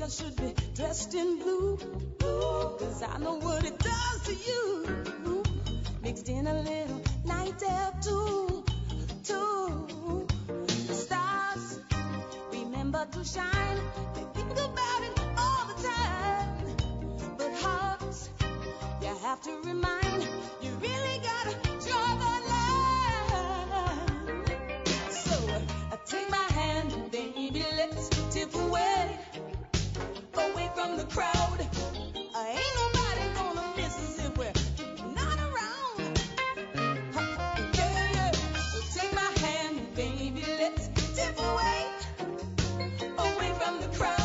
I should be dressed in blue. Cause I know what it does to you. Mixed in a little night air too. The stars remember to shine. They think about it all the time. But hearts, you have to remind, you really gotta draw the line. So take my hand, baby, let's tip away from the crowd. Ain't nobody gonna miss us if we're not around. Yeah. So take my hand, baby, let's tip away from the crowd.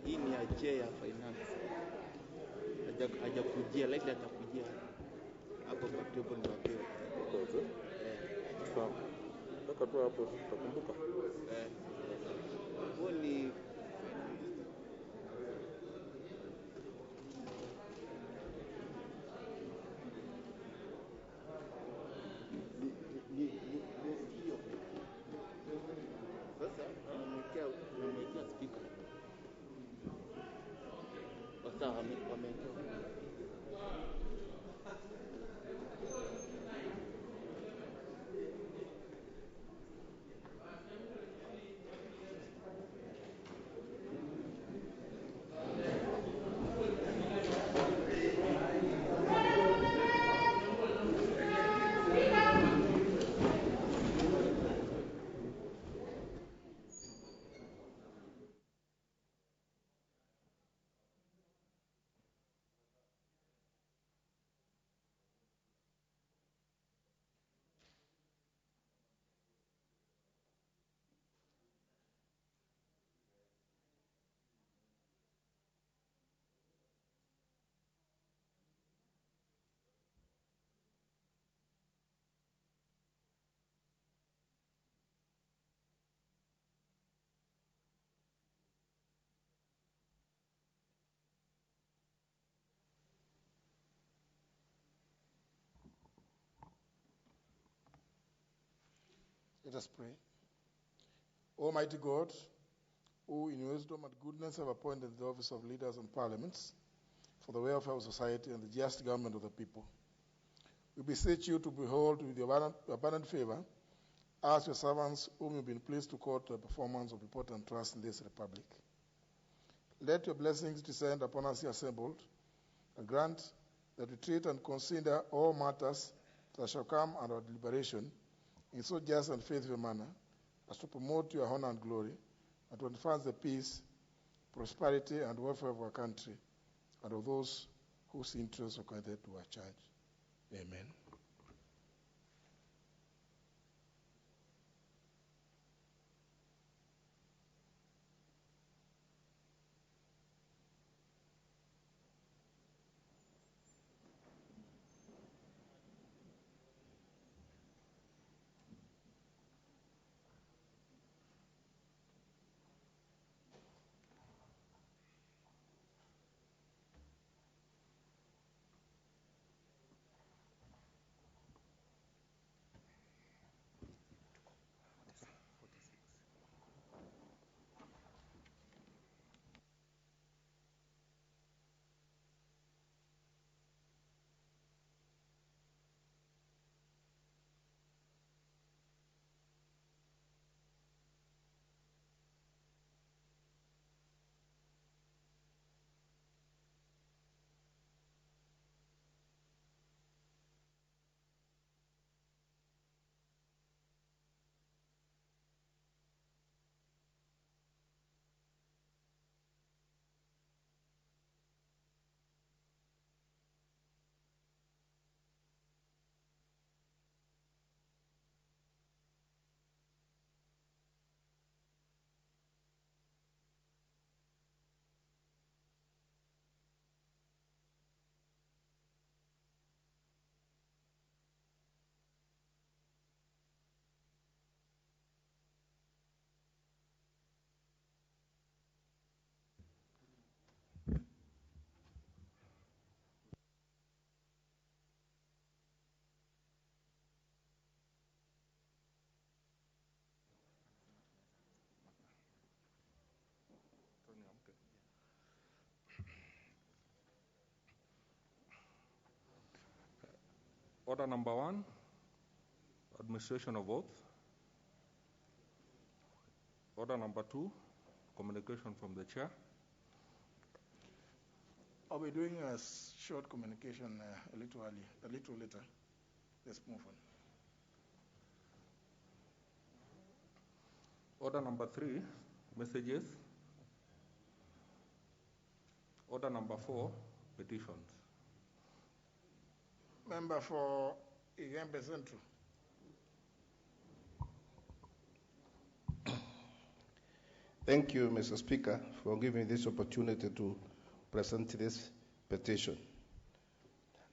hii ni ya chair ya finance. Hajakujia, likely atakujia hapo kwa table ndio apewe. Okay. Sawa. Toka tu hapo tutakumbuka. Huo ni sasa namwekea speaker. Sasa wamewekea. Let us pray. Almighty God, who in wisdom and goodness have appointed the office of leaders and parliaments for the welfare of society and the just government of the people, we beseech you to behold with your abundant favor us, your servants, whom you've been pleased to call to the performance of important trust in this republic. Let your blessings descend upon us here assembled, and grant that we treat and consider all matters that shall come under our deliberation in so just and faithful manner as to promote your honor and glory, and to advance the peace, prosperity, and welfare of our country and of those whose interests are connected to our church. Amen. Order number 1, administration of oath. Order number 2, communication from the chair. I'll be doing a short communication a little later. Let's move on. Order number 3, messages. Order number 4, petitions. Member for Igembe Central. Thank you, Mr. Speaker, for giving me this opportunity to present this petition.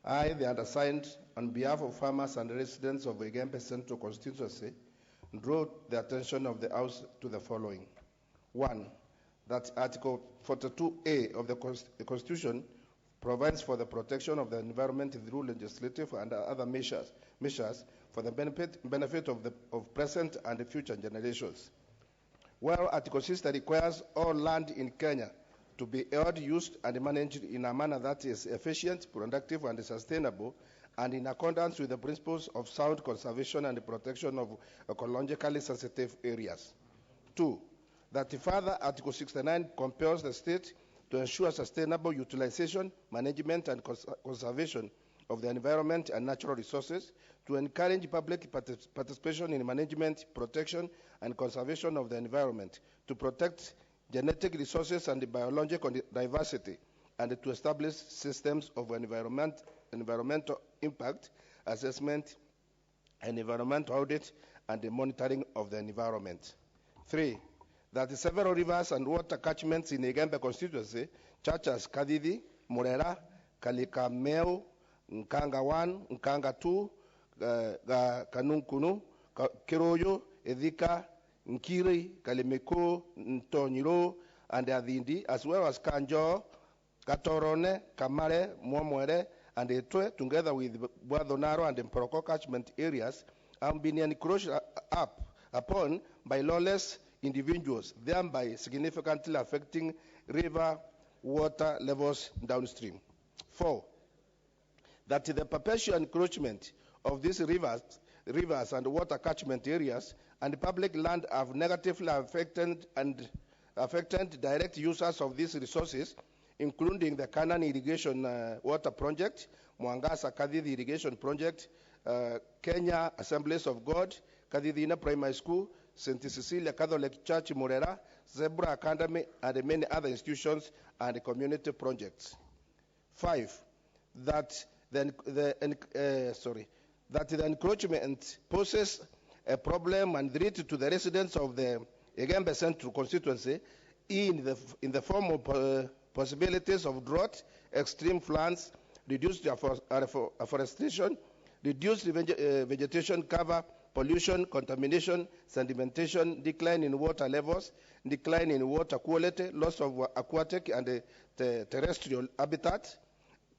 I, the undersigned, on behalf of farmers and residents of Igembe Central constituency, draw the attention of the House to the following. 1. That Article 42A of the Constitution provides for the protection of the environment through legislative and other measures for the benefit of present and future generations. While Article 60 requires all land in Kenya to be held, used, and managed in a manner that is efficient, productive, and sustainable, and in accordance with the principles of sound conservation and protection of ecologically sensitive areas. 2. That further, Article 69 compels the state to ensure sustainable utilization, management, and conservation of the environment and natural resources, to encourage public participation in management, protection, and conservation of the environment, to protect genetic resources and biological diversity, and to establish systems of environmental impact assessment and environmental audit and the monitoring of the environment. 3. That several rivers and water catchments in Igembe constituency, such as Kadidi, Murera, Kalikameu, Nkanga 1, Nkanga 2, Kanunkunu, Kiroyo, Edika, Nkiri, Kalimeko, Ntonyiro, and Adindi, as well as Kanjo, Katorone, Kamare, Mwamwere, and Etwe, together with Bwadonaro and Mporoko catchment areas, have been encroached upon by lawless individuals, thereby significantly affecting river water levels downstream. 4. That the perpetual encroachment of these rivers and water catchment areas and public land have negatively affected direct users of these resources, including the Canaan Irrigation Water Project, Mwangasa Kadidi Irrigation Project, Kenya Assemblies of God, Kadidina Primary School, St. Cecilia Catholic Church Murera, Zebra Academy, and many other institutions and community projects. 5. That the encroachment poses a problem and threat to the residents of the Igembe Central constituency in the form of possibilities of drought, extreme floods, reduced afforestation, reduced vegetation cover, pollution, contamination, sedimentation, decline in water levels, decline in water quality, loss of aquatic and terrestrial habitat,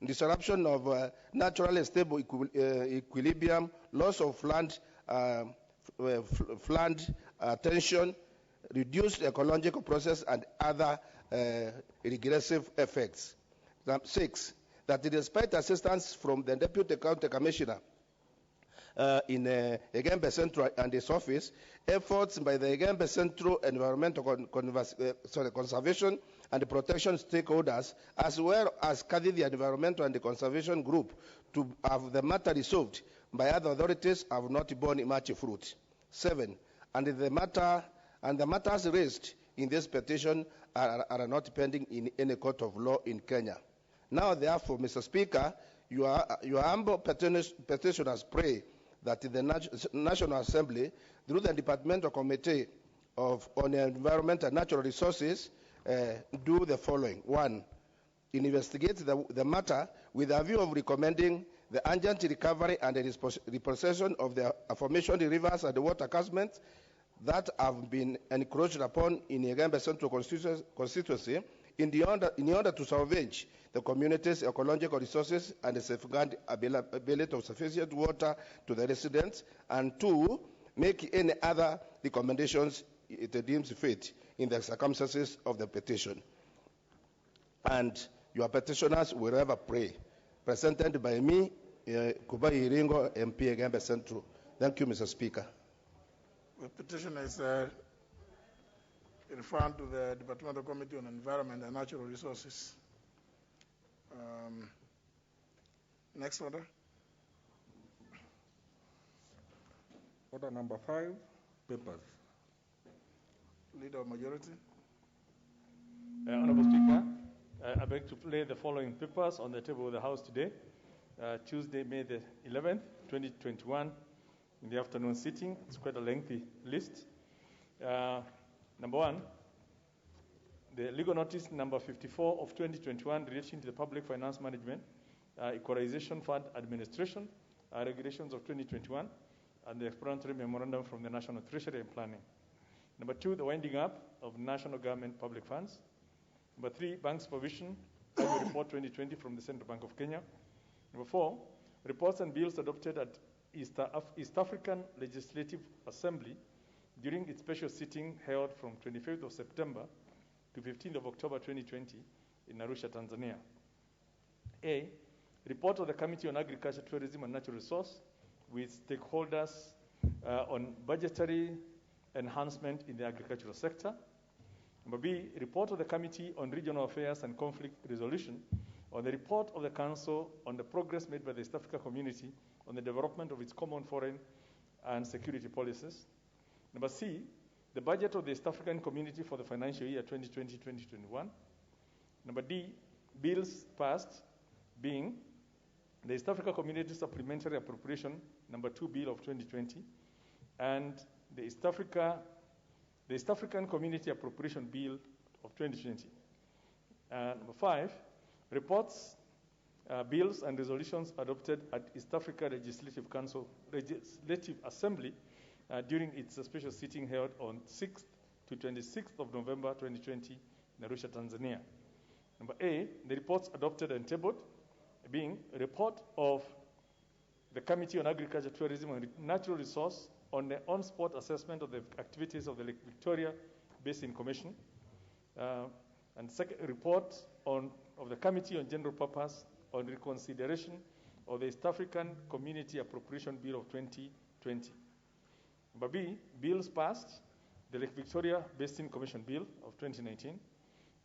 disruption of naturally stable equilibrium, loss of flood attention, reduced ecological process, and other regressive effects. 6. That despite assistance from the Deputy County Commissioner in Igembe Central and his office, efforts by the Igembe Central Environmental Conservation and Protection stakeholders, as well as Kadidi Environmental and Conservation Group, to have the matter resolved by other authorities have not borne much fruit. 7. And the matters raised in this petition are not pending in any court of law in Kenya. Now, therefore, Mr. Speaker, your humble petitioners pray that the National Assembly, through the Departmental Committee on Environment and Natural Resources, do the following. 1. Investigate the matter with a view of recommending the urgent recovery and the repossession of the aforementioned rivers and the water catchments that have been encroached upon in the Igembe Central constituency in order to salvage the community's ecological resources and safeguard availability of sufficient water to the residents, and 2, make any other recommendations it deems fit in the circumstances of the petition. And your petitioners will ever pray. Presented by me, Kubai Iringo, MP Igembe Central. Thank you, Mr. Speaker. The petition is referred to the Departmental Committee on Environment and Natural Resources. Next order. Order number 5, papers. Leader of Majority. Honorable Speaker, I beg to lay the following papers on the table of the House today. Tuesday, May the 11th, 2021, in the afternoon sitting. It's quite a lengthy list. Number 1, the legal notice number 54 of 2021 relating to the public finance management, equalization fund administration, regulations of 2021, and the explanatory memorandum from the National Treasury and Planning. Number 2, the winding up of national government public funds. Number 3, bank supervision, annual report 2020 from the Central Bank of Kenya. Number 4, reports and bills adopted at East African Legislative Assembly during its special sitting held from 25th of September to 15th of October 2020 in Arusha, Tanzania. A, report of the Committee on Agriculture, Tourism and Natural Resource with stakeholders on budgetary enhancement in the agricultural sector. Number B, report of the Committee on Regional Affairs and Conflict Resolution on the report of the Council on the progress made by the East Africa Community on the development of its common foreign and security policies. Number C, the budget of the East African Community for the financial year 2020-2021. Number D, bills passed being the East Africa Community Supplementary Appropriation number 2 Bill of 2020 and the East African Community Appropriation Bill of 2020. Number 5, reports, bills and resolutions adopted at East Africa Legislative Assembly during its special sitting held on 6th to 26th of November 2020 in Arusha, Tanzania. Number A, the reports adopted and tabled being a report of the Committee on Agriculture, Tourism and Natural Resource on the on-spot assessment of the activities of the Lake Victoria Basin Commission, and second report of the Committee on General Purpose on reconsideration of the East African Community Appropriation Bill of 2020. Number B, bills passed, the Lake Victoria Basin Commission Bill of 2019,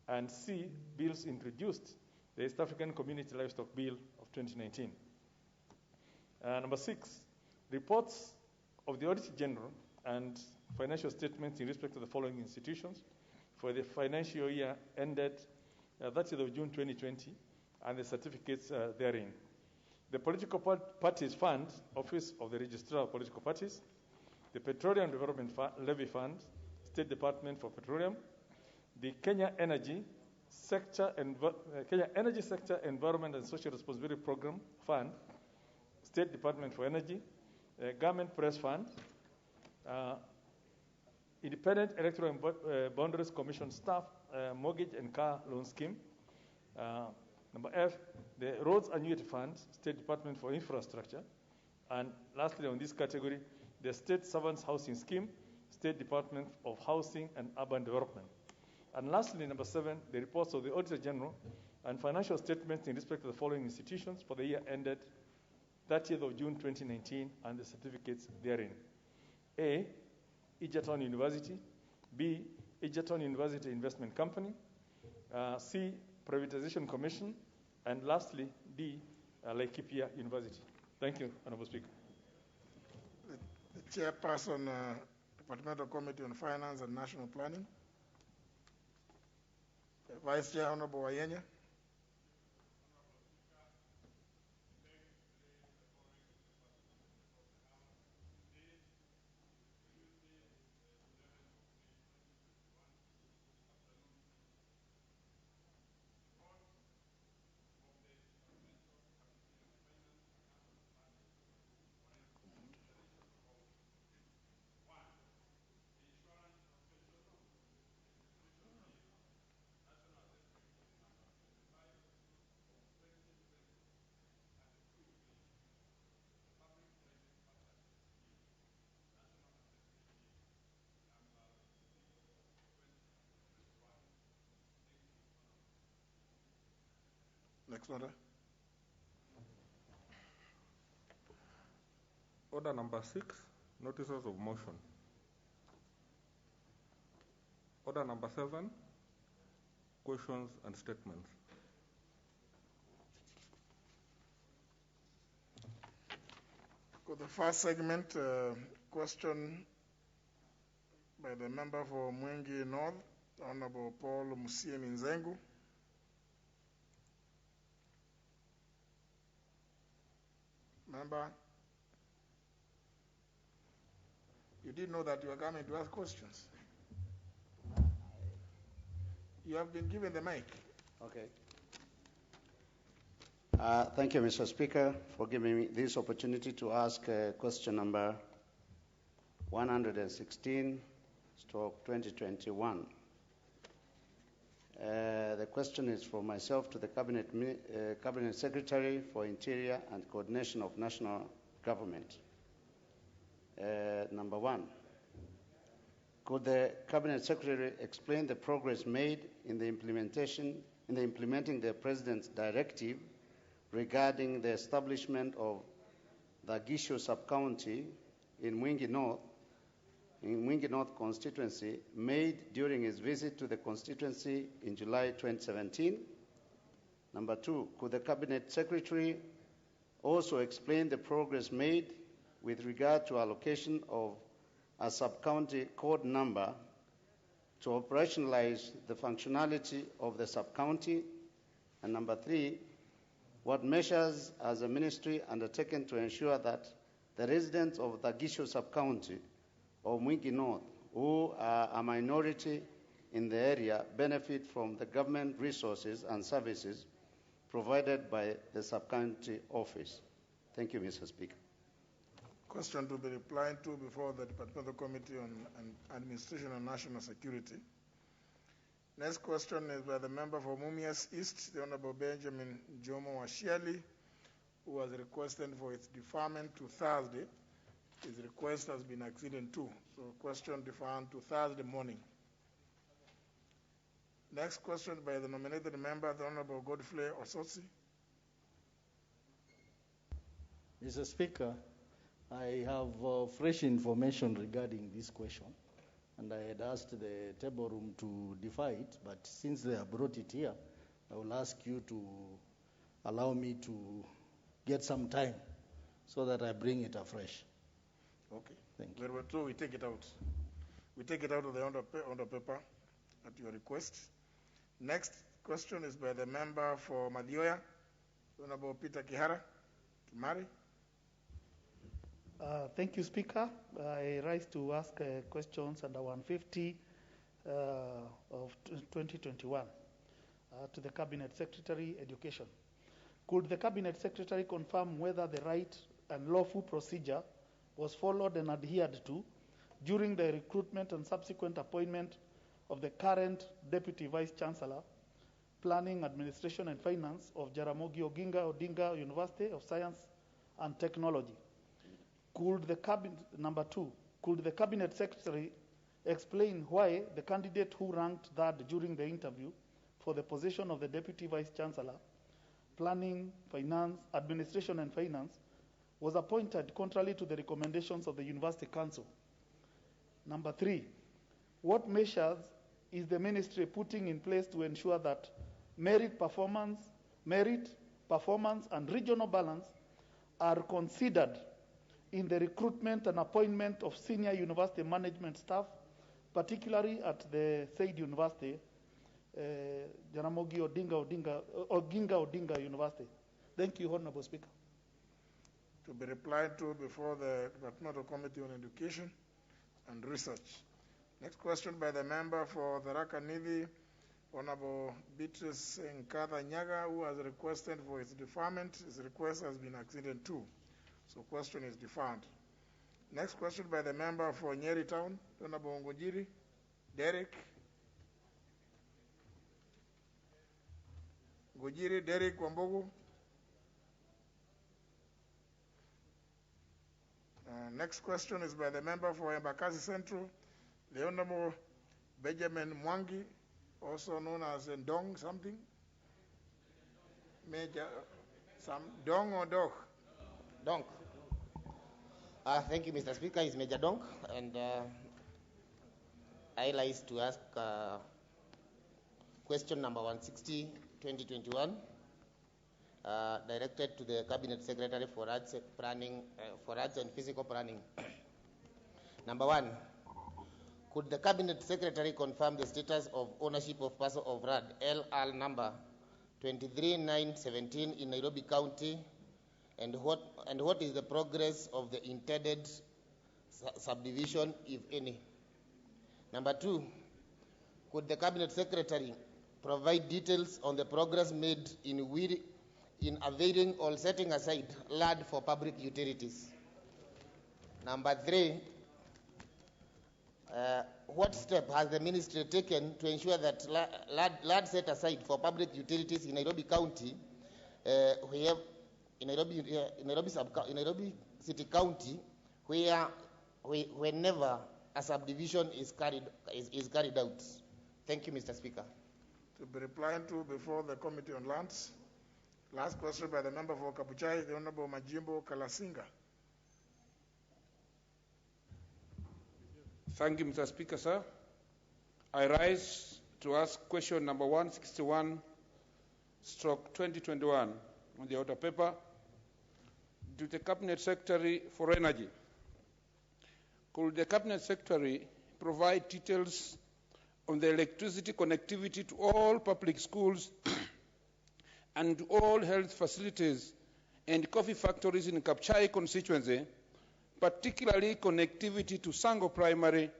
and C, bills introduced, the East African Community Livestock Bill of 2019. Number 6, reports of the Auditor General and financial statements in respect to the following institutions for the financial year ended 30th of June 2020 and the certificates therein. The Political Parties Fund, Office of the Registrar of Political Parties, the Petroleum Development Levy Fund, State Department for Petroleum, the Kenya Energy Sector Environment and Social Responsibility Program Fund, State Department for Energy, Government Press Fund, Independent Electoral and Boundaries Commission Staff Mortgage and Car Loan Scheme. Number F, the Roads Annuity Fund, State Department for Infrastructure. And lastly, on this category, the State Servants Housing Scheme, State Department of Housing and Urban Development. And lastly, number 7, the reports of the Auditor General and financial statements in respect to the following institutions for the year ended 30th of June 2019 and the certificates therein. A, Egerton University. B, Egerton University Investment Company. C, Privatization Commission. And lastly, D, Laikipia University. Thank you, Honorable Speaker. The Chairperson, Departmental Committee on Finance and National Planning. Vice Chair, Honorable Wayenya. Next order. Order number 6, notices of motion. Order number 7, questions and statements. For the first segment, question by the member for Mwingi North, Honorable Paul Musiemi Nzengu. Member, you did know that you were coming to ask questions. You have been given the mic. Okay. Thank you, Mr. Speaker, for giving me this opportunity to ask question number 116/2021. The question is for myself to the Cabinet Secretary for Interior and Coordination of National Government. Number one, could the Cabinet Secretary explain the progress made in implementing the President's directive regarding the establishment of the Gishu sub-county in Mwingi North constituency made during his visit to the constituency in July 2017? Number two, could the Cabinet Secretary also explain the progress made with regard to allocation of a sub-county code number to operationalize the functionality of the sub-county? And number three, what measures has the ministry undertaken to ensure that the residents of the Gishu sub-county of Mwingi North, who are a minority in the area, benefit from the government resources and services provided by the sub-county office? Thank you, Mr. Speaker. Question to be replied to before the Departmental Committee on Administration and National Security. Next question is by the member for Mumias East, the Honorable Benjamin Jomo Washiali, who has requested for its deferment to Thursday. His request has been acceded to, so question deferred to Thursday morning. Next question by the nominated member, the Honorable Godfrey Osotsi. Mr. Speaker, I have fresh information regarding this question, and I had asked the table room to defer it, but since they have brought it here, I will ask you to allow me to get some time so that I bring it afresh. Okay. Thank you. Very well, so we take it out. We take it out of the order paper at your request. Next question is by the member for Madioya, Honorable Peter Kihara. Kimari. Thank you, Speaker. I rise to ask questions under 150 of 2021 to the Cabinet Secretary, Education. Could the Cabinet Secretary confirm whether the right and lawful procedure was followed and adhered to during the recruitment and subsequent appointment of the current Deputy Vice Chancellor, Planning, Administration and Finance of Jaramogi Oginga Odinga University of Science and Technology? Could the Cabinet, number two, could the Cabinet Secretary explain why the candidate who ranked third during the interview for the position of the Deputy Vice Chancellor, Planning, Finance, Administration and Finance, was appointed contrary to the recommendations of the University Council? Number three, what measures is the ministry putting in place to ensure that merit, performance, and regional balance are considered in the recruitment and appointment of senior university management staff, particularly at the said university, Jaramogi Oginga Odinga University? Thank you, Honorable Speaker. To be replied to before the Departmental Committee on Education and Research. Next question by the member for the Rakanidi, Honorable Beatrice Nkada Nyaga, who has requested for its deferment. His request has been acceded to, so question is deferred. Next question by the member for Nyeri Town, Honorable Ngojiri Derek. Ngojiri Derek Wambogo. Next question is by the member for Embakasi Central, the Honorable Benjamin Mwangi, also known as Ndong something. Major, some Dong or Dog? Donk. Thank you, Mr. Speaker. It's Major Donk, and I like to ask question number 160, 2021, directed to the Cabinet Secretary for Arts Planning, for Arts and Physical Planning. Number one, could the Cabinet Secretary confirm the status of ownership of parcel of RAD LR number 23917 in Nairobi County, and what is the progress of the intended subdivision, if any? Number two, could the Cabinet Secretary provide details on the progress made in availing or setting aside land for public utilities. Number 3, what step has the ministry taken to ensure that land set aside for public utilities in Nairobi County, in Nairobi City County, whenever a subdivision is carried out? Thank you, Mr. Speaker. To be replied to before the Committee on Lands. Last question by the member for Kabuchai, the Honorable Majimbo Kalasinga. Thank you, Mr. Speaker, sir. I rise to ask question number 161/2021 on the outer paper to the Cabinet Secretary for Energy. Could the Cabinet Secretary provide details on the electricity connectivity to all public schools and to all health facilities and coffee factories in Kapchai constituency, particularly connectivity to Sango Primary,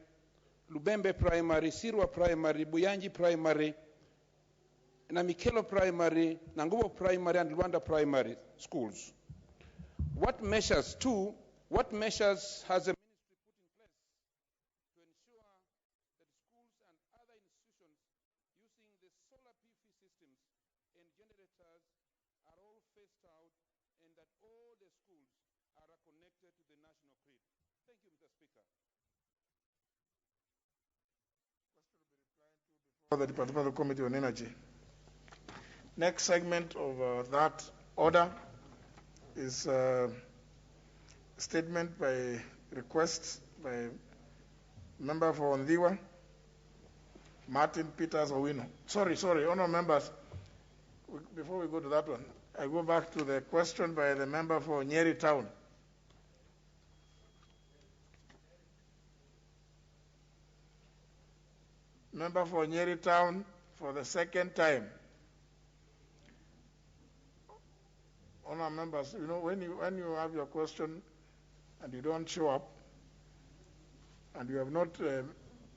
Lubembe Primary, Sirwa Primary, Buyanji Primary, Namikelo Primary, Nangubo Primary, and Luanda Primary schools? What measures has the ministry put in place to ensure that schools and other institutions using the solar PV systems and generators are all phased out and that all the schools are connected to the national grid? Thank you, Mr. Speaker. For the Departmental Committee on Energy. Next segment of that order is a statement by request by member for Ondiwa, Martin Peters Owino. Sorry, honourable members. Before we go to that one, I go back to the question by the member for Nyeri Town. Member for Nyeri Town for the second time. Honourable members, you know, when you have your question and you don't show up, and you have not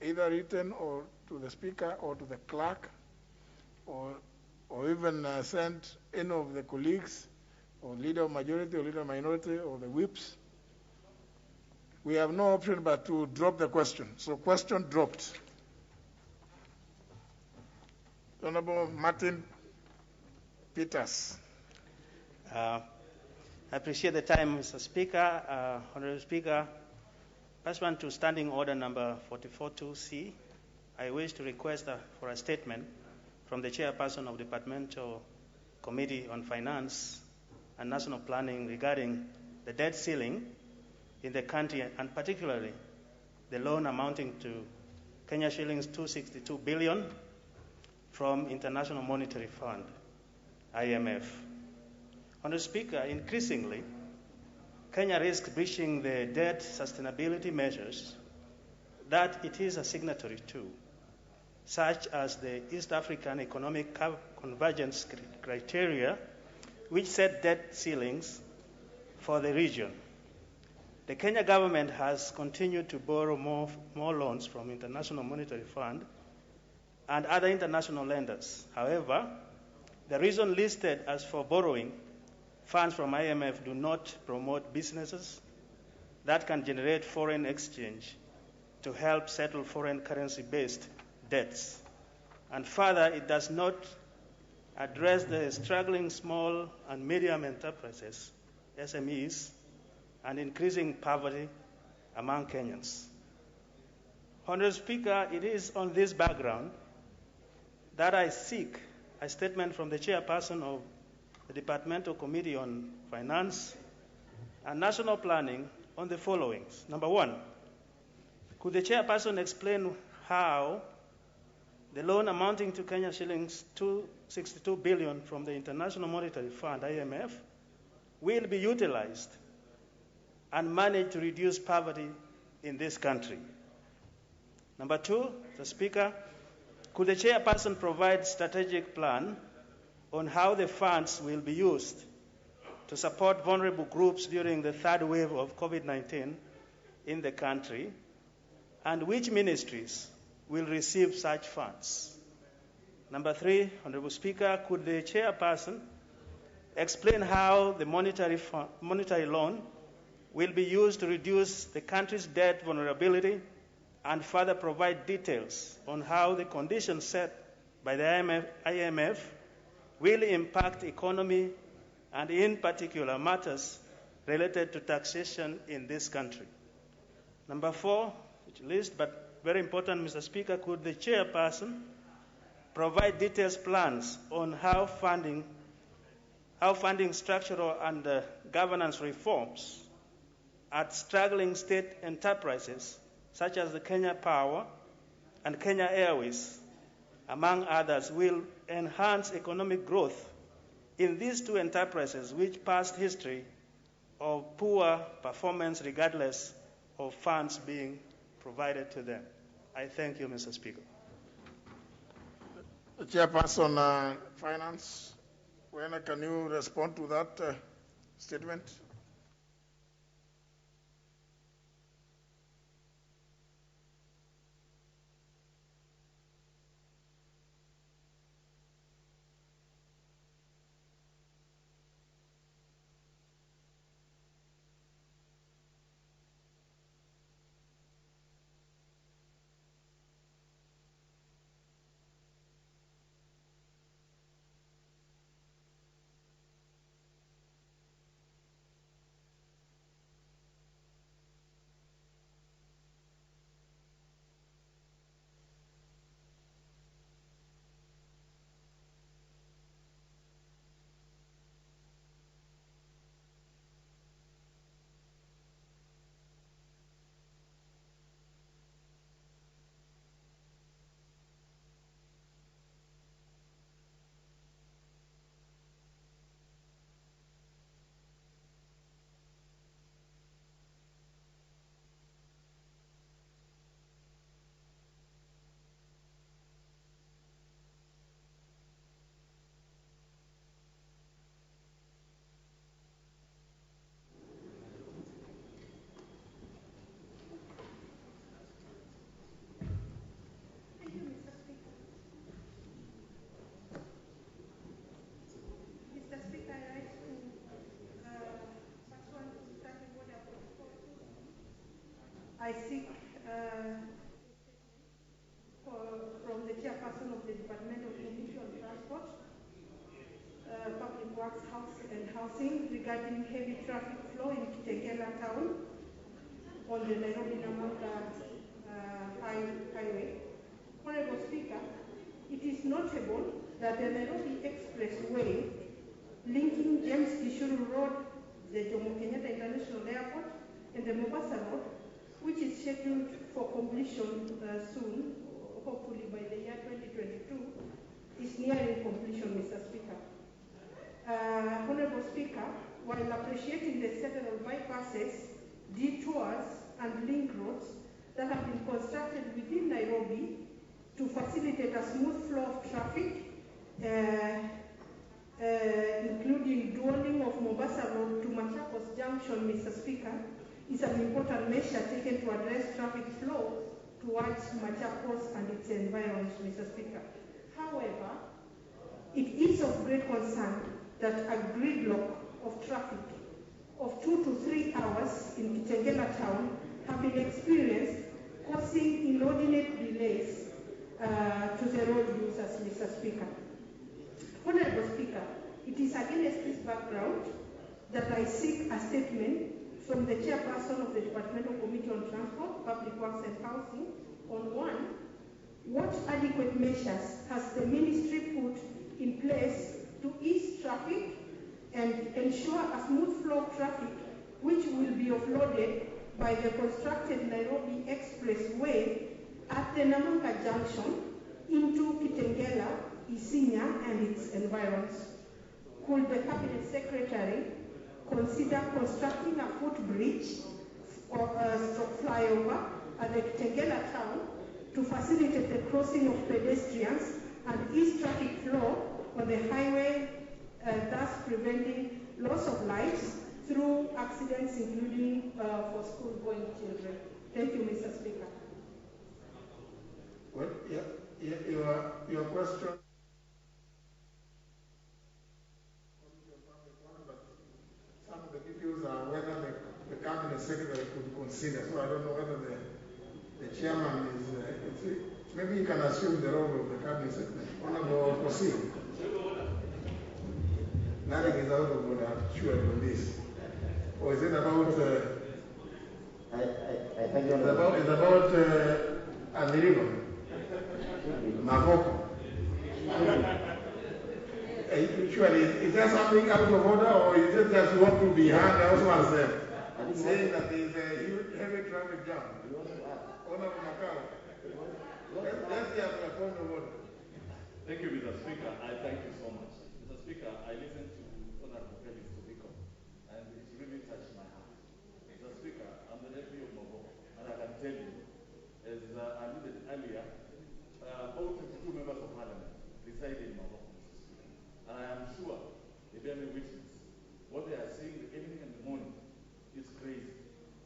either written or to the speaker or to the clerk, or even sent any of the colleagues, or leader of majority or leader of minority, or the whips, we have no option but to drop the question. So question dropped. Honorable Martin Peters. I appreciate the time, Mr. Speaker. Honorable Speaker, pursuant to Standing Order number 44.2c, I wish to request for a statement from the Chairperson of the Departmental Committee on Finance and National Planning regarding the debt ceiling in the country, and particularly the loan amounting to Kenya shillings 262 billion from International Monetary Fund, IMF. Honorable Speaker, increasingly, Kenya risks breaching the debt sustainability measures that it is a signatory to, such as the East African Economic Convergence criteria, which set debt ceilings for the region. The Kenya government has continued to borrow more loans from International Monetary Fund and other international lenders. However, the reason listed as for borrowing funds from IMF do not promote businesses that can generate foreign exchange to help settle foreign currency-based debts. And further, it does not address the struggling small and medium enterprises, SMEs, and increasing poverty among Kenyans. Honorable Speaker, it is on this background that I seek a statement from the Chairperson of the Departmental Committee on Finance and National Planning on the following. Number 1, could the Chairperson explain how the loan amounting to Kenya shillings 262 billion from the International Monetary Fund, IMF, will be utilized and managed to reduce poverty in this country? Number 2, the Speaker, could the Chairperson provide strategic plan on how the funds will be used to support vulnerable groups during the third wave of COVID-19 in the country, and which ministries will receive such funds? Number 3, Honorable Speaker, could the chairperson explain how the monetary loan will be used to reduce the country's debt vulnerability and further provide details on how the conditions set by the IMF will impact economy and in particular matters related to taxation in this country. Number 4, which least but very important, Mr. Speaker, could the chairperson provide detailed plans on how funding structural and governance reforms at struggling state enterprises such as the Kenya Power and Kenya Airways, among others, will enhance economic growth in these two enterprises which past history of poor performance regardless of funds being provided to them. I thank you, Mr. Speaker. The Chairperson, Finance, when can you respond to that statement? I seek from the chairperson of the Department of Ministerial Transport, Public Works, and Housing regarding heavy traffic flow in Kitengela town on the Nairobi-Namanga highway. Honorable Speaker, it is notable that the Nairobi Expressway linking James Gishuru Road, the Jomo Kenyatta International Airport, and the Mombasa Road, which is scheduled for completion soon, hopefully by the year 2022, is nearing completion, Mr. Speaker. Honorable Speaker, while appreciating the several bypasses, detours, and link roads that have been constructed within Nairobi to facilitate a smooth flow of traffic, including dualling of Mombasa Road to Machakos Junction, Mr. Speaker, is an important measure taken to address traffic flow towards Machakos and its environs, Mr. Speaker. However, it is of great concern that a gridlock of traffic of 2 to 3 hours in Kitengela town have been experienced, causing inordinate delays to the road users, Mr. Speaker. Honorable Speaker, it is against this background that I seek a statement from the chairperson of the Departmental Committee on Transport, Public Works and Housing on one, what adequate measures has the ministry put in place to ease traffic and ensure a smooth flow of traffic which will be offloaded by the constructed Nairobi Expressway at the Namanga Junction into Kitengela, Isinya and its environs? Could the Cabinet Secretary consider constructing a footbridge or a flyover at the Kitengela town to facilitate the crossing of pedestrians and ease traffic flow on the highway, thus preventing loss of lives through accidents, including for school-going children? Thank you, Mr. Speaker. Well, your question cabinet secretary could consider. So I don't know whether the chairman is, maybe you can assume the role of the cabinet secretary. Honorable proceed. Nothing is out of order, sure, on this. Or is it about, it's about Amerigo, Mavoko? Usually, is there something out of order, or is it just want to be heard elsewhere, saying that there is a huge, heavy traffic jam? Honorable Macau, let's hear a point of order. Thank you, Mr. Speaker. I thank you so much. Mr. Speaker, I listened to Honorable Felix Tobiko, and it really touched my heart. Mr. Speaker, I'm the nephew of Mavoko, and I can tell you, as I alluded earlier, all 52 members of Parliament reside in Mavoko. And I am sure, if any witness, what they are seeing the evening and the morning is crazy.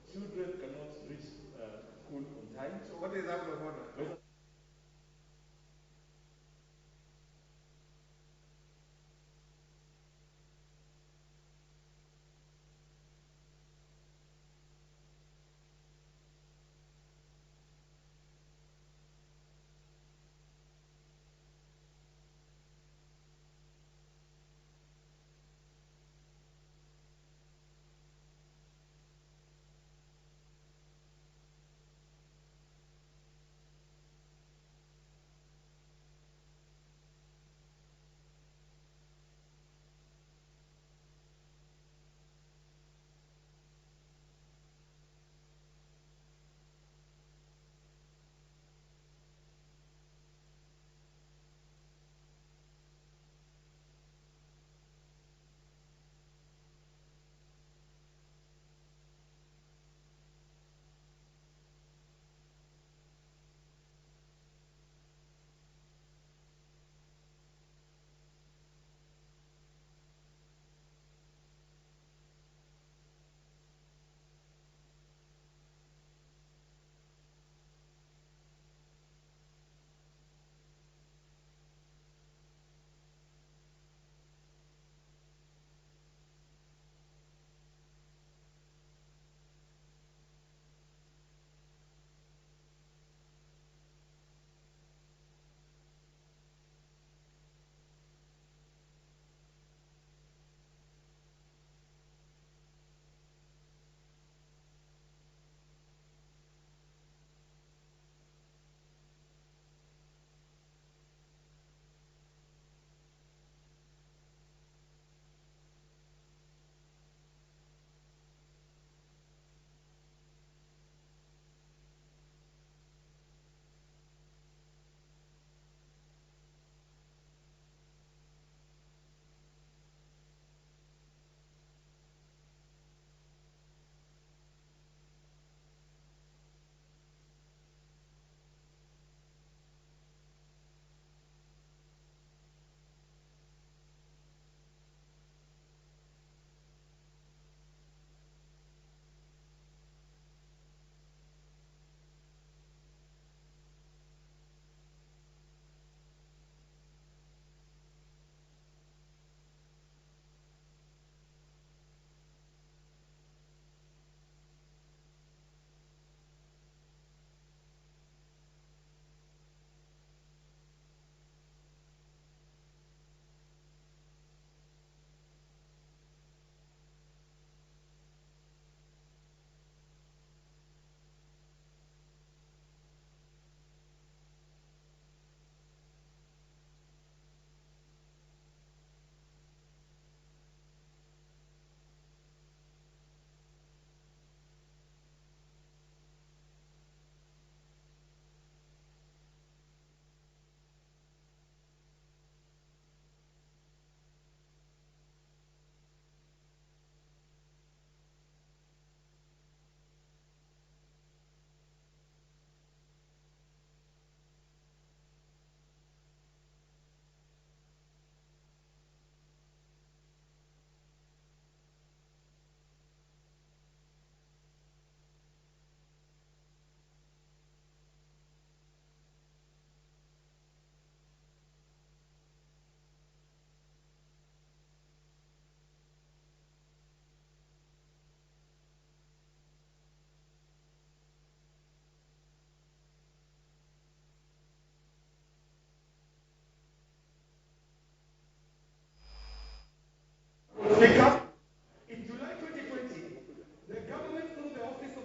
Children cannot reach school on time. So what is out of order?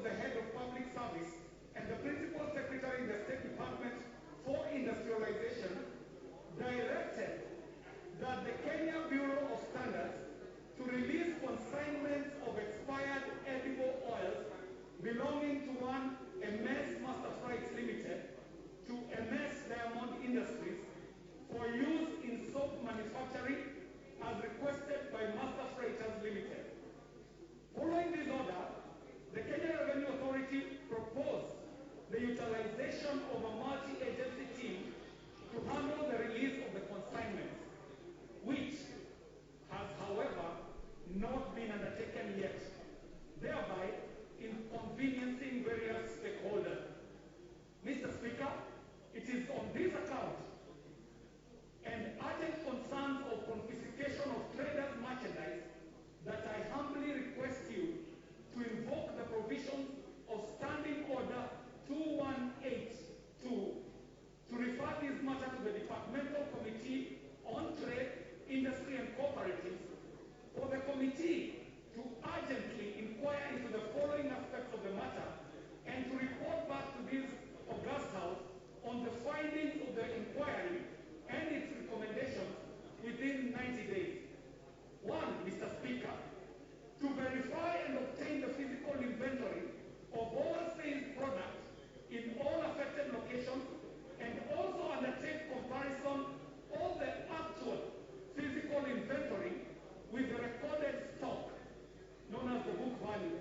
of the head of public service and the principal secretary in the State Department for Industrialization directed that the Kenya Bureau of Standards to release consignments of expired edible oils belonging to one MS Master Freights Limited to MS Diamond Industries for use in soap manufacturing as requested by Master Freighters Limited. Following this order, the Kenya Revenue Authority proposed the utilization of a multi-agency team to handle the release of the consignments, which has, however, not been undertaken yet, thereby inconveniencing various stakeholders. Mr. Speaker, it is on this account and urgent concerns of confiscation of traders' merchandise that I humbly request you to invoke the provisions of Standing Order 2182 to refer this matter to the Departmental Committee on Trade, Industry and Cooperatives for the committee to urgently inquire into the following aspects of the matter and to report back to this august house on the findings of the inquiry and its recommendations within 90 days. 1, Mr. Speaker, to verify and obtain the physical inventory of all seized products in all affected locations and also undertake comparison of the actual physical inventory with the recorded stock, known as the book value.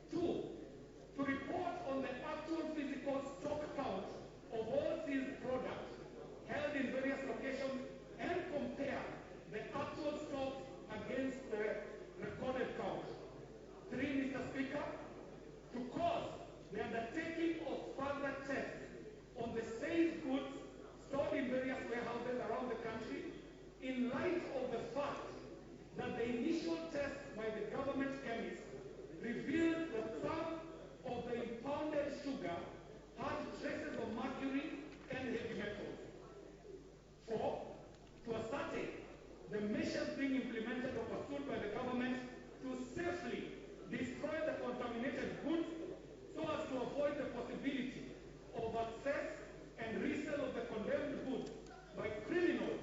2, to report on the actual physical stock count of all seized products held in various locations and compare the actual stock against the recorded count. 3, Mr. Speaker, to cause the undertaking of further tests on the seized goods stored in various warehouses around the country in light of the fact that the initial test by the government chemist revealed that some of the impounded sugar had traces of mercury and heavy metals. 4, to ascertain the measures being implemented or pursued by the government to safely destroy the contaminated goods so as to avoid the possibility of access and resale of the condemned goods by criminals,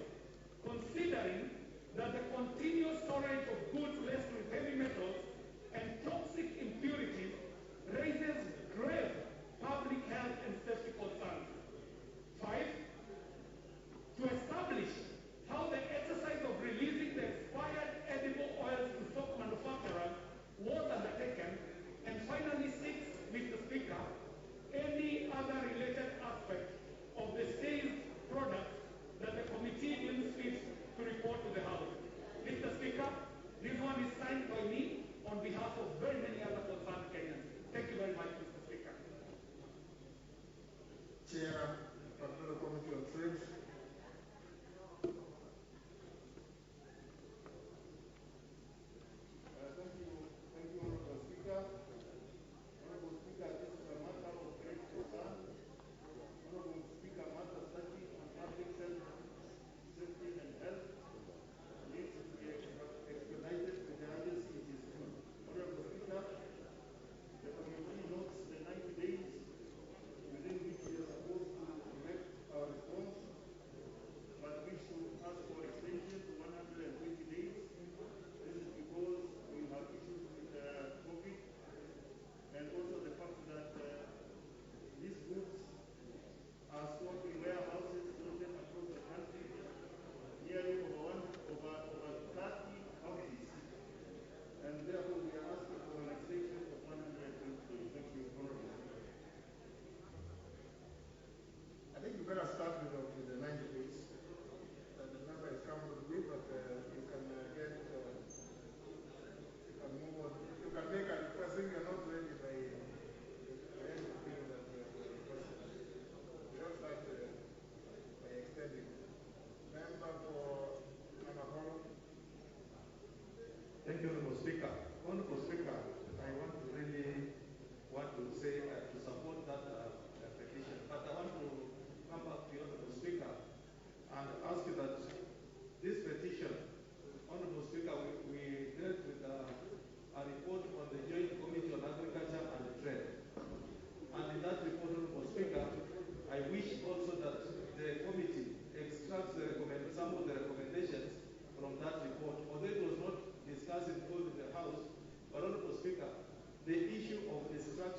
considering that the continuous storage of goods laced with heavy metals and toxic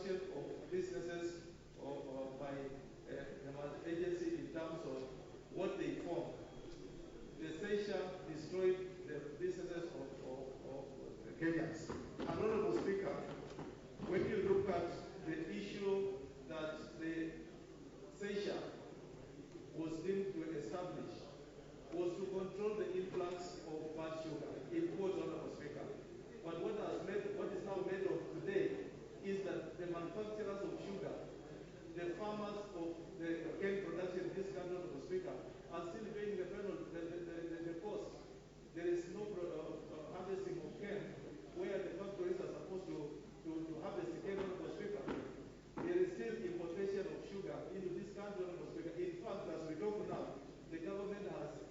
instruction of businesses or by the agency in terms of what they form. The seizure destroyed the businesses of Kenyans. And Honorable Speaker, when you look at the issue that the seizure was deemed to establish, was to control the influx of bad sugar, import, Honorable Speaker. But what is now made of today is that the manufacturers of sugar, the farmers of the cane production in this country, Honorable Speaker, are still paying the penalty, the cost. There is no harvesting of cane where the factories are supposed to harvest the cane, Honorable Speaker. There is still importation of sugar into this country, Honorable Speaker. In fact, as we talk now, the government has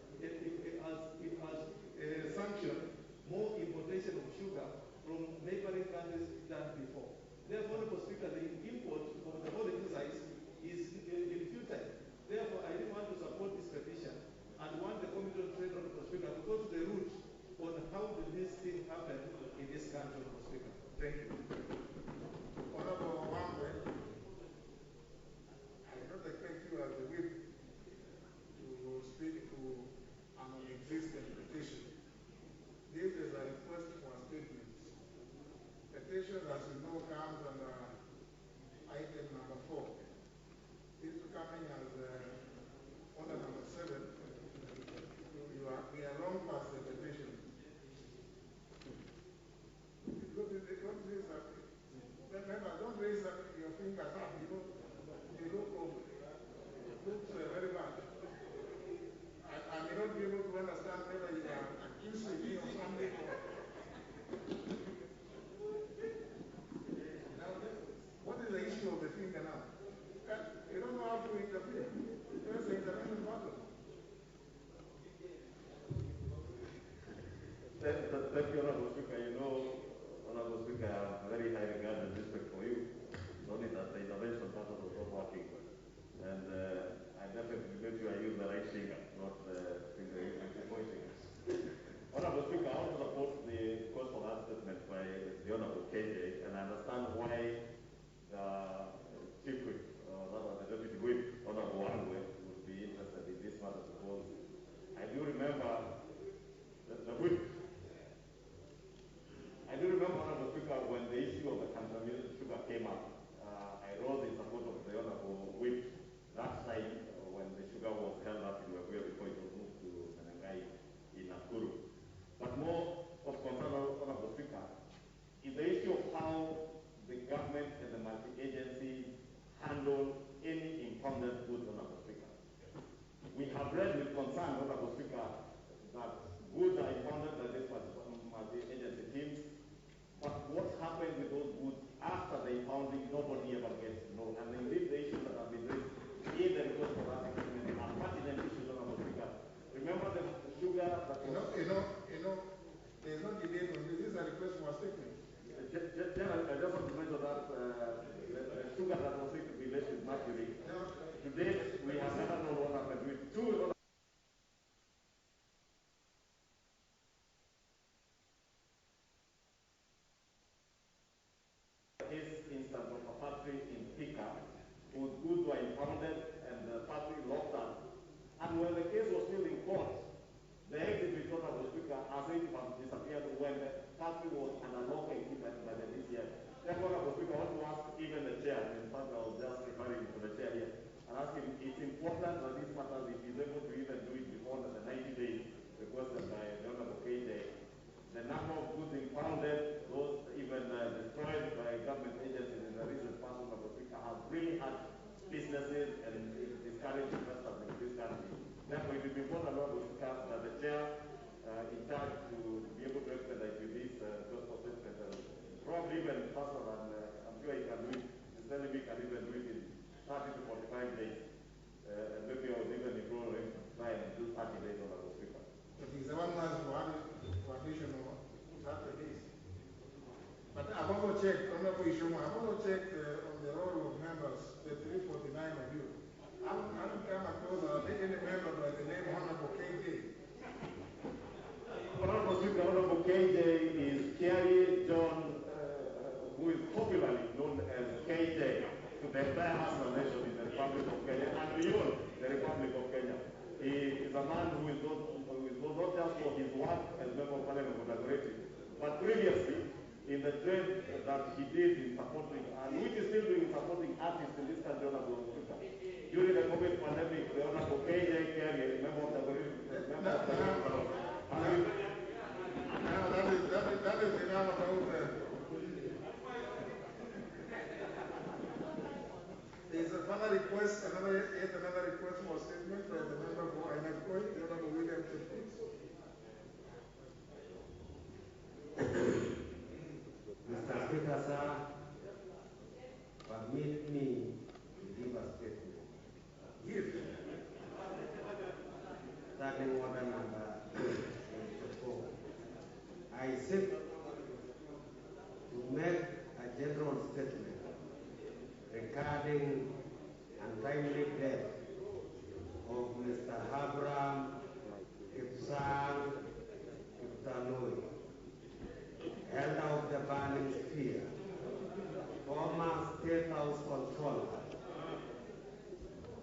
sanctioned more importation of sugar from neighboring countries than before. Therefore, Honorable Speaker, the import of the whole exercise is futile. Therefore, I didn't want to support this petition and want the Committee on Trade, Honorable Speaker, to go to the root on how did this thing happen in this country, Honorable Speaker. Thank you. Honorable Wangwe, I don't expect you as the whip to speak to an existing petition. This is a request for a statement. Petition, as you know, comes under item number 4. This is coming as order number 7. We are long past the petition. Remember, don't raise your fingers up. You look very bad. I may not be able to understand whether you are accusing me of something or. Now, what is the issue of the finger now? You don't know how to interfere. There's the intervention button. Thank you, Honorable Speaker. You know, Honorable Speaker, I have very high regard and respect for you. It's only that the intervention button was not working. And I definitely made sure I use the right finger, not the finger using pointing. Honorable Speaker, I also support the cause for that statement by the Honorable KJ, and I understand why the Chief Whip, rather the Deputy Whip, Honorable Wangwe, would be interested in this matter because I do remember the Whip. I do remember, Honorable Speaker, when the issue of the contaminated sugar came up, I rose in support of the Honorable Whip that time when the sugar was held up in Webuye before it was moved to Menengai in Nakuru. But more of concern, Honorable Speaker, is the issue of how the government and the multi-agency handle any impounded goods, Honorable Speaker. We have read with concern, Honorable Speaker, that goods are impounded by these multi-agency teams, but what happens with those goods after the impounding, nobody ever gets to know. And indeed, the issues that have been raised in the request for that statement are pertinent issues, Honorable Speaker. Remember the sugar that was... there's no debate on this. This is a request for a statement. General, I just want to mention that the sugar that was said to be laced with mercury, today we have never known what happened with two. Case instance of a factory in Thika whose goods were impounded and the factory locked up. And when the case was still in court, the exhibit, Honorable Speaker, as it has disappeared when the factory was under lock and key by the DCI. Therefore, Honorable Speaker, I want to ask even the chair, in fact I was just referring to the chair here, and ask him, it's important that this matter, if he's able to even do it before the 90 days requested by the Honorable KJ, the number of goods impounded, those even destroyed by government agencies in the recent past, Honorable Speaker, have really hurt businesses and discouraged investors in this country. Therefore, it will be important, Honorable Speaker, that the chair in charge to be able to expedite with this gospel statement, probably even faster than I'm sure he can do it. Instead, we can even do it in 30 to 45 days. And maybe I was even improve him to try and do 30 days, Honorable Speaker. But he's the one who has for additional 30 days. But I've also checked, Honorable Ishoma, I've also checked on the roll of members, the 349 of you. I haven't come across any member by the name Honorable KJ. Honorable Speaker, Honorable KJ is Kerry John, who is popularly known as KJ. entire Muslim nation in the Republic of Kenya and beyond the Republic of Kenya. He is a man who is not just for his work as member of parliament for Dagoretti, but previously in the trade that he did in supporting, and which is still doing, supporting artists in this country, Honorable Speaker. During the COVID pandemic, the Honorable KJ Kerry, member of Dagoretti, member of Dagoretti, that is enough about There's a further request, yet another request for statement by the member for Ainakoi, the Honorable William Chepkut. Mr. Speaker, sir, permit me to give a statement. Starting order number 24. I seek to make a general statement regarding untimely death of Mr. Abraham Kipsang Kiptanui, elder of the Burning Spear, former State House controller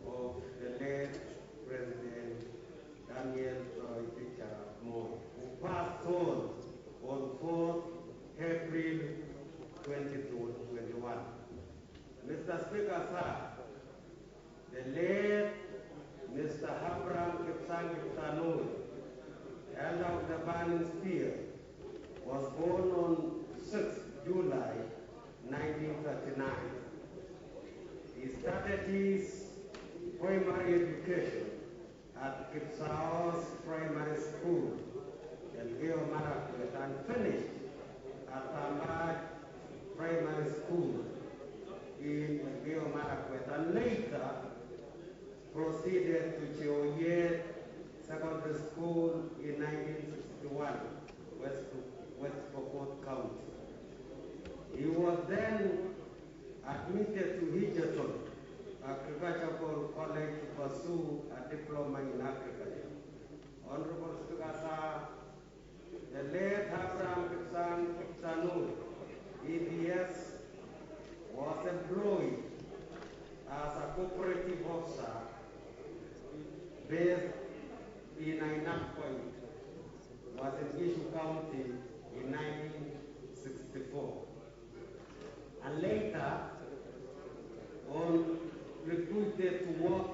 of the late President Daniel Arap Moi, who passed on 4th April 2021. Mr. Speaker, sir, the late Mr. Abraham Kipsang Kiptanui, elder of the Burning Spear, was born on 6th July 1939. He started his primary education at Kipsaos Primary School in Elgeyo Marakwet and finished at Tambaj Primary School in Elgeyo Marakwet and later proceeded to Cheoyet Secondary School in 1961, West Pokot County. He was then admitted to Hitcherton Agricultural College to pursue a diploma in agriculture. Honorable Speaker, sir, the late Abraham Kipsang Kiptanui, EBS, was employed as a cooperative officer based in Ainakoi, was in Issue County in 1964. And later on recruited to work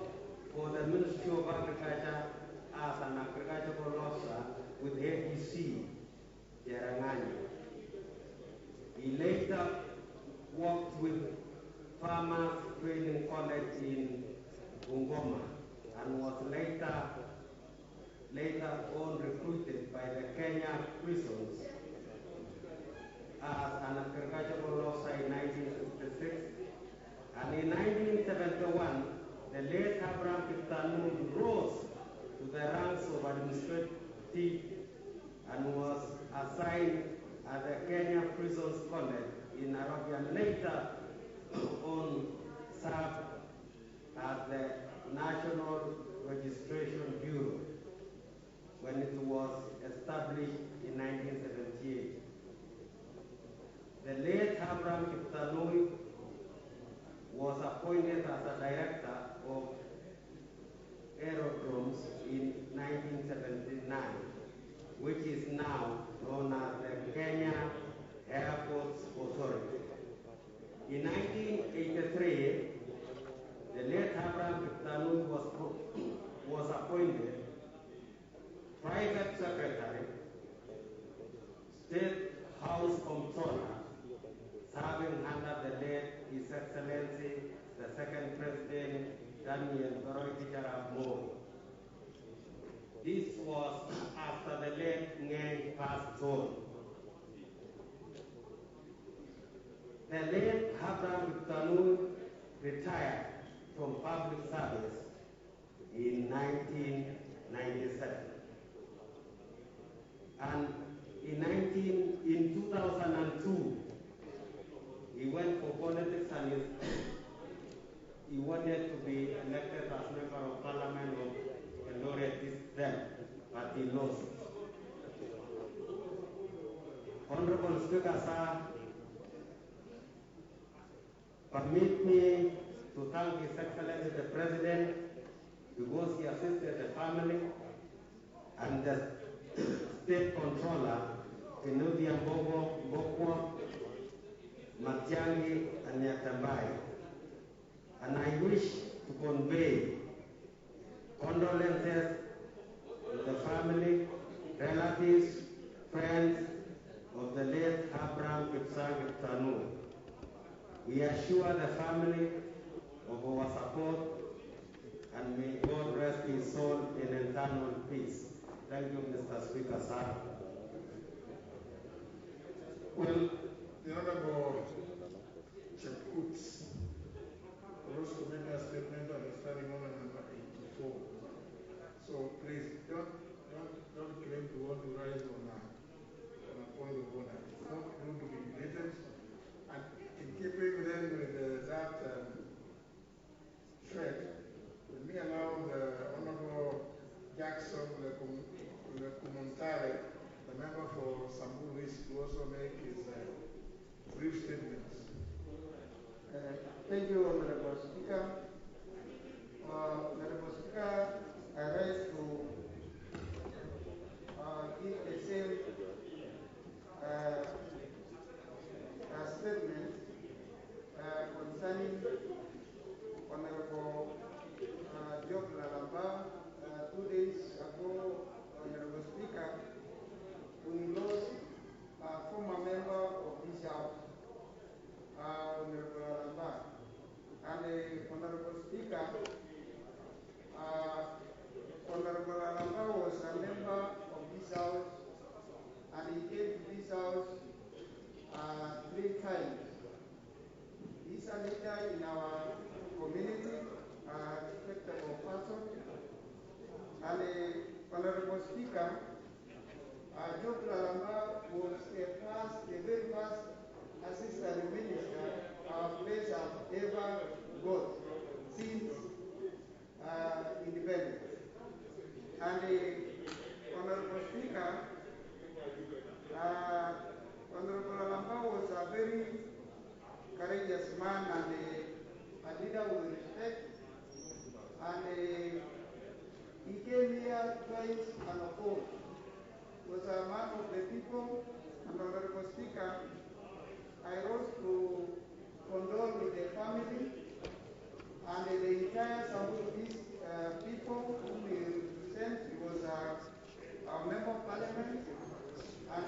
for the Ministry of Agriculture as an agricultural officer with ABC, Jerangani. He later worked with Farmers Training College in Bungoma and was later on recruited by the Kenya prisons as an agricultural officer in 1966. And in 1971, the late Abraham Kiptanui rose to the ranks of administrative and was assigned at the Kenya Prisons College in Nairobi and later on served at the National Registration Bureau when it was established in 1978. The late Abraham Kiptanui was appointed as a director of aerodromes in 1979, which is now known as the Kenya Airports Authority. In 1983, the late Abraham Kiptanui was appointed private secretary, State House Comptroller, serving under the late His Excellency, the second President Daniel Arap Moi. This was after the late Ngeng passed on. The late Abraham Kiptanui retired from public service in 1997. And in 2002, he went for politics and he wanted to be elected as member of parliament of Eldoret then, but he lost. Honorable Speaker, sir, permit me to thank His Excellency the President because he assisted the family and the State Controller, Kinudi Mbogo, Mbokwa, Matiangi, and Yatambai. And I wish to convey condolences to the family, relatives, friends of the late Abraham Kipsang Tanu. We assure the family of our support and may God rest his soul in eternal peace. Thank you, Mr. Speaker, sir. Well, the Honorable Cheput rose to make a statement on the standing order number 84. So please don't claim to want to rise on a point of order. It's not going to be debated. And in keeping then with that thread, let me allow the Honorable Jackson Lecomontare, the member for Samburu East, to also make his brief statements. Thank you, Honorable Speaker. Honorable Speaker, I rise to give the same statement concerning Honorable Job Lalamba. 2 days ago, Honorable Speaker, we lost a former member of this House, Honorable Lalamba. And Honorable Speaker, Honorable Lalamba was a member of this House, and he came to this House 3 times. He's a leader in our community, a respectable person. And Honorable Speaker, Job Lalamba was the very first assistant minister our place has ever got since independence. And Honorable Speaker, Honorable Lalamba was a very courageous man and a leader with respect. And he came here twice unopposed. Was a man of the people. And Honorable Speaker, I rose to condole with the family and the entire Samburu East people whom he represents. He was a member of parliament. And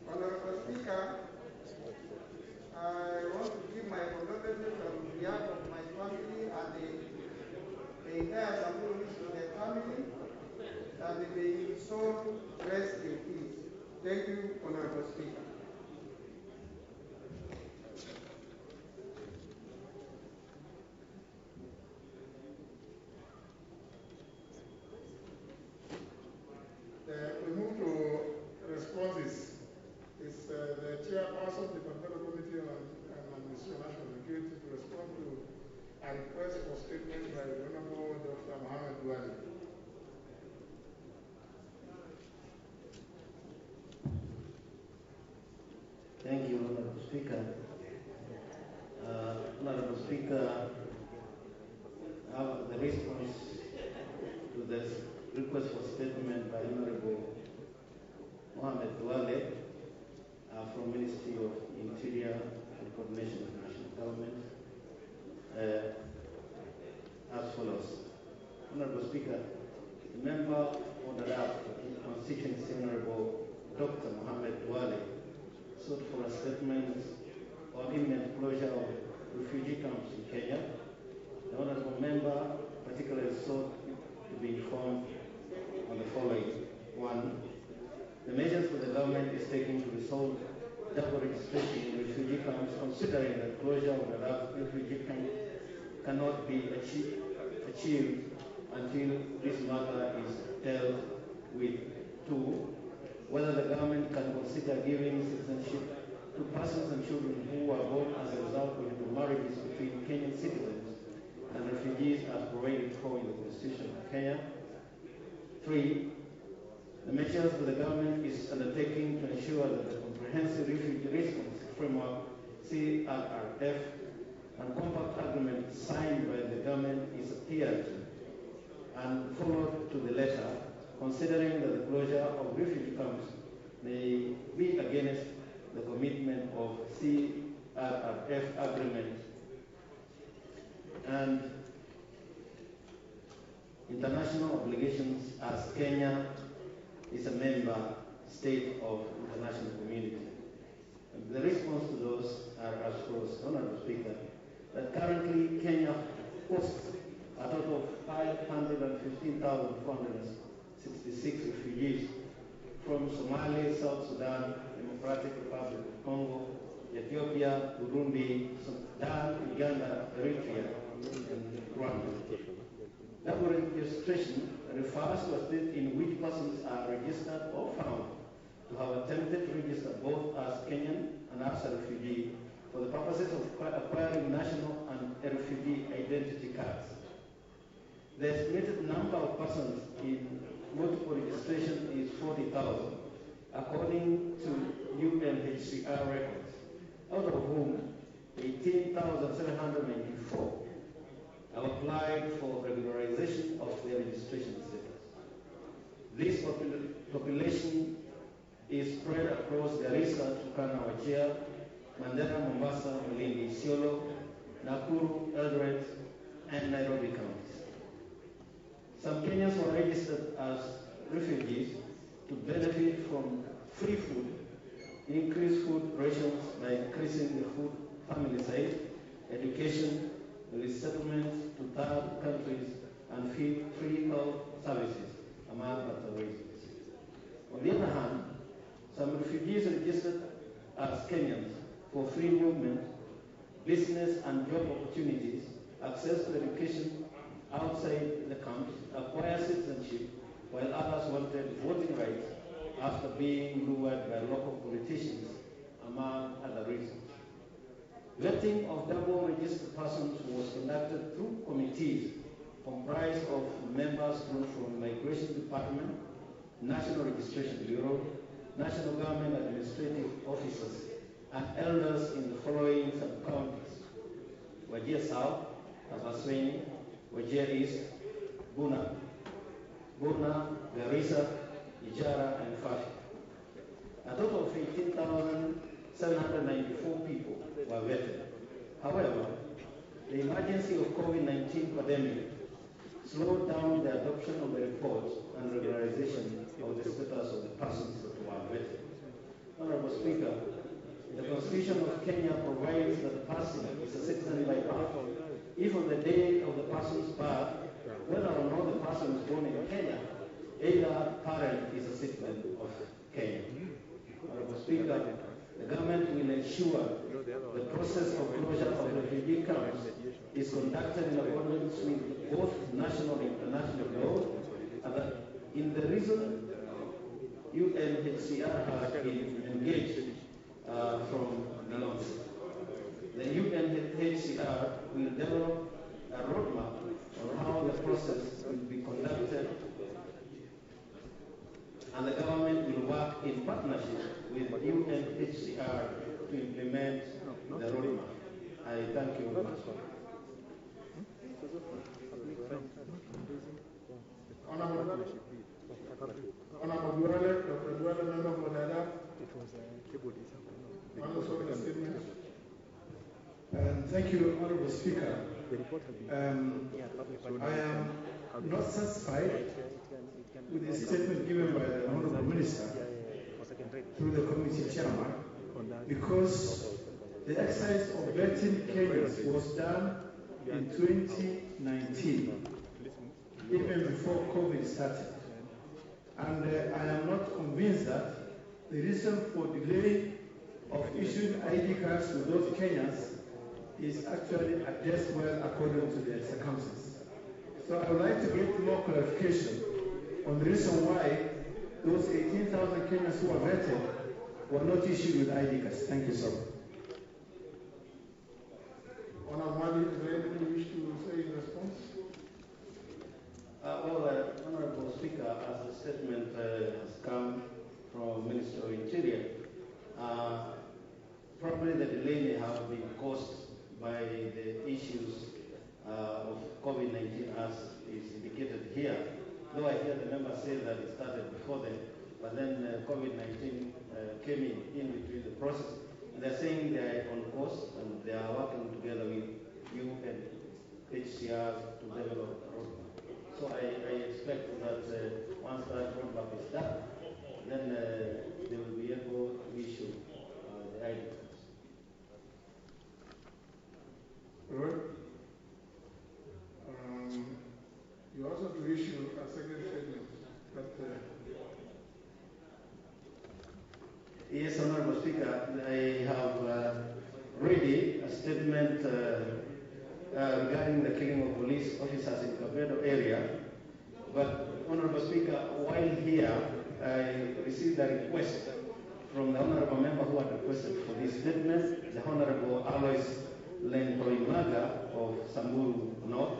Honorable Speaker, I want to give my condolences on behalf of my family and the entire Samburu East to the family, and may his soul rest in peace. Thank you, Honorable Speaker. We move to responses. It's the chairperson of the Control Committee on Administration and National Security to respond to a request for statement by the Honorable Dr. Mohammed Duali. Thank you, Honorable Speaker. Honorable Speaker, the response to this request for statement by Honorable Mohammed Duale from Ministry of Interior and Coordination of National Government as follows. Honorable Speaker, the member ordered up in constituency Honorable Dr. Mohammed Duale sought for a statement on imminent closure of refugee camps in Kenya. The honorable member particularly sought to be informed on the following. 1. The measures that the government is taking to resolve double registration in refugee camps, considering that closure of the last refugee camp cannot be achieved until this matter is dealt with. 2. Whether the government can consider giving citizenship to persons and children who were born as a result of intermarriages between Kenyan citizens and refugees as provided for in the Constitution of Kenya. 3. The measures that the government is undertaking to ensure that the Comprehensive Refugee Response Framework, CRRF, and compact agreement signed by the government is adhered to and followed to the letter, considering that the closure of refugee camps may be against the commitment of CRRF agreement and international obligations, as Kenya is a member state of international community. And the response to those are as follows. Honorable Speaker, that currently Kenya hosts a total of 515,466 refugees from Somalia, South Sudan, Democratic Republic of Congo, Ethiopia, Burundi, Sudan, Uganda, Eritrea, and Rwanda. Double registration refers to a state in which persons are registered or found to have attempted to register both as Kenyan and as a refugee for the purposes of acquiring national and refugee identity cards. The estimated number of persons in multiple registration is 40,000, according to UNHCR records, out of whom 18,794 have applied for regularization of their registration status. This population is spread across Garissa, Turkana, Wajir, Mandera, Mombasa, Malindi, Isiolo, Nakuru, Eldoret, and Nairobi counties. Some Kenyans were registered as refugees to benefit from free food, increased food rations by increasing the food family size, education, resettlement to third countries, and free health services, among other reasons. On the other hand, some refugees registered as Kenyans for free movement, business and job opportunities, access to education outside the camps, acquire citizenship, while others wanted voting rights after being lured by local politicians, among other reasons. Vetting of double registered persons was conducted through committees comprised of members from Migration Department, National Registration Bureau, National Government Administrative Officers, and elders in the following sub-counties: Wajir South, Abasweni, Wajir East, Buna, Garissa, Ijara, and Fafi. A total of 18,794 people were vetted. However, the emergency of COVID-19 pandemic slowed down the adoption of the reports and regularization of the status of the persons that were vetted. Honorable Speaker, the Constitution of Kenya provides that the person is a citizen by birth. If on the day of the person's birth, whether or not the person is born in Kenya, either parent is a citizen of Kenya. Honorable Speaker, the government will ensure the process of closure of refugee camps is conducted in accordance with both national and international law, and that in the reason UNHCR has been engaged from the onset. The UNHCR will develop a roadmap on how the process will be conducted, and the government will work in partnership with UNHCR to implement the roadmap. I thank you very much. Honorable Duale, Dr. Duale, member for Dada. Thank you, Honorable Speaker. I am not satisfied with the statement given by the Honorable Minister through the committee chairman, because the exercise of vetting Kenyans was done in 2019, even before COVID started. And I am not convinced that the reason for delay of issuing ID cards to those Kenyans is actually addressed well according to their circumstances. So I would like to get more clarification on the reason why those 18,000 Kenyans who are vetted were not issued with ID cards. Thank you, sir. Honorable, is there anything you wish to say in response? Honorable Speaker, as the statement has come from Minister of Interior, probably the delay may have been caused by the said that it started before then, but then COVID-19 came in between the process. And they're saying they are on course and they are working together with you and HCR to develop a roadmap. So I expect that once that roadmap is done, then they will be able to issue the ID cards. Right. You also have to issue a second statement that Yes, Honorable Speaker, I have ready a statement regarding the killing of police officers in Kapedo area. But, Honorable Speaker, while here, I received a request from the Honorable Member who had requested for this statement, the Honorable Alois Lentoimaga of Samburu North.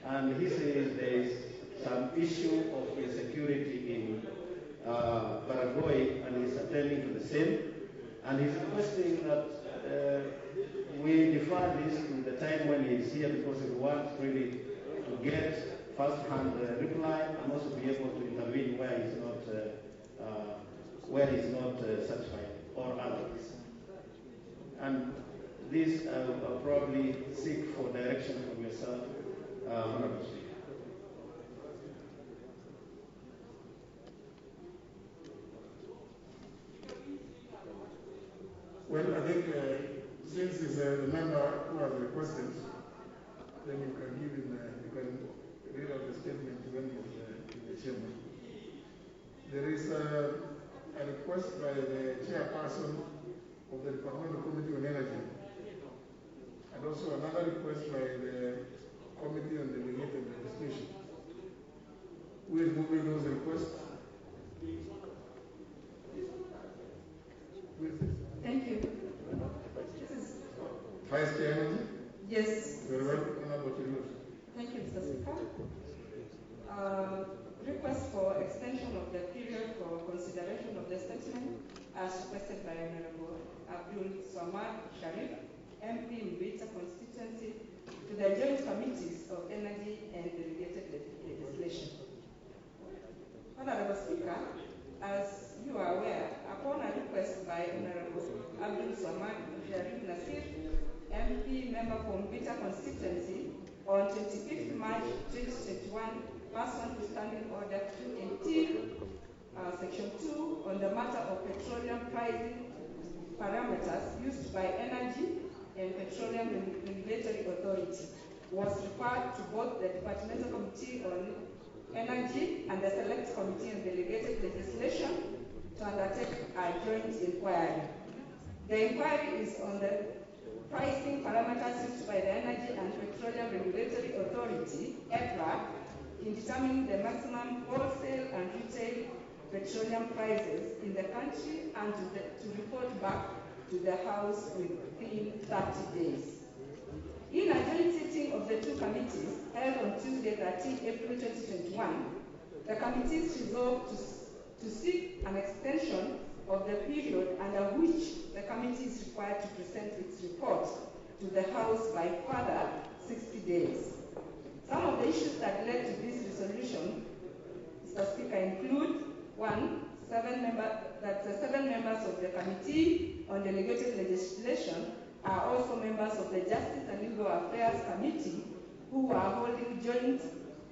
And he says there is some issue of insecurity in Paraguay, and he's attending to the same. And he's requesting that we defer this to the time when he's here, because he wants really to get first-hand reply and also be able to intervene where he's not satisfied or otherwise. And this I'll probably seek for direction from yourself, Honorable Speaker. Well, I think since he's the member who has requested, then you can give him, you can read out the statement when he's in the chamber. There is a request by the chairperson of the Departmental Committee on Energy, and also another request by the Committee on Delegated Legislation. Who is moving those requests? Who is this? Thank you. Vice Chairman? Yes. Very well. Honorable Chief. Thank you, Mr. Speaker. Request for extension of the period for consideration of the statement as requested by Honorable Abdul Swamad Sharif, MP Mbita constituency, to the Joint Committees of Energy and Delegated Legislation. Honorable Speaker, as you are aware, upon a request by Honorable Abdul Swamad Sharif Nasir, MP member from Mbita constituency, on 25th March 2021, pursuant to Standing Order 218, Section 2, on the matter of petroleum pricing parameters used by Energy and Petroleum Regulatory Authority, was referred to both the Departmental Committee on Energy and the Select Committee on Delegated Legislation to undertake a joint inquiry. The inquiry is on the pricing parameters used by the Energy and Petroleum Regulatory Authority, EPRA, in determining the maximum wholesale and retail petroleum prices in the country, and to report back to the House within 30 days. In a joint sitting of the two committees held on Tuesday, 13 April 2021, the committees resolved to seek an extension of the period under which the committee is required to present its report to the House by further 60 days. Some of the issues that led to this resolution, Mr. Speaker, include: 1. Seven members of the Committee on Delegated Legislation are also members of the Justice and Legal Affairs Committee, who are holding joint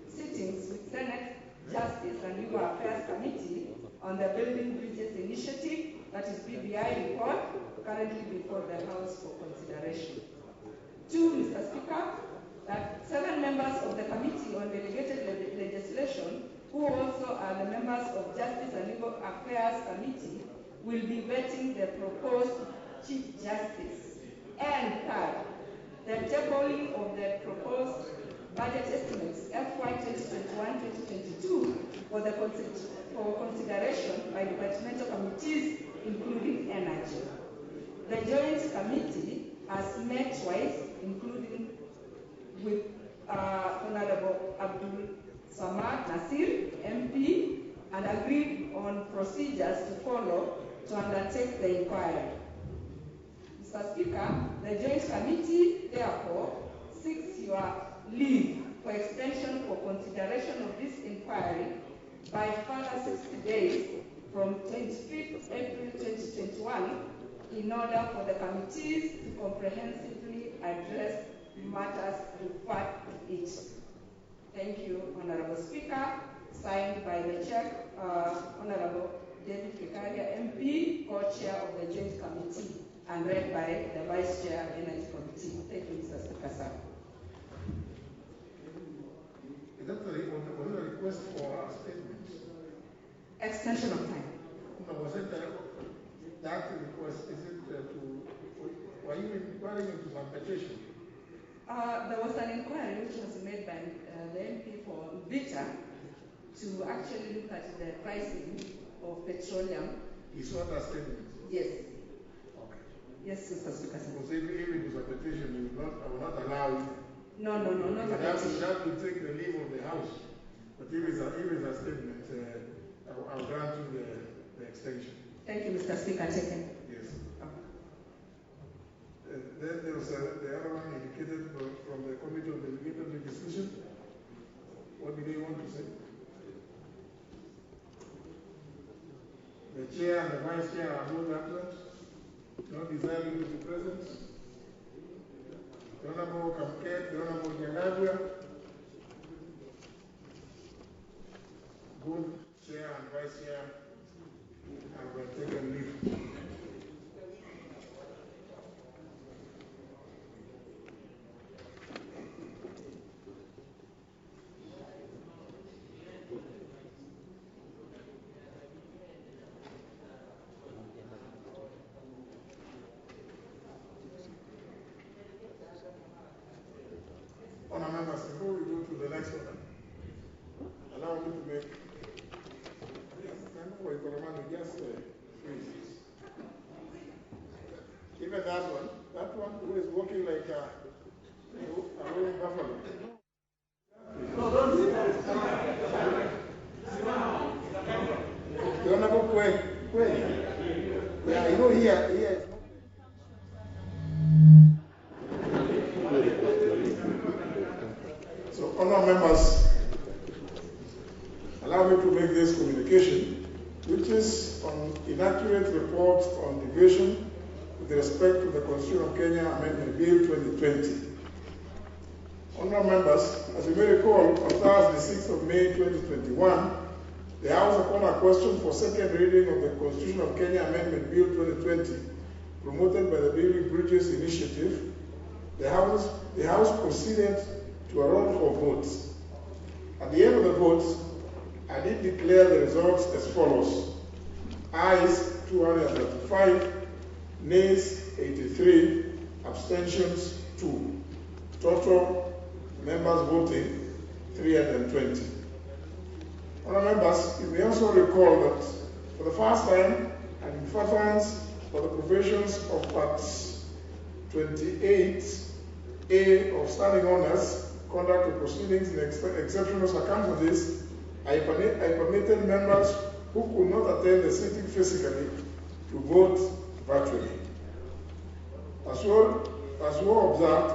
sittings with Senate Justice and Legal Affairs Committee on the Building Bridges Initiative, that is BBI report, currently before the House for consideration. 2, Mr. Speaker, that 7 members of the Committee on Delegated Legislation, who also are the members of Justice and Legal Affairs Committee, will be vetting the proposed Chief Justice. And 3rd, the tabling of the proposed budget estimates FY 2021-2022 for consideration by departmental committees, including Energy. The Joint Committee has met twice, including with Honorable Abdul Swamad Nasir, MP, and agreed on procedures to follow to undertake the inquiry. Mr. Speaker, the Joint Committee, therefore, seeks your leave for extension for consideration of this inquiry by further 60 days from 25th April 2021 in order for the committees to comprehensively address matters referred to it. Thank you, Honorable Speaker. Signed by the Chair, Honorable David Kikaria MP, co-chair of the Joint Committee, and read by the Vice Chair of the Energy Committee. Thank you, Mr. Speaker, sir. Is that the request for a statement? Extension of time. No, was it that request? Is it were you inquiring into some petition? There was an inquiry which was made by the MP for Vita to actually look at the pricing of petroleum. Is what a statement? Yes. Okay. Yes, Mr. Speaker. Because if it is a petition, I will not allow you. No, not a petition. You have to take the leave of the House. But if it's a statement, I'll grant you the extension. Thank you, Mr. Speaker. Taken. Yes. Then there was the other one indicated from the Committee of Delegated Legislation. What do they want to say? The Chair and the Vice Chair are both absent, not desiring to be present. The Honorable Kamket, the Honorable Janagua, both Chair and Vice Chair have taken leave. Honour members, before we go to the next one, allow me to make even that one who is walking like a rolling buffalo. No, don't sit down. The Honorable Kwe. Yeah, you know here. So, honour members, allow me to make this communication, which is on inaccurate reports on deviation with respect to the Constitution of Kenya Amendment Bill 2020. Honourable members, as you may recall, on Thursday, 6th of May 2021, the House upon a question for second reading of the Constitution of Kenya Amendment Bill 2020, promoted by the Building Bridges Initiative, the House proceeded to a roll call vote. At the end of the vote, I did declare the results as follows. Ayes 235, nays 83, abstentions 2. Total members voting 320. Honourable members, you may also recall that for the first time, and in furtherance for the provisions of Part 28A of Standing Orders, Conduct of Proceedings in Exceptional Circumstances, I permitted members who could not attend the sitting physically to vote virtually. As well observed,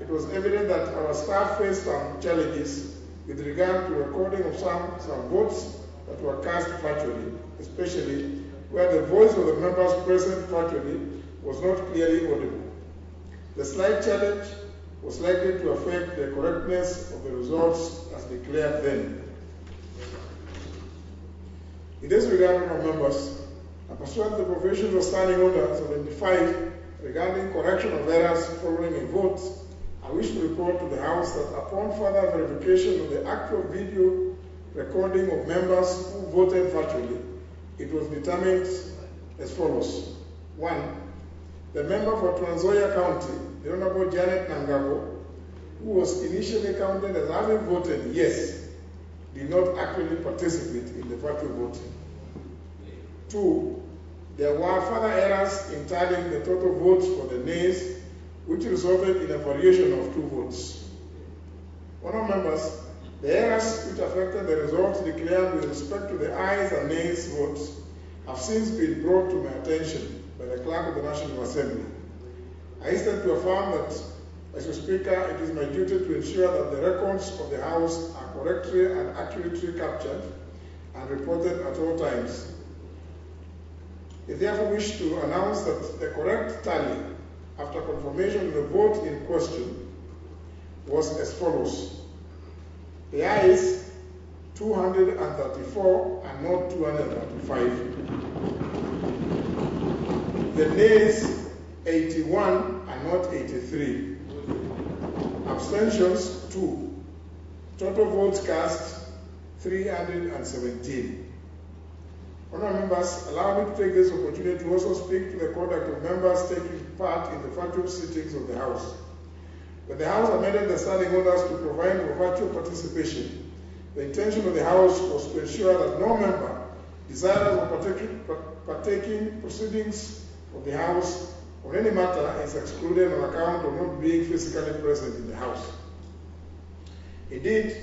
it was evident that our staff faced some challenges with regard to recording of some votes that were cast virtually, especially where the voice of the members present virtually was not clearly audible. The slight challenge was likely to affect the correctness of the results as declared then. In this regard, honourable members, and pursuant to the provisions of Standing Orders identified regarding correction of errors following a vote, I wish to report to the House that upon further verification of the actual video recording of members who voted virtually, it was determined as follows. 1. The member for Trans Nzoia County, the Honourable Janet Nangago, who was initially counted as having voted yes, did not actually participate in the virtual voting. 2. There were further errors in tallying the total votes for the nays, which resulted in a variation of 2 votes. Honourable members, the errors which affected the results declared with respect to the ayes and nays votes have since been brought to my attention by the Clerk of the National Assembly. I hasten to affirm that, as a Speaker, it is my duty to ensure that the records of the House are correctly and accurately captured and reported at all times. I therefore wish to announce that the correct tally after confirmation of the vote in question was as follows. The ayes 234 and not 235. The nays 81 and not 83. Abstentions 2. Total votes cast 317. Honourable members, allow me to take this opportunity to also speak to the conduct of members taking part in the virtual sittings of the House. When the House amended the standing orders to provide for virtual participation, the intention of the House was to ensure that no member desirous of partaking proceedings of the House on any matter is excluded on account of not being physically present in the House. Indeed,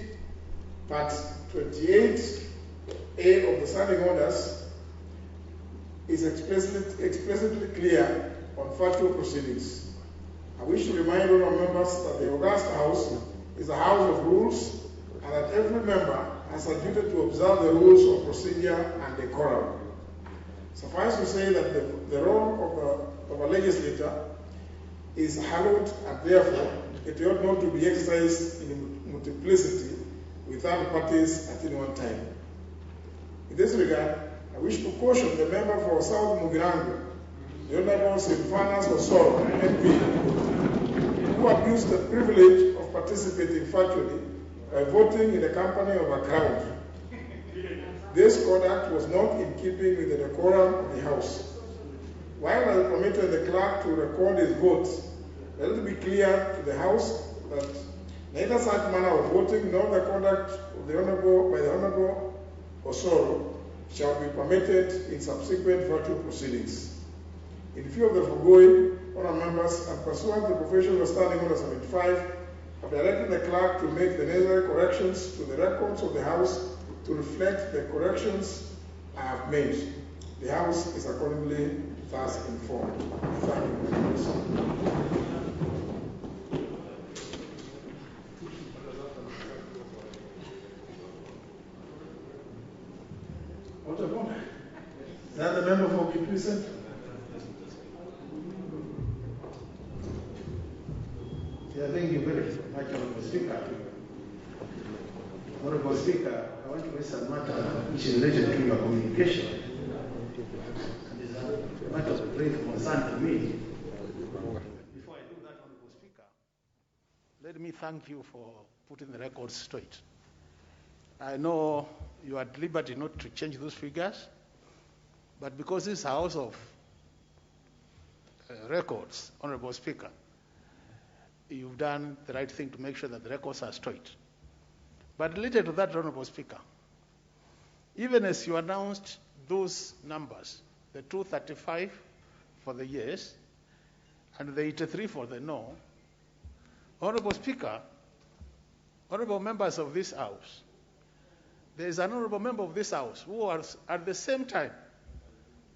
Part 28A of the standing orders is explicitly clear on virtual proceedings. I wish to remind all members that the August House is a house of rules and that every member has a duty to observe the rules of procedure and decorum. Suffice to say that the role of a legislator is hallowed, and therefore it ought not to be exercised in multiplicity with third parties at any one time. In this regard, I wish to caution the member for South Mugirango, the Honorable Silvanas Osoro, MP, who abused the privilege of participating virtually by voting in the company of a crowd. This conduct was not in keeping with the decorum of the House. While I permitted the clerk to record his votes, let it be clear to the House that neither such manner of voting nor the conduct of the Honorable Osoro shall be permitted in subsequent virtual proceedings. In view of the foregoing, honourable members, and pursuant to the provisions of Standing Order 75, I've directed the clerk to make the necessary corrections to the records of the House to reflect the corrections I have made. The House is accordingly thus informed. Thank you very much. Is that the member for Petition? Yeah, thank you very much, Honorable Speaker. Honorable Speaker, I want to raise a matter which is related to your communication. And is a matter of great concern to me. Before I do that, Honorable Speaker, let me thank you for putting the records straight. I know you are at liberty not to change those figures, but because this is a house of records, Honorable Speaker, you've done the right thing to make sure that the records are straight. But related to that, Honorable Speaker, even as you announced those numbers, the 235 for the yes and the 83 for the no, Honorable Speaker, honorable members of this House, there is an honorable member of this House who was at the same time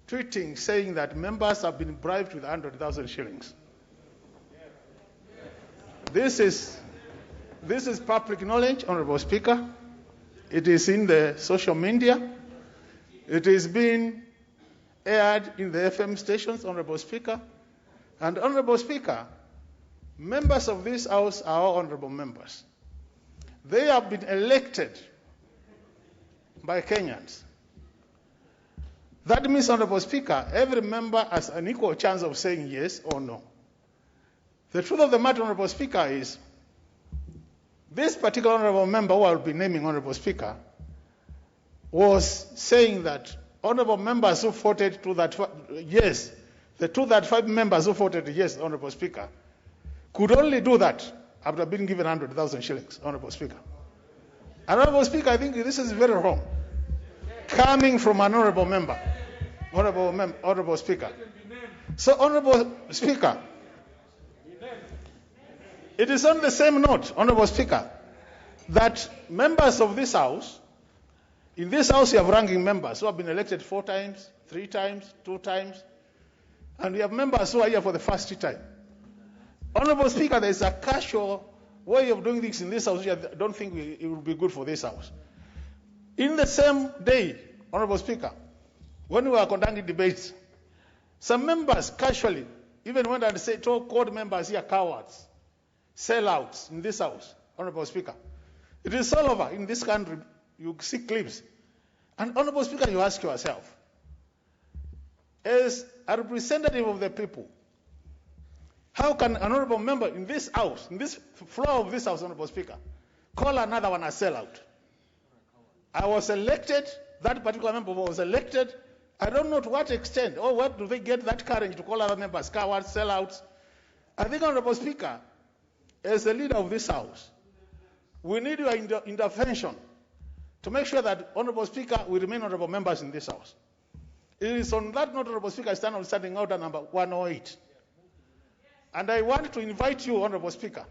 tweeting saying that members have been bribed with 100,000 shillings. This is public knowledge, Honorable Speaker. It is in the social media. It is being aired in the FM stations, Honorable Speaker. And Honorable Speaker, members of this House are all honorable members. They have been elected by Kenyans. That means, Honorable Speaker, every member has an equal chance of saying yes or no. The truth of the matter, Honorable Speaker, is this particular honorable member, who I will be naming Honorable Speaker, was saying that honorable members who voted to that yes, the 235 members who voted yes, Honorable Speaker, could only do that after being given 100,000 shillings, Honorable Speaker. And Honorable Speaker, I think this is very wrong, coming from an honorable member, Honorable Speaker. So, Honorable Speaker, it is on the same note, Honorable Speaker, that members of this House, in this House you have ranking members who have been elected 4 times, 3 times, 2 times, and we have members who are here for the first time. Honorable Speaker, there is a casual way of doing things in this House which I don't think it will be good for this House. In the same day, Honorable Speaker, when we were conducting debates, some members casually even went and said, told court members here cowards, sellouts in this house, Honorable Speaker. It is all over in this country. You see clips. And Honorable Speaker, you ask yourself, as a representative of the people, how can an honorable member in this house, in this floor of this house, Honorable Speaker, call another one a sellout? I was elected, that particular member was elected. I don't know to what extent, or what do they get that courage to call other members cowards, sellouts? I think, Honorable Speaker, as the leader of this house, we need your intervention to make sure that, Honorable Speaker, we remain honorable members in this house. It is on that note, Honorable Speaker, I stand on standing order number 108. And I want to invite you, Honorable Speaker,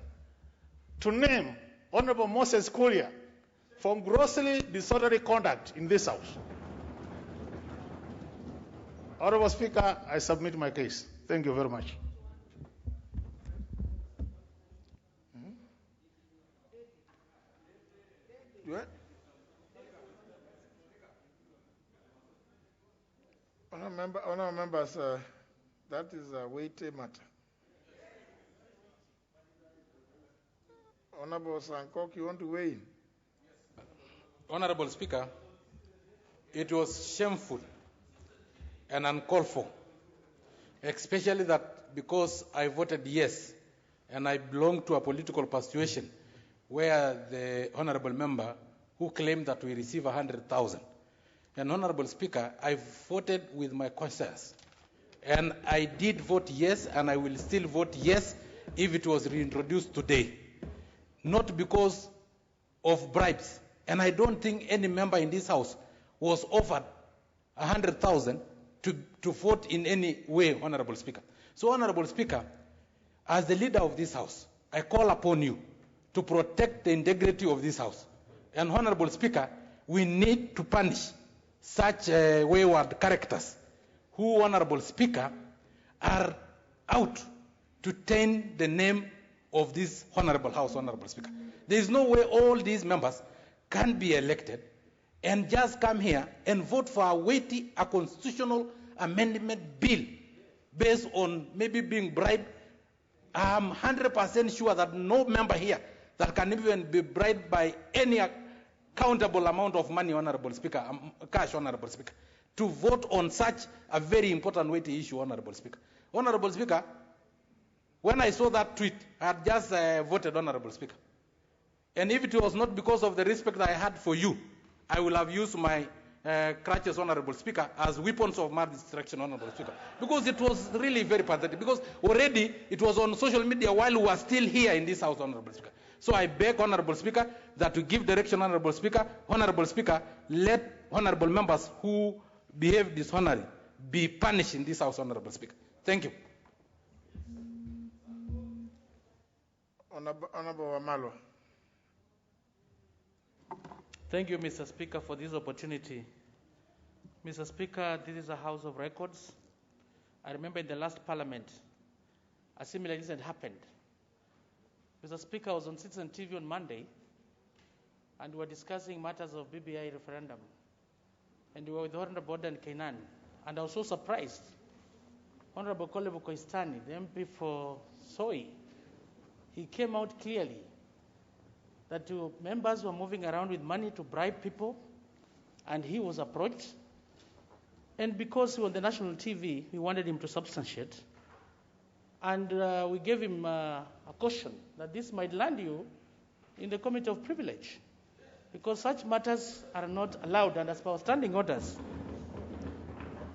to name Honorable Moses Kuria for grossly disorderly conduct in this house. Honorable Speaker, I submit my case. Thank you very much. Honourable members, that is a weighty matter. Honourable Sankok, you want to weigh in? Honorable Speaker, it was shameful and uncalled for, especially that because I voted yes and I belong to a political persuasion where the honorable member who claimed that we receive 100,000. And Honorable Speaker, I voted with my conscience. And I did vote yes, and I will still vote yes if it was reintroduced today. Not because of bribes. And I don't think any member in this House was offered 100,000 to vote in any way, Honorable Speaker. So, Honorable Speaker, as the leader of this House, I call upon you to protect the integrity of this House. And, Honorable Speaker, we need to punish such wayward characters who, Honorable Speaker, are out to taint the name of this Honorable House, Honorable Speaker. There is no way all these members can be elected and just come here and vote for a constitutional amendment bill based on maybe being bribed. I'm 100% sure that no member here that can even be bribed by any countable amount of money, Honorable Speaker, cash, Honorable Speaker, to vote on such a very important weighty issue, Honorable Speaker. Honorable Speaker, when I saw that tweet, I had just voted, Honorable Speaker. And if it was not because of the respect that I had for you, I will have used my crutches, Honorable Speaker, as weapons of mass destruction, Honorable Speaker. Because it was really very pathetic. Because already it was on social media while we were still here in this House, Honorable Speaker. So I beg, Honorable Speaker, that to give direction, Honorable Speaker, let honorable members who behave dishonorably be punished in this House, Honorable Speaker. Thank you. Honorable Amalo. Thank you, Mr. Speaker, for this opportunity. Mr. Speaker, this is a House of Records. I remember in the last Parliament, a similar incident happened. Mr. Speaker, I was on Citizen TV on Monday, and we were discussing matters of BBI referendum. And we were with Honorable Bodan Kainan. And I was so surprised. Honorable Kolebu Koistani, the MP for Soi, he came out clearly that members were moving around with money to bribe people, and he was approached. And because he was on the national TV, we wanted him to substantiate. And we gave him a caution that this might land you in the Committee of Privilege, because such matters are not allowed, and as per our standing orders.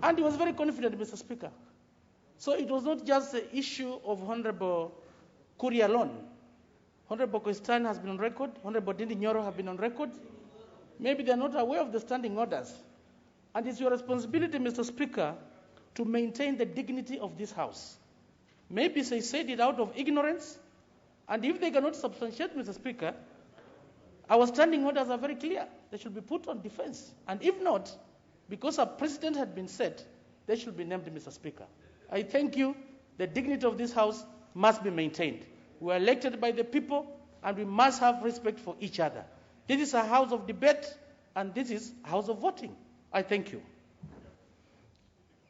And he was very confident, Mr. Speaker. So it was not just the issue of Honorable Kuria alone. Honorable Koistan has been on record. Honorable Dindi Nyoro have been on record. Maybe they're not aware of the standing orders. And it's your responsibility, Mr. Speaker, to maintain the dignity of this House. Maybe they said it out of ignorance. And if they cannot substantiate, Mr. Speaker, our standing orders are very clear. They should be put on defense. And if not, because a precedent had been set, they should be named, Mr. Speaker. I thank you. The dignity of this House must be maintained. We are elected by the people, and we must have respect for each other. This is a house of debate, And this is House of Voting. I thank you.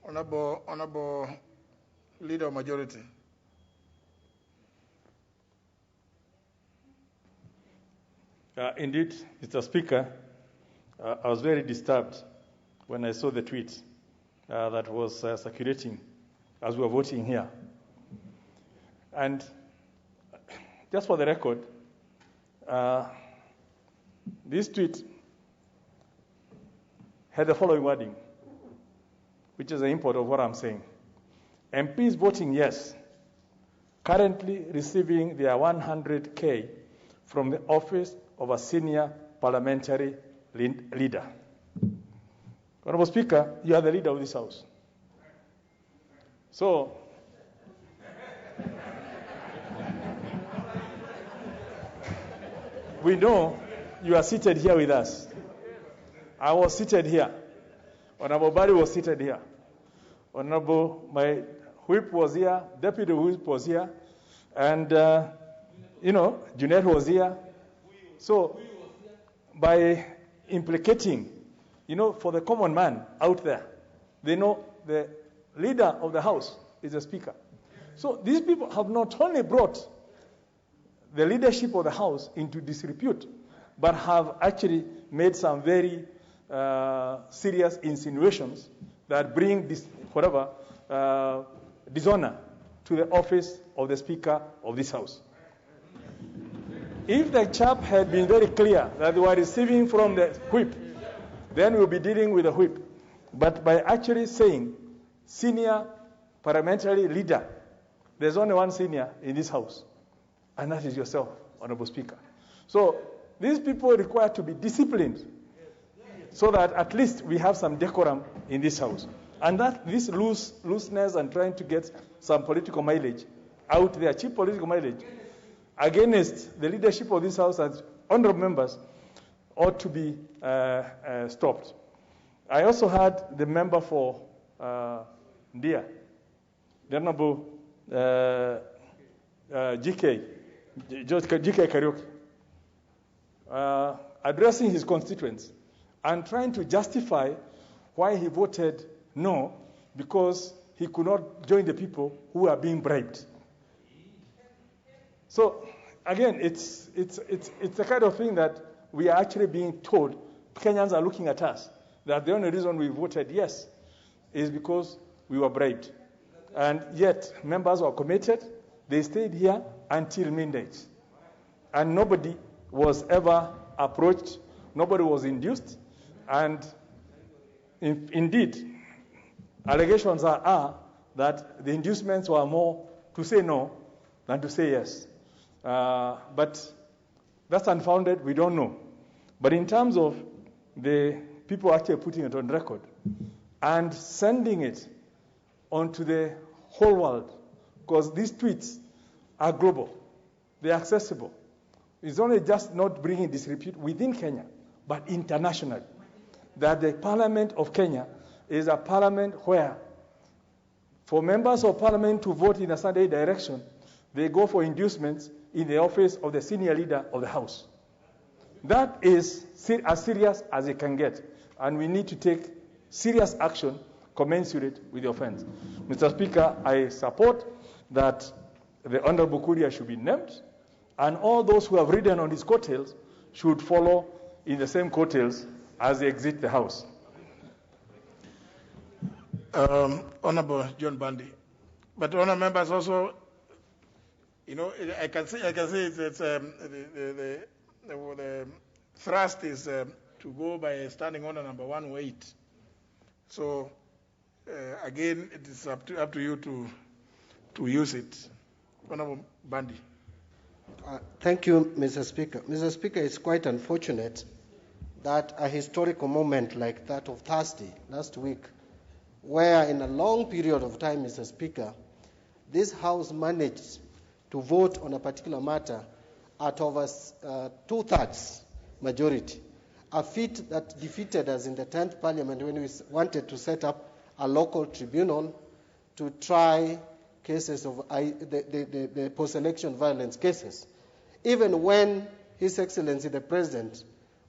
Honorable Leader of Majority. Indeed, Mr. Speaker, I was very disturbed when I saw the tweet that was circulating as we were voting here. And just for the record, this tweet had the following wording, which is the import of what I'm saying. MPs voting yes, currently receiving their 100K from the office of a senior parliamentary leader. Honorable Speaker, you are the leader of this House. So, we know you are seated here with us. I was seated here. Honorable Barry was seated here. Honorable, my whip was here, deputy whip was here, and, Junet was here. So, by implicating, for the common man out there, they know the leader of the House is the Speaker. So, these people have not only brought the leadership of the House into disrepute, but have actually made some very serious insinuations that bring dishonor to the office of the Speaker of this House. If the chap had been very clear that they were receiving from the whip, then we'll be dealing with the whip. But by actually saying senior parliamentary leader, there's only one senior in this House, and that is yourself, Honorable Speaker. So these people require to be disciplined so that at least we have some decorum in this House. And that this looseness and trying to get some political mileage out there, cheap political mileage, against the leadership of this House and honorable members ought to be stopped. I also had the member for Ndia, the Honorable GK Kariuki, addressing his constituents and trying to justify why he voted no, because he could not join the people who are being bribed. So, again, it's the kind of thing that we are actually being told. Kenyans are looking at us, that the only reason we voted yes is because we were bribed. And yet, members were committed. They stayed here until midnight. And nobody was ever approached. Nobody was induced. And indeed, allegations are that the inducements were more to say no than to say yes. But that's unfounded. We don't know. But in terms of the people actually putting it on record and sending it onto the whole world, because these tweets are global. They're accessible. It's only just not bringing disrepute within Kenya, but internationally. That the Parliament of Kenya is a parliament where, for members of parliament to vote in a certain direction, they go for inducements in the office of the senior leader of the House. That is as serious as it can get, and we need to take serious action commensurate with the offense. Mr. Speaker, I support that the Honorable Kuria should be named, and all those who have ridden on his coattails should follow in the same coattails as they exit the House. Honorable John Bundy. But honour members also, I can say it's the thrust is to go by standing order number 108. So again, it is up to you to use it. Honorable Bundy. Thank you, Mr. Speaker. Mr. Speaker, it's quite unfortunate that a historical moment like that of Thursday, last week, where in a long period of time, Mr. Speaker, this House managed to vote on a particular matter at over 2/3 majority, a feat that defeated us in the 10th Parliament when we wanted to set up a local tribunal to try cases of the post-election violence cases. Even when His Excellency the President,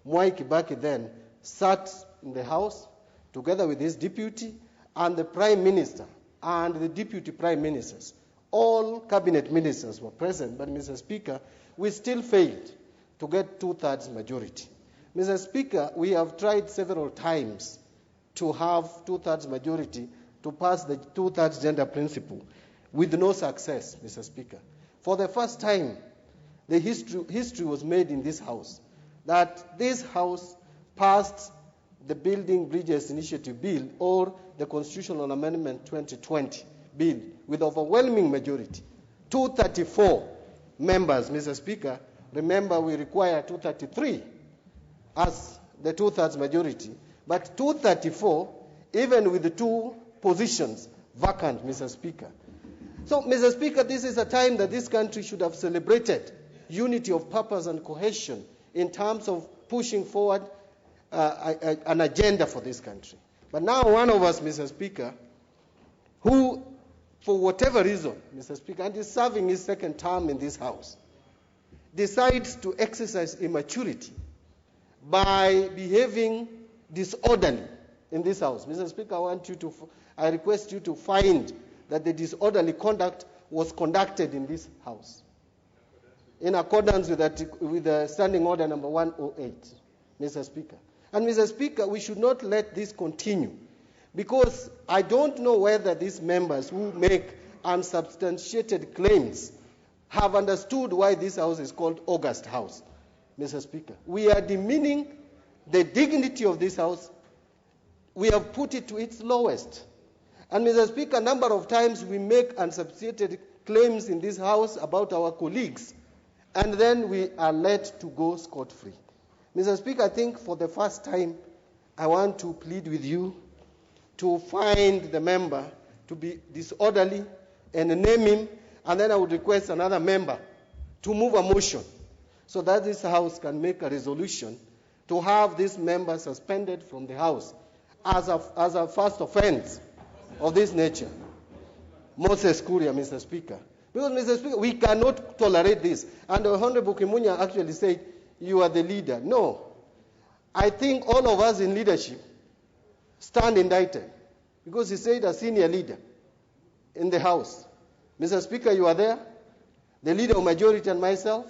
Mwai Kibaki then, sat in the House together with his deputy and the Prime Minister and the Deputy Prime Ministers. All cabinet ministers were present, but Mr. Speaker, we still failed to get 2/3 majority. Mr. Speaker, we have tried several times to have 2/3 majority to pass the 2/3 gender principle with no success, Mr. Speaker. For the first time, the history was made in this House that this House passed the Building Bridges Initiative Bill or the Constitutional Amendment 2020 bill with overwhelming majority. 234 members, Mr. Speaker. Remember, we require 233 as the 2/3 majority, but 234, even with the 2 positions vacant, Mr. Speaker. So, Mr. Speaker, this is a time that this country should have celebrated unity of purpose and cohesion in terms of pushing forward an agenda for this country. But now one of us, Mr. Speaker, who, for whatever reason, Mr. Speaker, and is serving his second term in this House, decides to exercise immaturity by behaving disorderly in this House. Mr. Speaker, I request you to find that the disorderly conduct was conducted in this House in accordance with the Standing Order number 108, Mr. Speaker. And Mr. Speaker, we should not let this continue, because I don't know whether these members who make unsubstantiated claims have understood why this House is called August House, Mr. Speaker. We are demeaning the dignity of this House. We have put it to its lowest. And Mr. Speaker, a number of times we make unsubstantiated claims in this House about our colleagues, and then we are let to go scot-free. Mr. Speaker, I think for the first time, I want to plead with you to find the member to be disorderly and name him, and then I would request another member to move a motion so that this House can make a resolution to have this member suspended from the House as a first offense of this nature. Moses Kuria, Mr. Speaker. Because, Mr. Speaker, we cannot tolerate this. And Honorable Kimunya actually said, you are the leader. No. I think all of us in leadership stand indicted, because he said a senior leader in the House. Mr. Speaker, you are there, the leader of majority and myself,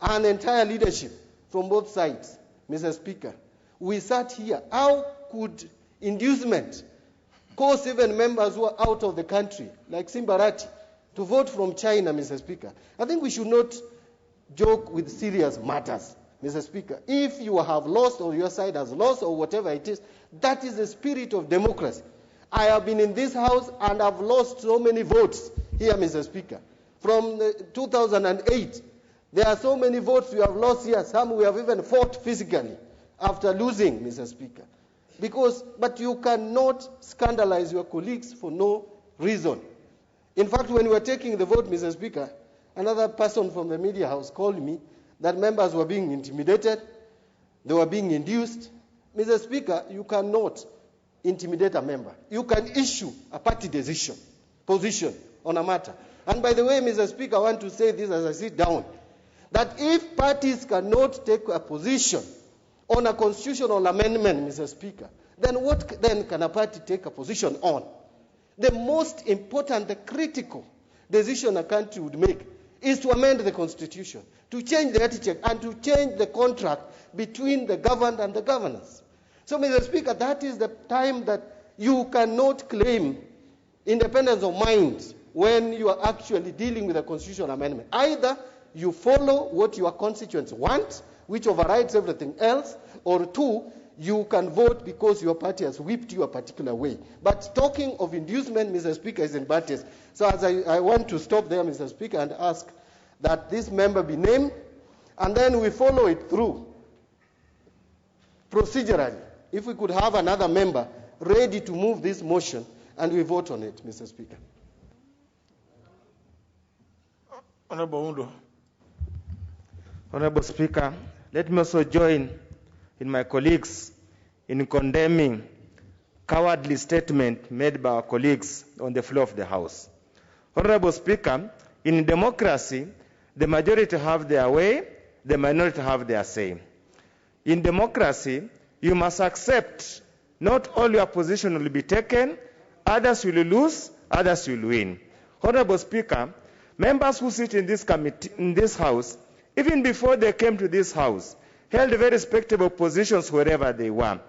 and the entire leadership from both sides, Mr. Speaker. We sat here. How could inducement cause even members who are out of the country, like Simbarati, to vote from China, Mr. Speaker? I think we should not joke with serious matters, Mr. Speaker. If you have lost or your side has lost or whatever it is, that is the spirit of democracy. I have been in this House and I've lost so many votes here, Mr. Speaker. From 2008, there are so many votes we have lost here. Some we have even fought physically after losing, Mr. Speaker. But you cannot scandalize your colleagues for no reason. In fact, when we were taking the vote, Mr. Speaker, another person from the media house called me that members were being intimidated, they were being induced. Mr. Speaker, you cannot intimidate a member. You can issue a party position on a matter. And by the way, Mr. Speaker, I want to say this as I sit down, that if parties cannot take a position on a constitutional amendment, Mr. Speaker, then what then can a party take a position on? The most important, the critical decision a country would make is to amend the Constitution, to change the etiquette, and to change the contract between the governed and the governors. So, Mr. Speaker, that is the time that you cannot claim independence of mind when you are actually dealing with a constitutional amendment. Either you follow what your constituents want, which overrides everything else, or two, you can vote because your party has whipped you a particular way. But talking of inducement, Mr. Speaker, is in bad taste. So as I want to stop there, Mr. Speaker, and ask that this member be named, and then we follow it through procedurally. If we could have another member ready to move this motion, and we vote on it, Mr. Speaker. Honorable Undo. Honorable Speaker, let me also join in my colleagues in condemning cowardly statement made by our colleagues on the floor of the House. Honorable Speaker, in democracy, the majority have their way, the minority have their say. In democracy, you must accept not all your position will be taken, others will lose, others will win. Honorable Speaker, members who sit in this committee, in this House, even before they came to this House, held very respectable positions wherever they were,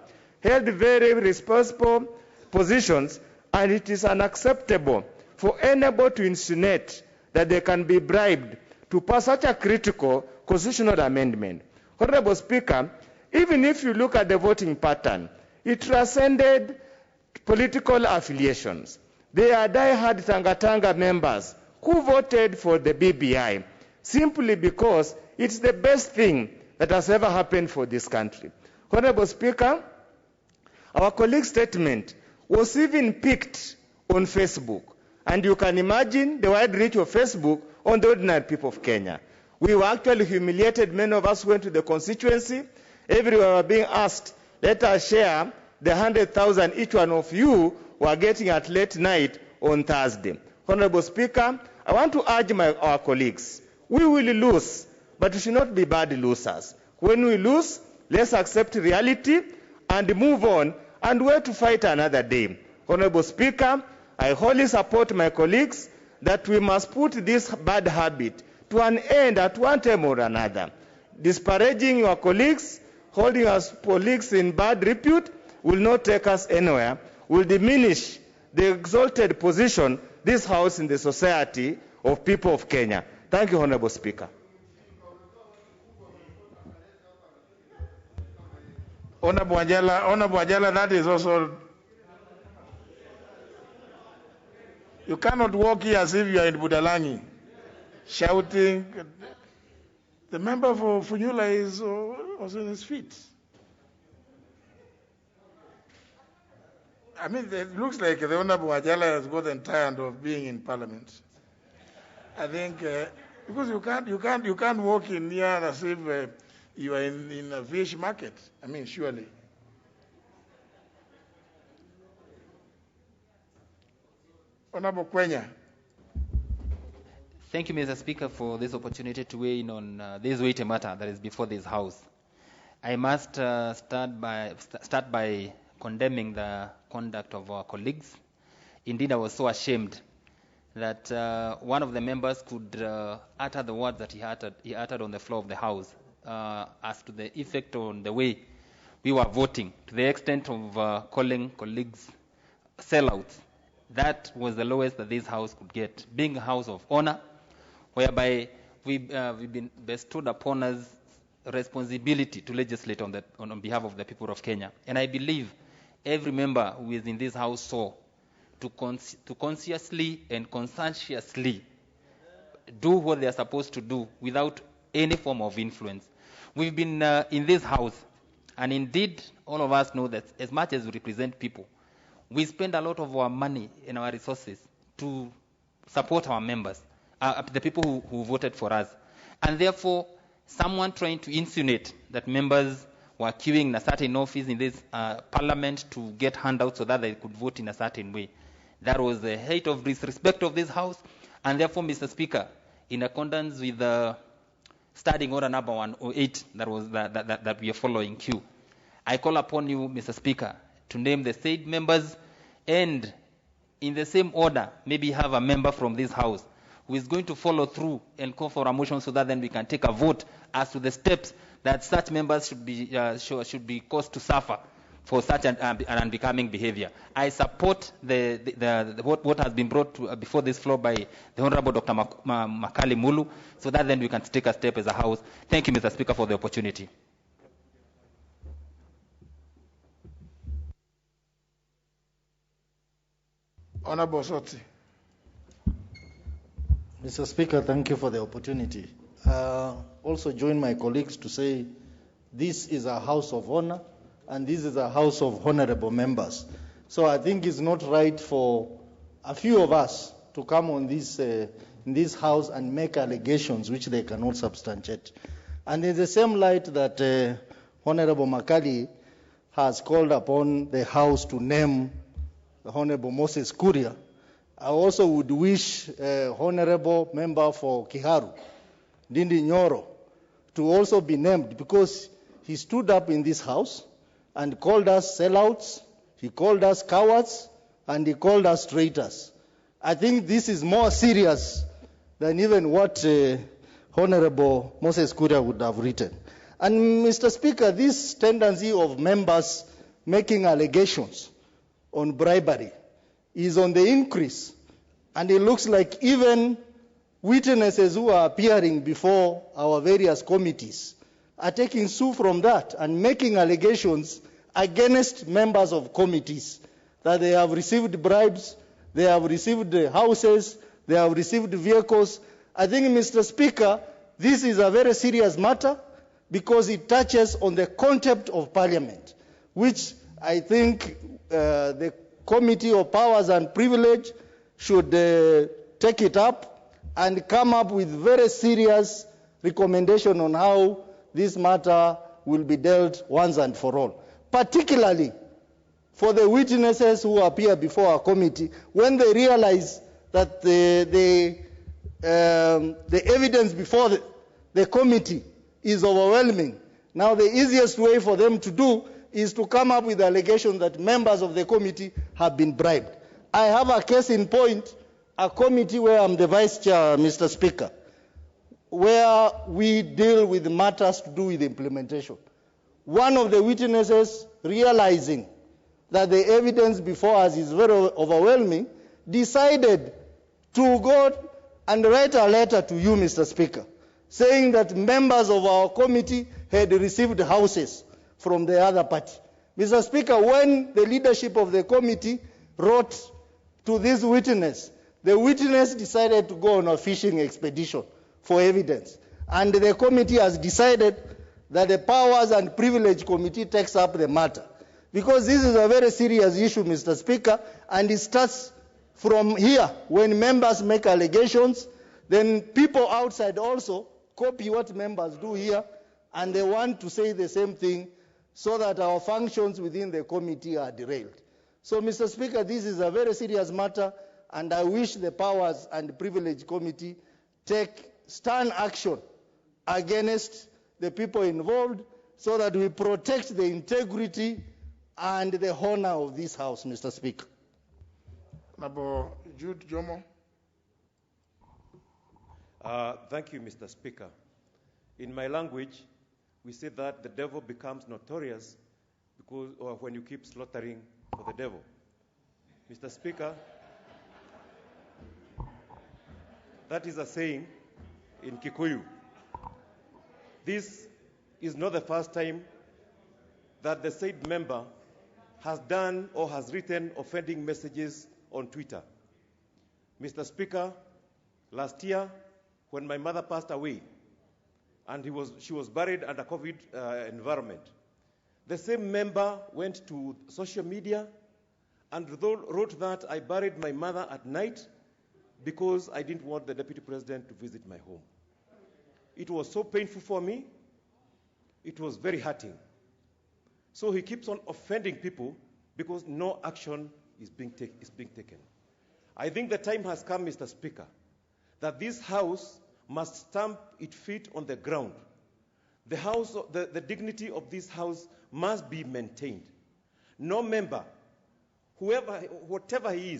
held very responsible positions, and it is unacceptable for anybody to insinuate that they can be bribed to pass such a critical constitutional amendment. Honorable Speaker, even if you look at the voting pattern, it transcended political affiliations. They are die-hard Tanga members who voted for the BBI simply because it's the best thing that has ever happened for this country. Honorable Speaker, our colleague's statement was even picked on Facebook, and you can imagine the wide reach of Facebook on the ordinary people of Kenya. We were actually humiliated. Many of us went to the constituency. Everywhere we were being asked, let us share the 100,000 each one of you were getting at late night on Thursday. Honorable Speaker, I want to urge our colleagues, we will lose, but we should not be bad losers. When we lose, let's accept reality and move on and wait to fight another day. Honorable Speaker, I wholly support my colleagues that we must put this bad habit to an end at one time or another. Disparaging your colleagues, holding us colleagues in bad repute will not take us anywhere, will diminish the exalted position this House in the society of people of Kenya. Thank you, Honorable Speaker. Honorable Ajala, that is also... You cannot walk here as if you are in Budalangi, shouting. The member for Funyula is also on his feet. I mean, it looks like the Honorable Ajala has gotten tired of being in Parliament. I think because you can't walk in here as if you are in a fish market. I mean, surely. Honorable Kwenya. Thank you, Mr. Speaker, for this opportunity to weigh in on this weighty matter that is before this House. I must start by condemning the conduct of our colleagues. Indeed, I was so ashamed that one of the members could utter the words that he uttered on the floor of the House as to the effect on the way we were voting, to the extent of calling colleagues sellouts. That was the lowest that this House could get, being a house of honor, whereby we've been bestowed upon us responsibility to legislate on behalf of the people of Kenya. And I believe every member who is in this House saw to consciously and conscientiously do what they are supposed to do without any form of influence. We've been in this House, and indeed all of us know that as much as we represent people, we spend a lot of our money and our resources to support our members, the people who voted for us. And therefore, someone trying to insinuate that members were queuing in a certain office in this parliament to get handouts so that they could vote in a certain way, that was the height of disrespect of this House. And therefore, Mr. Speaker, in accordance with the Standing Order number 108 that we are following Q, I call upon you, Mr. Speaker, to name the said members, and in the same order, maybe have a member from this House who is going to follow through and call for a motion so that then we can take a vote as to the steps that such members should be caused to suffer for such an unbecoming behavior. I support what has been brought before this floor by the Honorable Dr. Makali Mulu, so that then we can take a step as a House. Thank you, Mr. Speaker, for the opportunity. Honorable Soti. Mr. Speaker, thank you for the opportunity. Also join my colleagues to say this is a house of honor and this is a house of honorable members. So I think it's not right for a few of us to come on this in this house and make allegations which they cannot substantiate. And in the same light that Honorable Makali has called upon the House to name the Honorable Moses Kuria, I also would wish Honorable Member for Kiharu, Ndindi Nyoro, to also be named, because he stood up in this House and called us sellouts, he called us cowards, and he called us traitors. I think this is more serious than even what Honorable Moses Kuria would have written. And Mr. Speaker, this tendency of members making allegations on bribery is on the increase. And it looks like even witnesses who are appearing before our various committees are taking sue from that and making allegations against members of committees that they have received bribes, they have received houses, they have received vehicles. I think, Mr. Speaker, this is a very serious matter because it touches on the contempt of Parliament, which I think the Committee of Powers and Privilege should take it up and come up with very serious recommendation on how this matter will be dealt once and for all, particularly for the witnesses who appear before our committee when they realize that the evidence before the committee is overwhelming. Now the easiest way for them to do is to come up with allegations that members of the committee have been bribed. I have a case in point, a committee where I'm the vice chair, Mr. Speaker, where we deal with matters to do with implementation. One of the witnesses, realizing that the evidence before us is very overwhelming, decided to go and write a letter to you, Mr. Speaker, saying that members of our committee had received houses from the other party. Mr. Speaker, when the leadership of the committee wrote to this witness, the witness decided to go on a fishing expedition for evidence. And the committee has decided that the Powers and Privilege Committee takes up the matter. Because this is a very serious issue, Mr. Speaker, and it starts from here. When members make allegations, then people outside also copy what members do here, and they want to say the same thing so that our functions within the committee are derailed. So, Mr. Speaker, this is a very serious matter, and I wish the Powers and Privilege Committee take stern action against the people involved so that we protect the integrity and the honor of this House, Mr. Speaker. Honorable Jude Jomo. Thank you, Mr. Speaker. In my language, we say that the devil becomes notorious because, or when you keep slaughtering for the devil. Mr. Speaker, that is a saying in Kikuyu. This is not the first time that the said member has done or has written offending messages on Twitter. Mr. Speaker, last year, when my mother passed away, and she was buried under COVID environment, the same member went to social media and wrote that I buried my mother at night because I didn't want the Deputy President to visit my home. It was so painful for me. It was very hurting. So he keeps on offending people because no action is being taken. I think the time has come, Mr. Speaker, that this House must stamp its feet on the ground. The dignity of this House must be maintained. No member, whatever he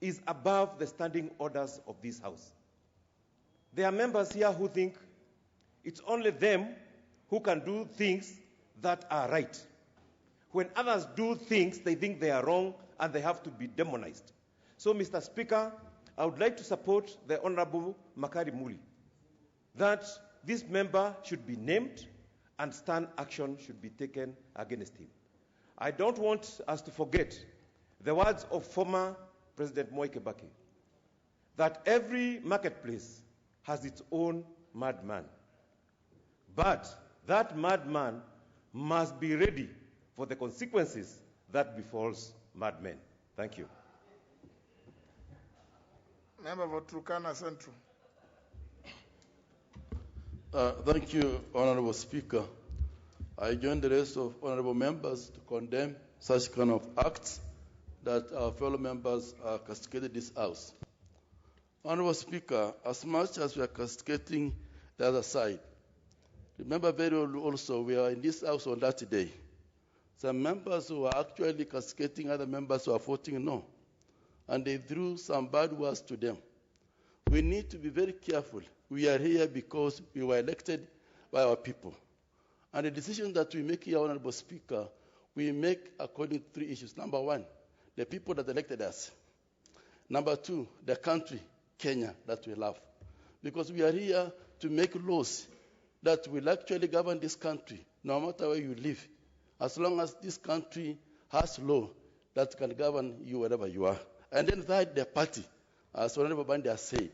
is above the standing orders of this House. There are members here who think it's only them who can do things that are right. When others do things, they think they are wrong and they have to be demonized. So, Mr. Speaker, I would like to support the Honorable Makari Muli that this member should be named and stern action should be taken against him. I don't want us to forget the words of former President Moi Kibaki, that every marketplace has its own madman. But that madman must be ready for the consequences that befalls madmen. Thank you. Member for Turkana Central. Thank you, Honorable Speaker. I join the rest of honorable members to condemn such kind of acts that our fellow members are castigated this House. Honorable Speaker, as much as we are castigating the other side, remember very well also we are in this House on that day Some members who are actually cascading other members who are voting no. And they threw some bad words to them. We need to be very careful. We are here because we were elected by our people. And the decision that we make here, Honorable Speaker, we make according to three issues. Number one, the people that elected us. Number two, the country, Kenya, that we love. Because we are here to make laws that will actually govern this country, no matter where you live, as long as this country has law that can govern you wherever you are. And then that the party, as Honorable Bandi has said,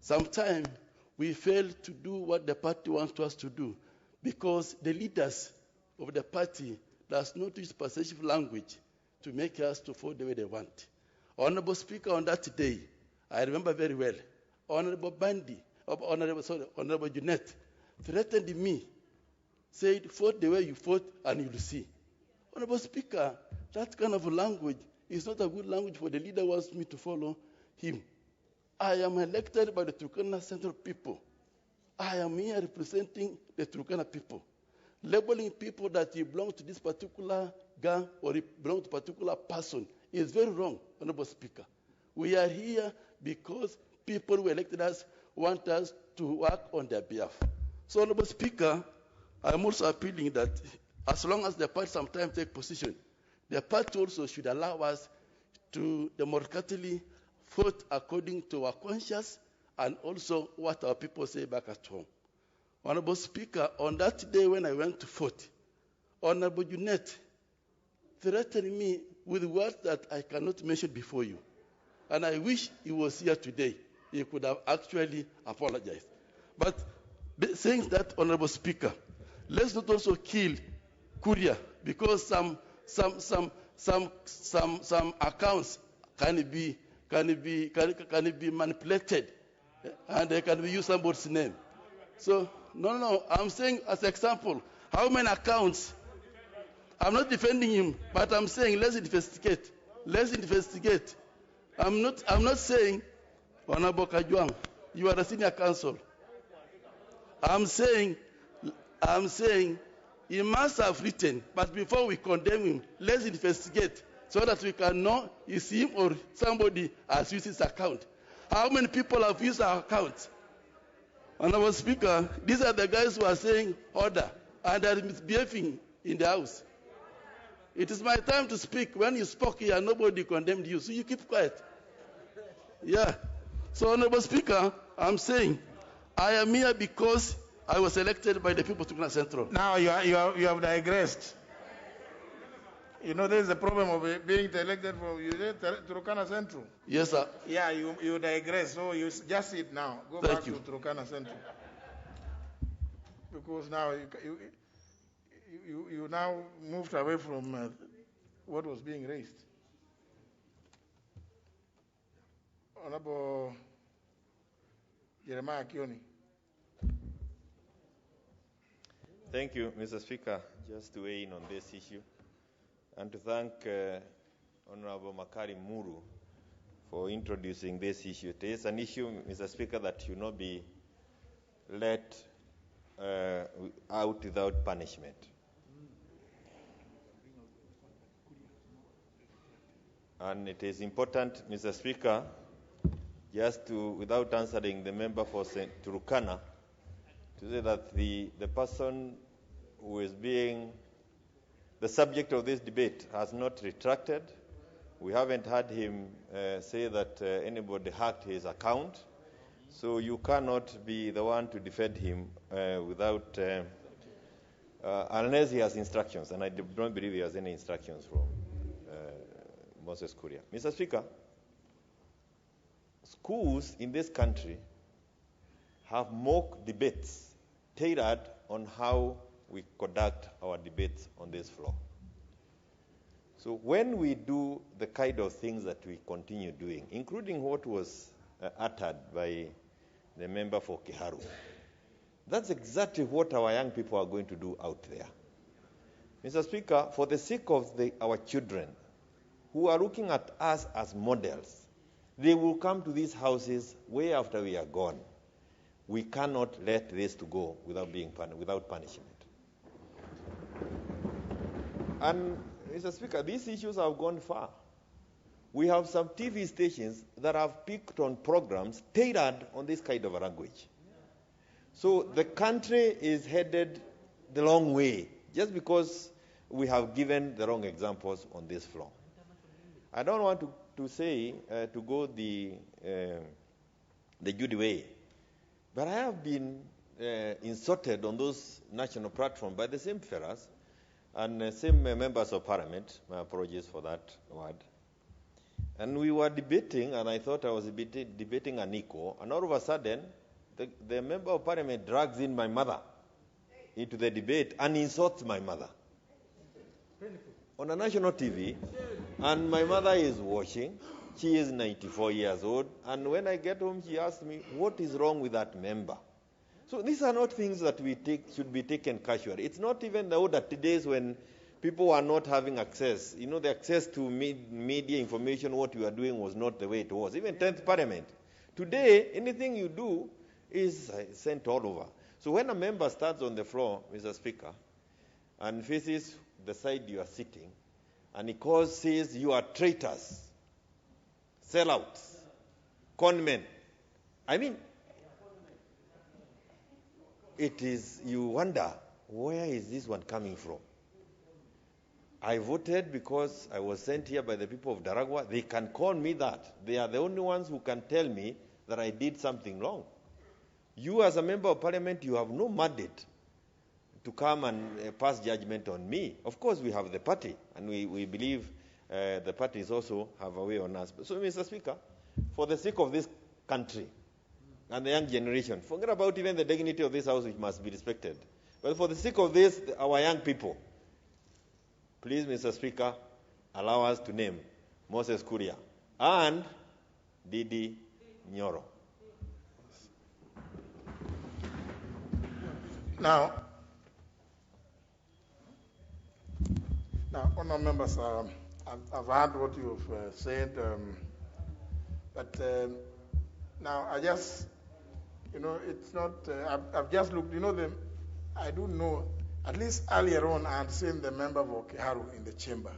sometimes we fail to do what the party wants us to do because the leaders of the party does not use persuasive language to make us to vote the way they want. Honorable Speaker, on that day, I remember very well, Honorable Junet threatened me, said, vote the way you vote and you'll see. Honorable Speaker, that kind of language is not a good language for the leader who wants me to follow him. I am elected by the Turkana Central people. I am here representing the Turkana people. Labeling people that you belong to this particular gang or you belong to a particular person is very wrong, Honorable Speaker. We are here because people who elected us want us to work on their behalf. So, Honorable Speaker, I'm also appealing that as long as the party sometimes take position, the party also should allow us to democratically vote according to our conscience and also what our people say back at home. Honorable Speaker, on that day when I went to vote, Honorable Junet threatened me with words that I cannot mention before you. And I wish he was here today. He could have actually apologized. But saying that, Honorable Speaker, let's not also kill Kuria because some accounts can be manipulated and they can be used somebody's name. So no, I'm saying as example, how many accounts? I'm not defending him, but I'm saying let's investigate. Let's investigate. I'm not saying, Honorable Kajwang, you are the senior counsel. I'm saying he must have written, but before we condemn him, let's investigate so that we can know is him or somebody has used his account. How many people have used our account? Honorable Speaker, these are the guys who are saying order and are misbehaving in the House. It is my time to speak. When you spoke here, nobody condemned you, so you keep quiet. Yeah. So, Honorable Speaker, I'm saying I am here because I was elected by the people of Turkana Central. Now you have digressed. You know, there's a problem of being elected for Turkana Central. Yes, sir. Yeah, you digress. So you just sit now. Go Thank back you. to Turkana Central. Because now you now moved away from what was being raised. Honorable Jeremiah Kioni. Thank you, Mr. Speaker. Just to weigh in on this issue and to thank Honorable Makari Muru for introducing this issue. It is an issue, Mr. Speaker, that should not be let out without punishment. And it is important, Mr. Speaker, just to, without answering the member for Turkana, to say that the person who is being the subject of this debate has not retracted. We haven't had him say that anybody hacked his account. So you cannot be the one to defend him without, unless he has instructions. And I don't believe he has any instructions from Moses Kuria. Mr. Speaker, schools in this country have mock debates tailored on how we conduct our debates on this floor. So when we do the kind of things that we continue doing, including what was uttered by the member for Kiharu, that's exactly what our young people are going to do out there. Mr. Speaker, for the sake of our children who are looking at us as models, they will come to these houses way after we are gone. We cannot let this to go without punishment. And, Mr. Speaker, these issues have gone far. We have some TV stations that have picked on programs tailored on this kind of a language. So the country is headed the wrong way just because we have given the wrong examples on this floor. I don't want to say, to go the Judy way, but I have been insulted on those national platforms by the same fellas and same members of parliament. My apologies for that word. And we were debating, and I thought I was debating an equal, and all of a sudden, the member of parliament drags in my mother into the debate and insults my mother on a national TV, and my mother is watching. She is 94 years old, and when I get home, she asks me, what is wrong with that member? So these are not things that should be taken casually. It's not even the older days when people are not having access. You know, the access to media information, what you are doing was not the way it was. Even 10th Parliament. Today, anything you do is sent all over. So when a member starts on the floor, Mr. Speaker, and faces the side you are sitting, and he says you are traitors, sellouts, conmen. I mean, you wonder, where is this one coming from? I voted because I was sent here by the people of Daragwa. They can call me that. They are the only ones who can tell me that I did something wrong. You, as a member of parliament, you have no mandate to come and pass judgment on me. Of course, we have the party, and we believe the parties also have a way on us. So, Mr. Speaker, for the sake of this country and the young generation, forget about even the dignity of this house, which must be respected. But for the sake of this, our young people, please, Mr. Speaker, allow us to name Moses Kuria and Didi Nyoro. Now, honourable members, I've heard what you've said, but now I just, it's not, I've just looked, I don't know, at least earlier on I had seen the member of Okiharu in the chamber.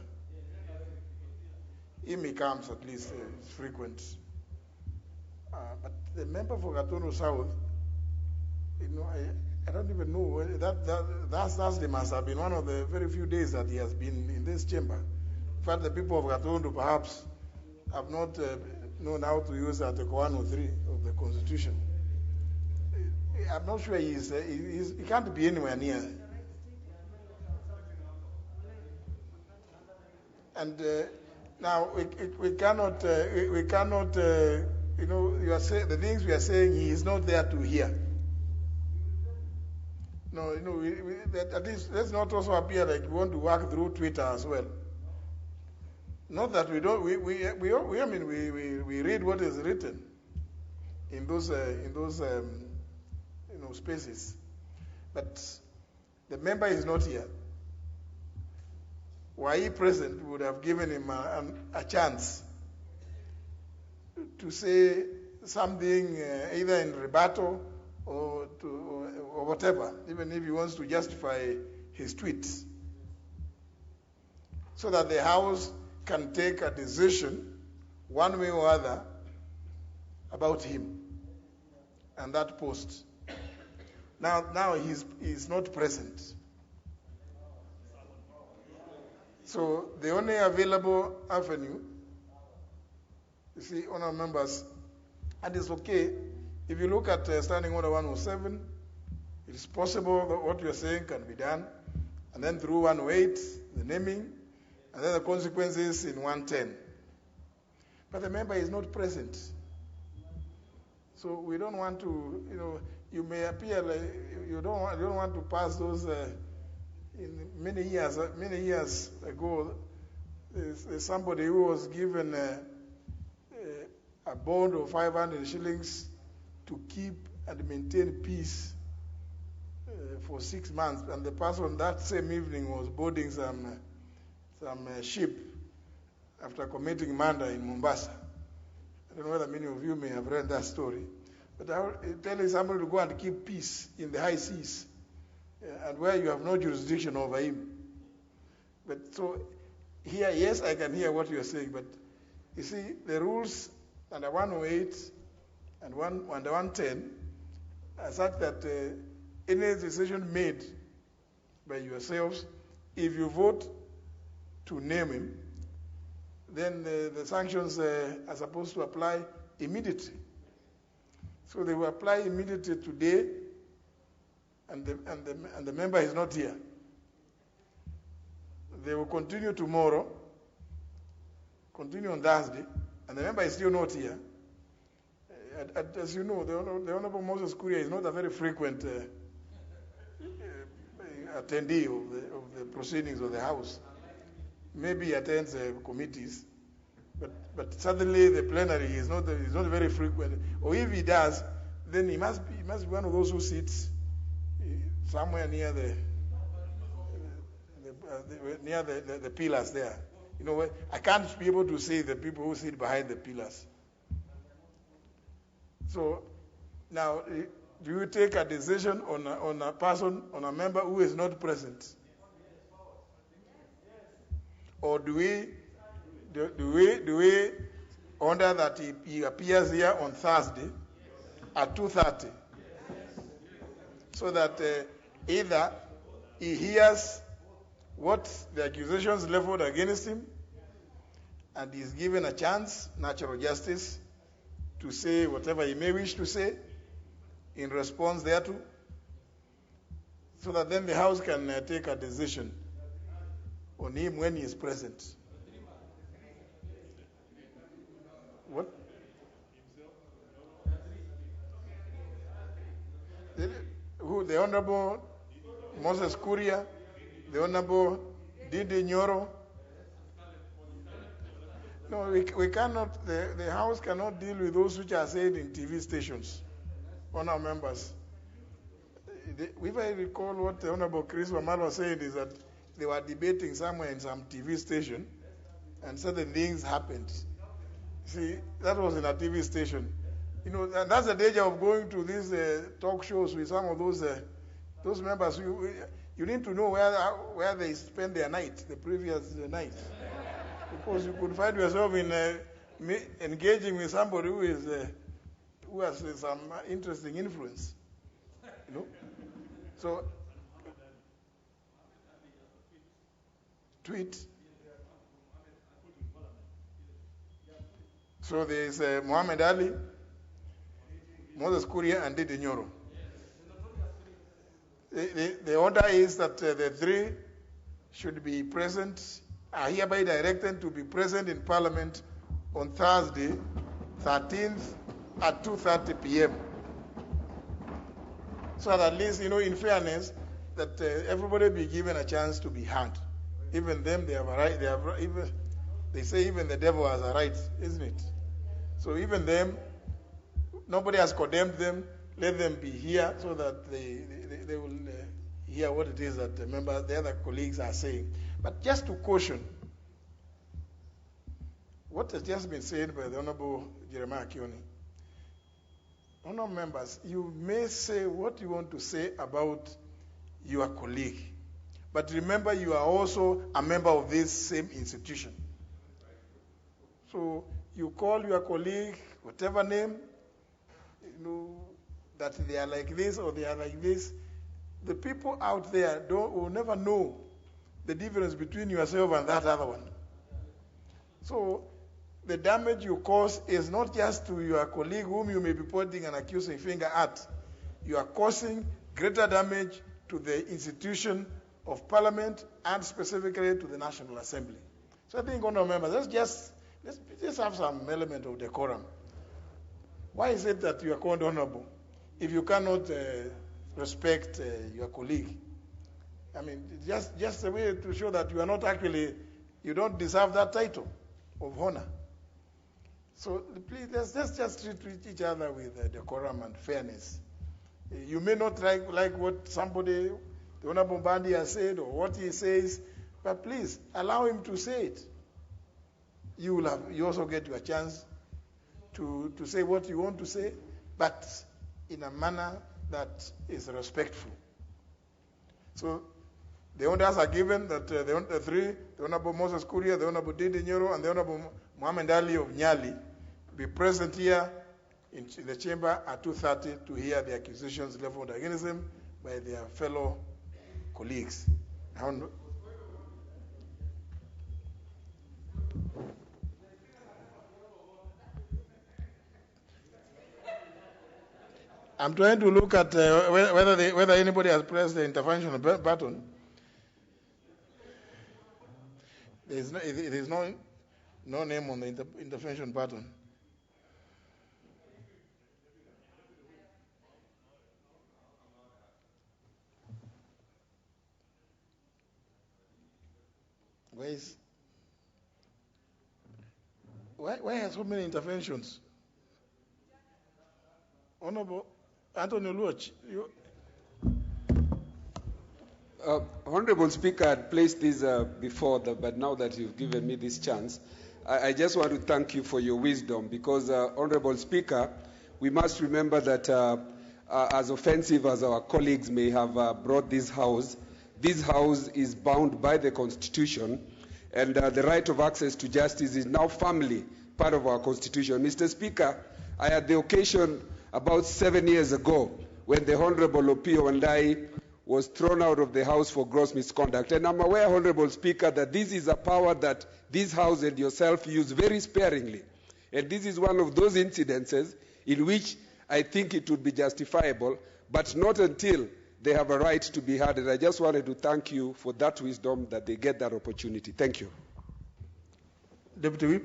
He comes at least frequent. But the member for Gatundu South, I don't even know. That must have been one of the very few days that he has been in this chamber. In fact, the people of Gatundu perhaps have not known how to use Article 103 of the Constitution. I'm not sure he can't be anywhere near. And now we cannot, you are saying the things we are saying, he is not there to hear. No, at least let's not also appear like we want to work through Twitter as well. Not that we don't. We read what is written in those spaces, but the member is not here. Were he present, we would have given him a chance to say something either in rebuttal or whatever, even if he wants to justify his tweets, so that the House can take a decision one way or other about him and that post. Now he's not present. So the only available avenue, you see, honourable members, and it's okay, if you look at Standing Order 107, it is possible that what you are saying can be done, and then through 108, the naming, and then the consequences in 110. But the member is not present. So we don't want to, you may appear like you don't want to pass those. In many years ago, there's somebody who was given a bond of 500 shillings to keep and maintain peace for 6 months, and the person that same evening was boarding some ship after committing murder in Mombasa. I don't know whether many of you may have read that story, but telling somebody to go and keep peace in the high seas, and where you have no jurisdiction over him. But so here, yes, I can hear what you are saying, but you see, the rules under 108 and under 110 are such that any decision made by yourselves, if you vote to name him, then the sanctions are supposed to apply immediately. So they will apply immediately today, and the member is not here. They will continue tomorrow, continue on Thursday, and the member is still not here. As you know, the Honorable Moses Kuria is not a very frequent attendee of the proceedings of the House. Maybe he attends committees, but suddenly the plenary is not very frequent. Or if he does, then he must be one of those who sits somewhere near the pillars there. You know, I can't be able to see the people who sit behind the pillars. So now, do you take a decision on a person, on a member who is not present? Or do we order that he appears here on Thursday at 2:30, so that either he hears what the accusations leveled against him and is given a chance, natural justice, to say whatever he may wish to say in response thereto, so that then the House can take a decision on him when he is present. What? Who? The Honorable Moses Kuria, the Honorable Didi Nyoro. No, we cannot, the House cannot deal with those which are said in TV stations on our members. If I recall what the Honorable Chris Wamalo said, is that they were debating somewhere in some TV station and certain things happened. See, that was in a TV station. You know, and that's the danger of going to these talk shows with some of those members. You need to know where they spend their night, the previous night. Because you could find yourself in engaging with somebody who has some interesting influence. You know? So, tweet. So there is Muhammad Ali, Moses Kuria, and Didi Nyoro. The order is that the three should be present, are hereby directed to be present in Parliament on Thursday, 13th at 2:30 p.m. So that at least, you know, in fairness, that everybody be given a chance to be heard. Even them, they have a right. They say even the devil has a right, isn't it? So even them, nobody has condemned them. Let them be here so that they will hear what it is that the other colleagues are saying. But just to caution, what has just been said by the Honorable Jeremiah Kioni, honorable members, you may say what you want to say about your colleague, but remember you are also a member of this same institution. So you call your colleague whatever name, you know, that they are like this or they are like this. The people out there will never know the difference between yourself and that other one. So the damage you cause is not just to your colleague whom you may be pointing an accusing finger at. You are causing greater damage to the institution of Parliament and specifically to the National Assembly. So I think, honourable members, let's just have some element of decorum. Why is it that you are called honourable if you cannot respect your colleague? I mean, just a way to show that you are not actually, you don't deserve that title of honor. So please, let's just treat each other with decorum and fairness. You may not like what somebody, the Honorable Bandi has said or what he says, but please allow him to say it. You also get your chance to say what you want to say, but in a manner that is respectful. So The orders are given that the three, the Honorable Moses Kuria, the Honorable Didi Nyoro, and the Honorable Mohamed Ali of Nyali, be present here in the chamber at 2:30 to hear the accusations leveled against them by their fellow colleagues. I'm trying to look at whether anybody has pressed the intervention button. There is no name on the intervention button. Why are so many interventions? Honorable Anthony Luoch, Honorable Speaker, I had placed this before, but now that you've given me this chance, I just want to thank you for your wisdom because, Honorable Speaker, we must remember that as offensive as our colleagues may have brought this House is bound by the Constitution, and the right of access to justice is now firmly part of our Constitution. Mr. Speaker, I had the occasion about 7 years ago when the Honorable Opio Wandai was thrown out of the House for gross misconduct. And I'm aware, Honorable Speaker, that this is a power that this House and yourself use very sparingly. And this is one of those incidences in which I think it would be justifiable, but not until they have a right to be heard. And I just wanted to thank you for that wisdom that they get that opportunity. Thank you. Deputy Whip.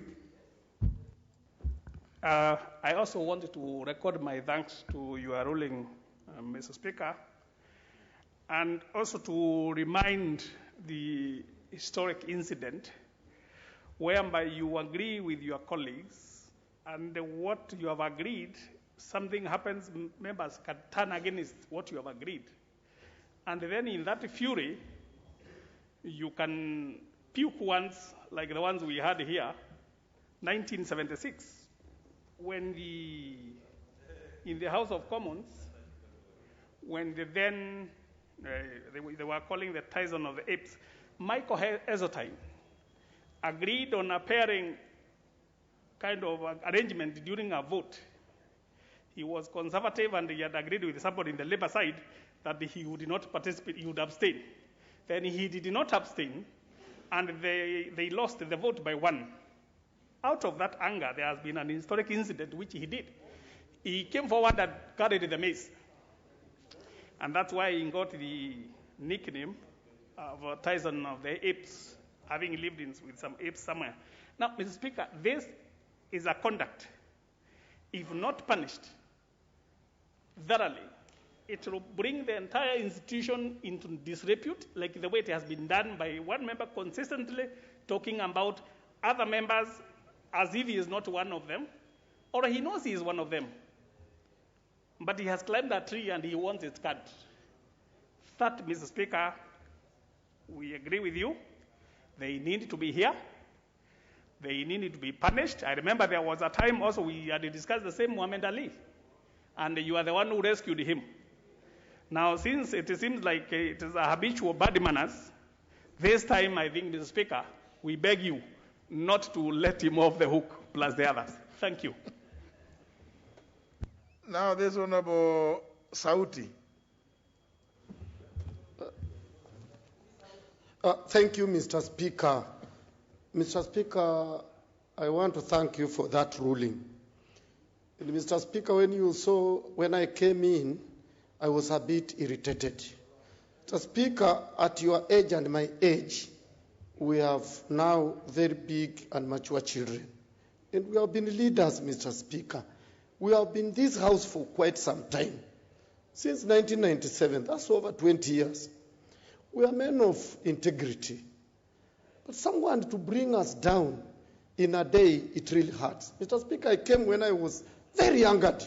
I also wanted to record my thanks to your ruling, Mr. Speaker, and also to remind the historic incident whereby you agree with your colleagues, and what you have agreed, something happens, members can turn against what you have agreed. And then in that fury, you can puke ones like the ones we had here, 1976. When in the House of Commons, when they were calling the Tyson of the Apes, Michael Ezotine agreed on a pairing kind of arrangement during a vote. He was conservative and he had agreed with somebody in the Labour side that he would not participate, he would abstain. Then he did not abstain, and they lost the vote by 1. Out of that anger, there has been an historic incident which he did. He came forward and carried the mace. And that's why he got the nickname of Tyson of the Apes, having lived with some apes somewhere. Now, Mr. Speaker, this is a conduct. If not punished thoroughly, it will bring the entire institution into disrepute, like the way it has been done by one member consistently talking about other members as if he is not one of them, or he knows he is one of them. But he has climbed that tree and he wants it cut. That, Mr. Speaker, we agree with you. They need to be here. They need to be punished. I remember there was a time also we had discussed the same Muhammad Ali, and you are the one who rescued him. Now, since it seems like it is a habitual bad manners, this time I think, Mr. Speaker, we beg you not to let him off the hook, plus the others. Thank you. Now, this Honorable Sauti. Thank you, Mr. Speaker. Mr. Speaker, I want to thank you for that ruling. And Mr. Speaker, when I came in, I was a bit irritated. Mr. Speaker, at your age and my age, we have now very big and mature children. And we have been leaders, Mr. Speaker. We have been in this house for quite some time. Since 1997, that's over 20 years. We are men of integrity. But someone to bring us down in a day, it really hurts. Mr. Speaker, I came when I was very younger.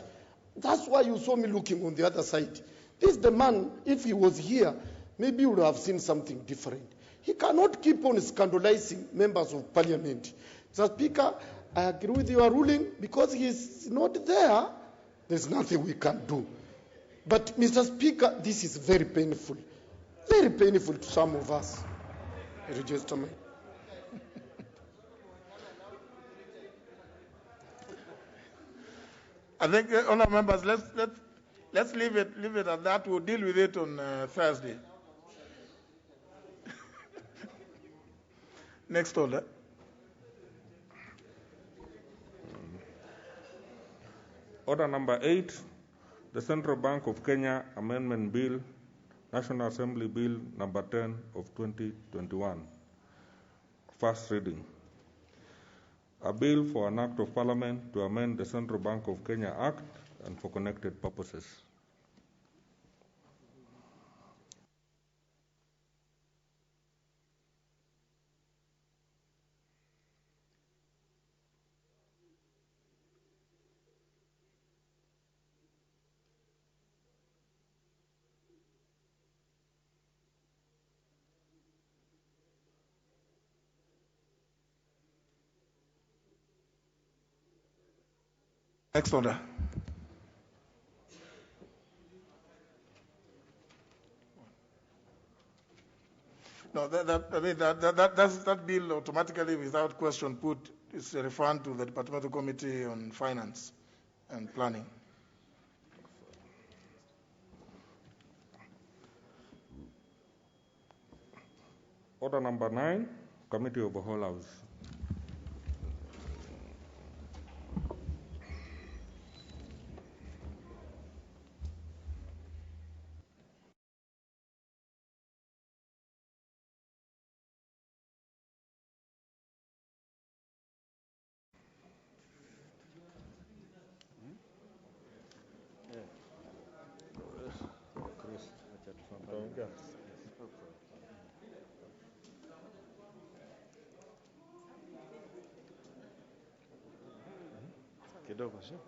That's why you saw me looking on the other side. This the man, if he was here, maybe you would have seen something different. He cannot keep on scandalizing members of parliament. Mr. Speaker, I agree with your ruling. Because he is not there, there's nothing we can do. But, Mr. Speaker, this is very painful. Very painful to some of us. Gentlemen. I think, honourable members, let's leave it at that. We'll deal with it on Thursday. Next order. Order number 8, the Central Bank of Kenya Amendment Bill, National Assembly Bill number 10 of 2021. First reading. A bill for an act of parliament to amend the Central Bank of Kenya Act and for connected purposes. Next order. No, that bill automatically, without question put, is referred to the Departmental Committee on Finance and Planning. Order number 9, Committee of the Whole House. Kidogo sio?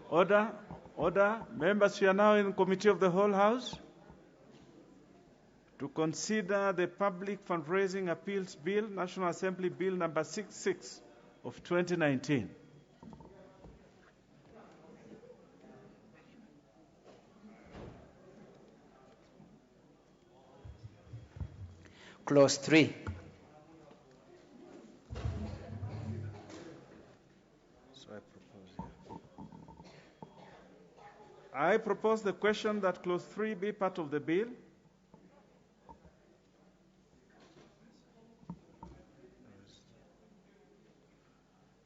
Order, order. Members, we are now in Committee of the Whole House to consider the Public Fundraising Appeals Bill, National Assembly Bill number 66 of 2019. Clause 3. I propose the question that Clause 3 be part of the bill.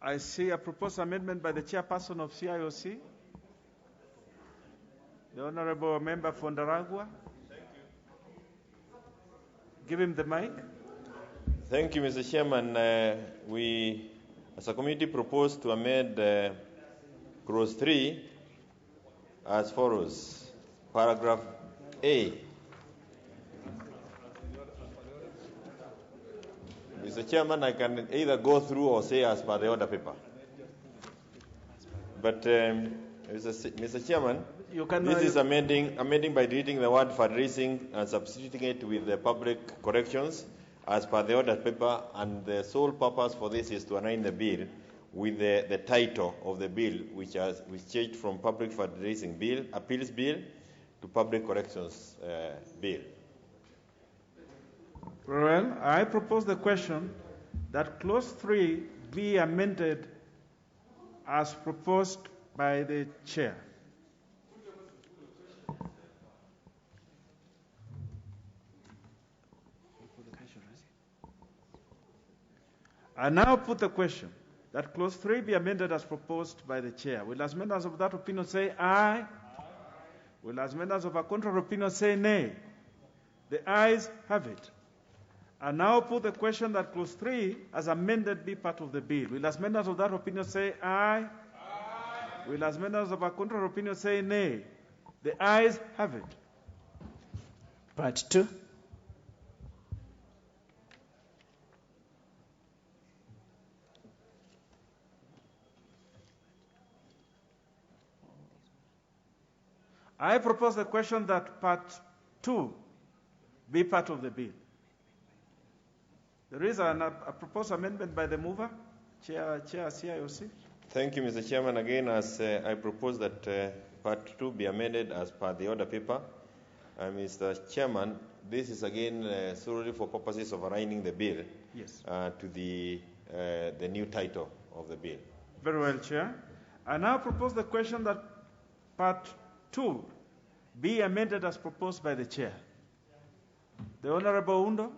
I see a proposed amendment by the chairperson of CIOC, the Honorable Member for Ndaragwa. Give him the mic. Thank you, Mr. Chairman. We, as a committee, propose to amend Clause 3 as follows. Paragraph A. Mr. Chairman, I can either go through or say as per the order paper. But, Mr. Chairman, this is amending by deleting the word fundraising and substituting it with the public corrections as per the order paper, and the sole purpose for this is to align the bill with the title of the bill, which changed from Public Fundraising Bill, Appeals Bill, to Public Corrections Bill. Well, I propose the question that Clause 3 be amended as proposed by the Chair. I now put the question that Clause 3 be amended as proposed by the Chair. Will as members of that opinion say aye? Will as members of a contrary opinion say nay? The ayes have it. I now put the question that Clause 3 as amended be part of the bill. Will as members of that opinion say aye? Will as members of a contrary opinion say nay? The ayes have it. Part 2. I propose the question that Part 2 be part of the bill. There is a proposed amendment by the mover, Chair CIOC. Thank you, Mr. Chairman. Again, as I propose that Part 2 be amended as per the order paper. Mr. Chairman, this is again solely for purposes of aligning the bill to the new title of the bill. Very well, Chair. I now propose the question that Part 2 be amended as proposed by the Chair. The Honorable Undo.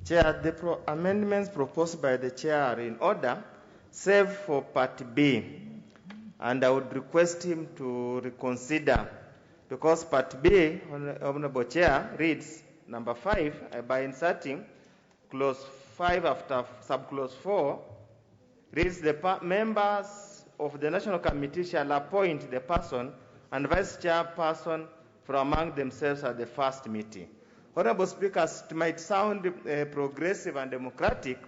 Chair, the amendments proposed by the Chair are in order, save for Part B. And I would request him to reconsider, because Part B, Honorable Chair, reads number 5, by inserting Clause 5 after subclause 4, reads the members of the National Committee shall appoint the person and vice chairperson from among themselves at the first meeting. Honorable Speakers, it might sound progressive and democratic.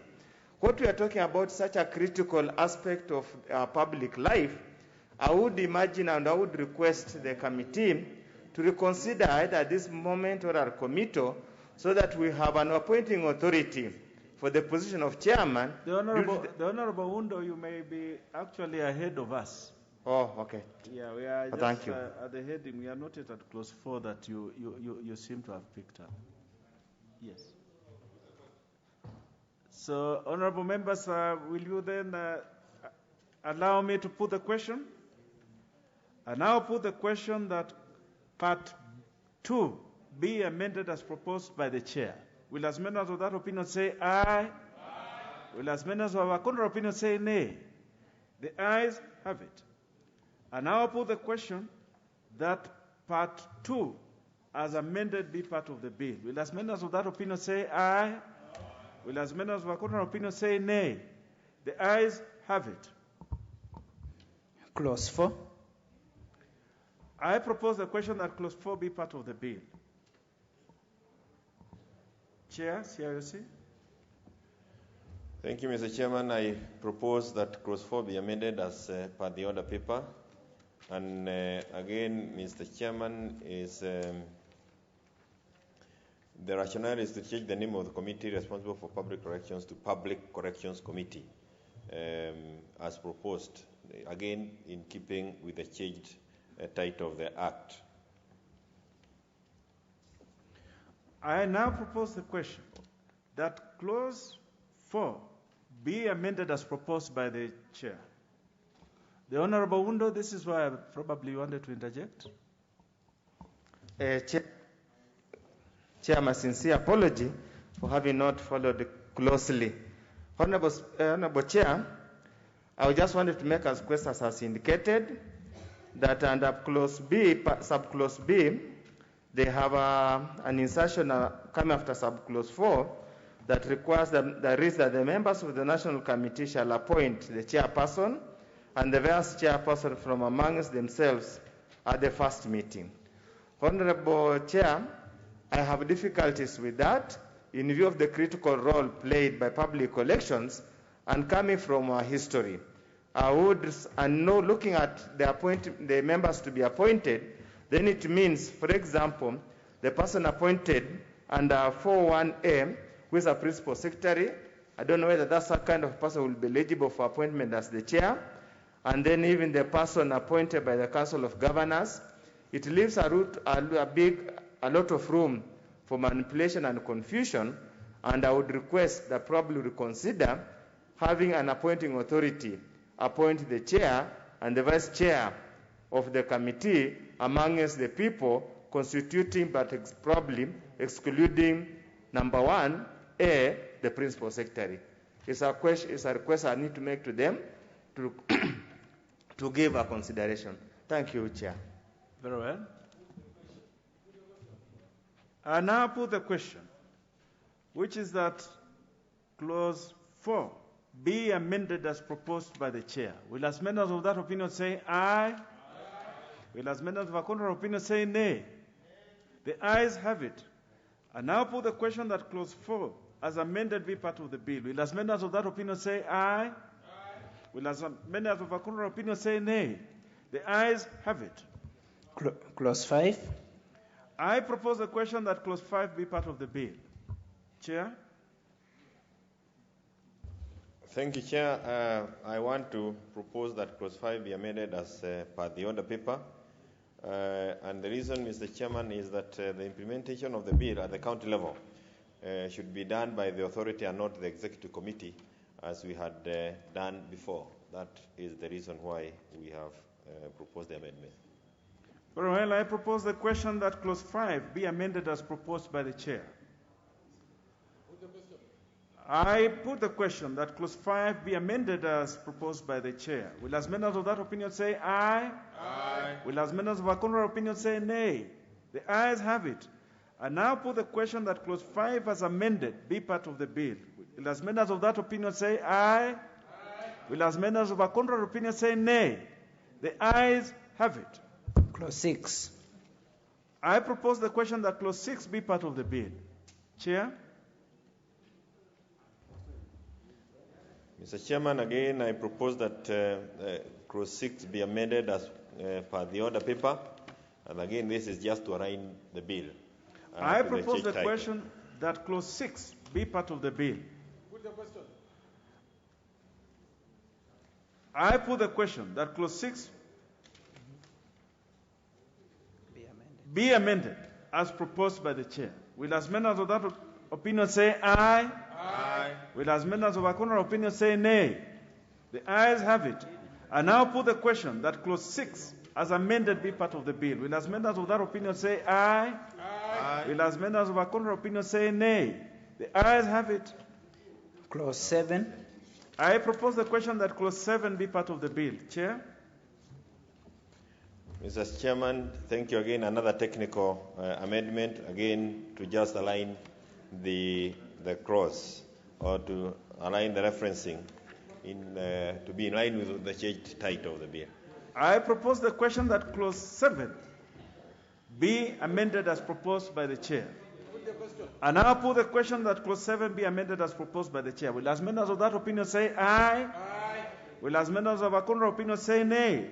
What we are talking about, such a critical aspect of public life, I would imagine and I would request the committee to reconsider either at this moment or at committee, so that we have an appointing authority for the position of chairman. The Honorable Undo, you may be actually ahead of us. Oh, okay. Yeah, we are just Thank you. At the heading. We are not yet at Clause 4 that you seem to have picked up. Yes. So, honorable members, will you then allow me to put the question? I now put the question that Part 2 be amended as proposed by the Chair. Will as members of that opinion say aye? Will as members of our contrary opinion say nay? The ayes have it. I now put the question that Part 2 as amended be part of the bill. Will as members of that opinion say aye? Will as members of our contrary opinion say nay? The ayes have it. Clause 4. I propose the question that Clause 4 be part of the bill. Chair, CIOC. Thank you, Mr. Chairman. I propose that Clause 4 be amended as per the order paper. And again, Mr. Chairman, the rationale is to change the name of the committee responsible for public corrections to Public Corrections Committee, as proposed, again in keeping with the changed title of the Act. I now propose the question that Clause 4 be amended as proposed by the Chair. The Honorable Undo, this is why I probably wanted to interject. Chair, my sincere apology for having not followed closely. Honorable Chair, I just wanted to make as request as has indicated that under Clause B, subclause B, they have an insertion coming after subclause 4 that requires that the members of the National Committee shall appoint the chairperson and the vice chairperson from amongst themselves at the first meeting. Honorable Chair, I have difficulties with that in view of the critical role played by public elections and coming from our history. I would, and no, looking at the members to be appointed, then it means, for example, the person appointed under 4.1a who is a principal secretary. I don't know whether that's a kind of person who will be eligible for appointment as the chair. And then even the person appointed by the Council of Governors. It leaves a lot of room for manipulation and confusion, and I would request that probably reconsider having an appointing authority appoint the chair and the vice chair of the committee amongst the people constituting, but probably excluding number 1A, the principal secretary. It's a request I need to make to them to give a consideration. Thank you, Chair. Very well. I now put the question, which is that clause 4 be amended as proposed by the chair. Will as members of that opinion say aye? Aye. Will as members of a contrary opinion say nay? The ayes have it. I now put the question that clause 4 as amended be part of the bill. Will as members of that opinion say aye? Aye. Will as members of a contrary opinion say nay? The ayes have it. Clause 5. I propose the question that clause 5 be part of the bill. Chair? Thank you, Chair. I want to propose that clause 5 be amended as per the order paper. And the reason, Mr. Chairman, is that the implementation of the bill at the county level should be done by the authority and not the executive committee, as we had done before. That is the reason why we have proposed the amendment. Very well, I propose the question that clause 5 be amended as proposed by the chair. I put the question that clause 5 be amended as proposed by the chair. Will as members of that opinion say aye? Aye. Will as members of a contrary opinion say nay? The ayes have it. I now put the question that clause 5 as amended be part of the bill. Will as members of that opinion say aye? Aye. Will as members of a contrary opinion say nay? The ayes have it. Clause 6. I propose the question that clause 6 be part of the bill. Chair? Mr. Chairman, again, I propose that clause 6 be amended as per the order paper. And again, this is just to align the bill. I propose the question that clause 6 be part of the bill. Put the question. I put the question that clause 6 be amended as proposed by the chair. Will as members of that opinion say aye? Aye. Will as members of a contrary opinion say nay? The ayes have it. I now put the question that clause 6 as amended be part of the bill. Will as members of that opinion say aye? Aye. Will as members of a contrary opinion say nay? The ayes have it. Clause 7. I propose the question that clause 7 be part of the bill. Chair? Mr. Chairman, thank you again. Another technical amendment, again, to just align the clause or to align the referencing to be in line with the changed title of the bill. I propose the question that clause 7 be amended as proposed by the chair. And now put the question that clause 7 be amended as proposed by the chair. Will as members of that opinion say aye? Aye. Will as members of a contrary opinion say nay?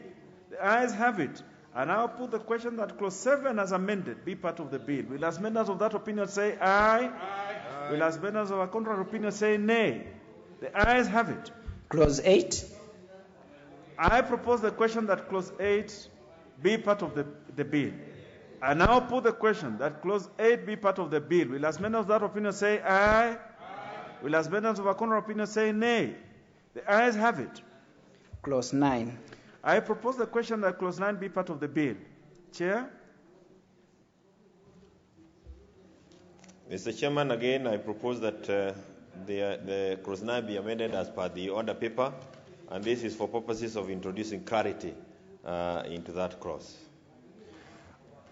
The ayes have it. And now put the question that clause 7 as amended be part of the bill. Will as members of that opinion say aye? Aye. Will as members of a contrary opinion say nay? The ayes have it. Clause 8. I propose the question that clause 8 be part of the bill. I now put the question that clause 8 be part of the bill. Will as members of that opinion say aye? Aye. Will as members of a contrary opinion say nay? The ayes have it. Clause 9. I propose the question that clause 9 be part of the bill. Chair? Mr. Chairman, again, I propose that the clause 9 be amended as per the order paper, and this is for purposes of introducing clarity into that clause.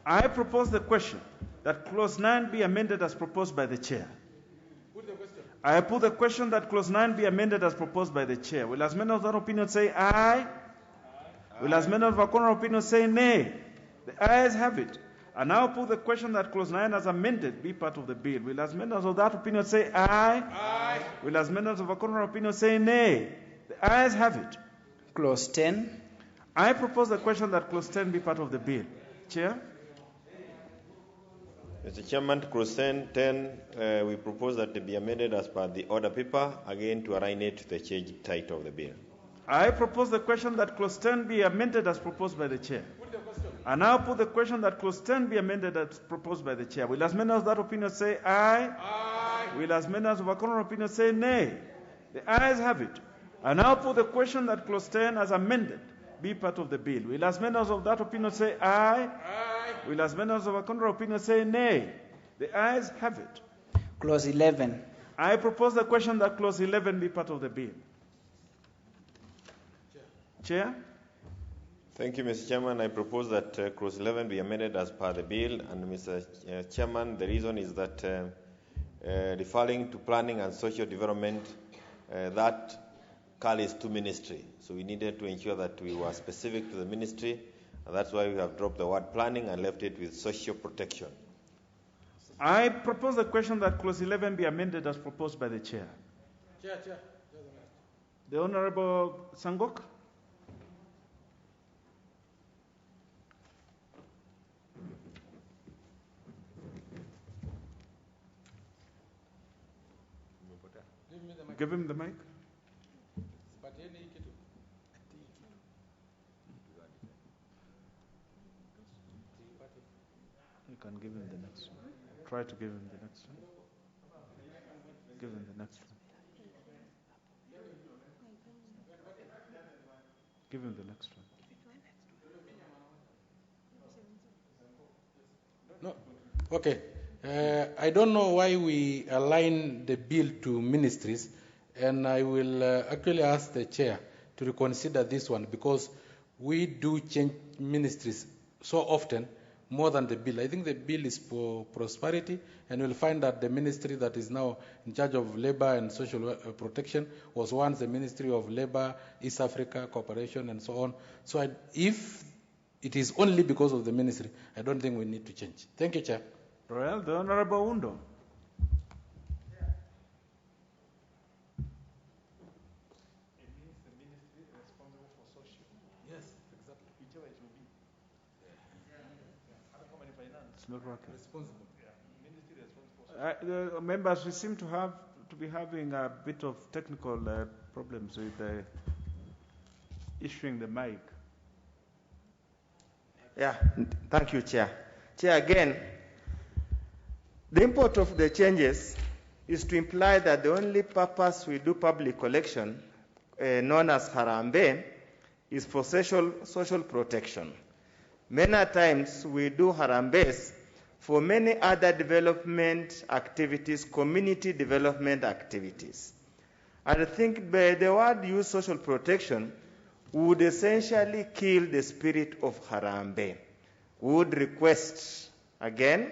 I propose the question that clause 9 be amended as proposed by the chair. Put the question. I put the question that clause 9 be amended as proposed by the chair. Will as members of that opinion say aye? Will as members of a contrary opinion say nay? The ayes have it. I now put the question that clause 9 as amended be part of the bill. Will as members of that opinion say aye? Aye. Will as members of a contrary opinion say nay? The ayes have it. Clause 10. I propose the question that clause 10 be part of the bill. Chair? Mr. Chairman, to clause 10, we propose that it be amended as per the order paper, again to align it to the changed title of the bill. I propose the question that clause 10 be amended as proposed by the chair. I now put the question that clause 10 be amended as proposed by the chair. Will as many of that opinion say aye? Aye. Will as many as of a contrary opinion say nay? The ayes have it. I now put the question that clause 10 as amended be part of the bill. Will as many as of that opinion say aye? Aye. Will as many as of a contrary opinion say nay? The ayes have it. Clause 11. I propose the question that clause 11 be part of the bill. Chair? Thank you, Mr. Chairman. I propose that clause 11 be amended as per the bill. And Mr. Chairman, the reason is that referring to planning and social development, that carries to ministry. So we needed to ensure that we were specific to the ministry. And that's why we have dropped the word planning and left it with social protection. I propose the question that clause 11 be amended as proposed by the chair. Chair. The Honorable Sangok? Give him the mic. You can give him the next one. Try to give him the next one. Give him the next one. Give him the next one. No. Okay. I don't know why we align the bill to ministries, and I will actually ask the chair to reconsider this one because we do change ministries so often more than the bill. I think the bill is for prosperity, and we'll find that the ministry that is now in charge of labor and social protection was once the Ministry of Labor, East Africa Cooperation, and so on. So if it is only because of the ministry, I don't think we need to change. Thank you, Chair. Well, the Honorable Undo. Yes, exactly. Whichever it will be. It's not working. Responsible. Ministry responsible. The members, we seem to be having a bit of technical problems with issuing the mic. Yeah, thank you, Chair. Chair, again, the import of the changes is to imply that the only purpose we do public collection, known as Harambe, is for social protection. Many times we do Harambes for many other development activities, community development activities. And I think by the word use social protection would essentially kill the spirit of Harambe. We would request, again,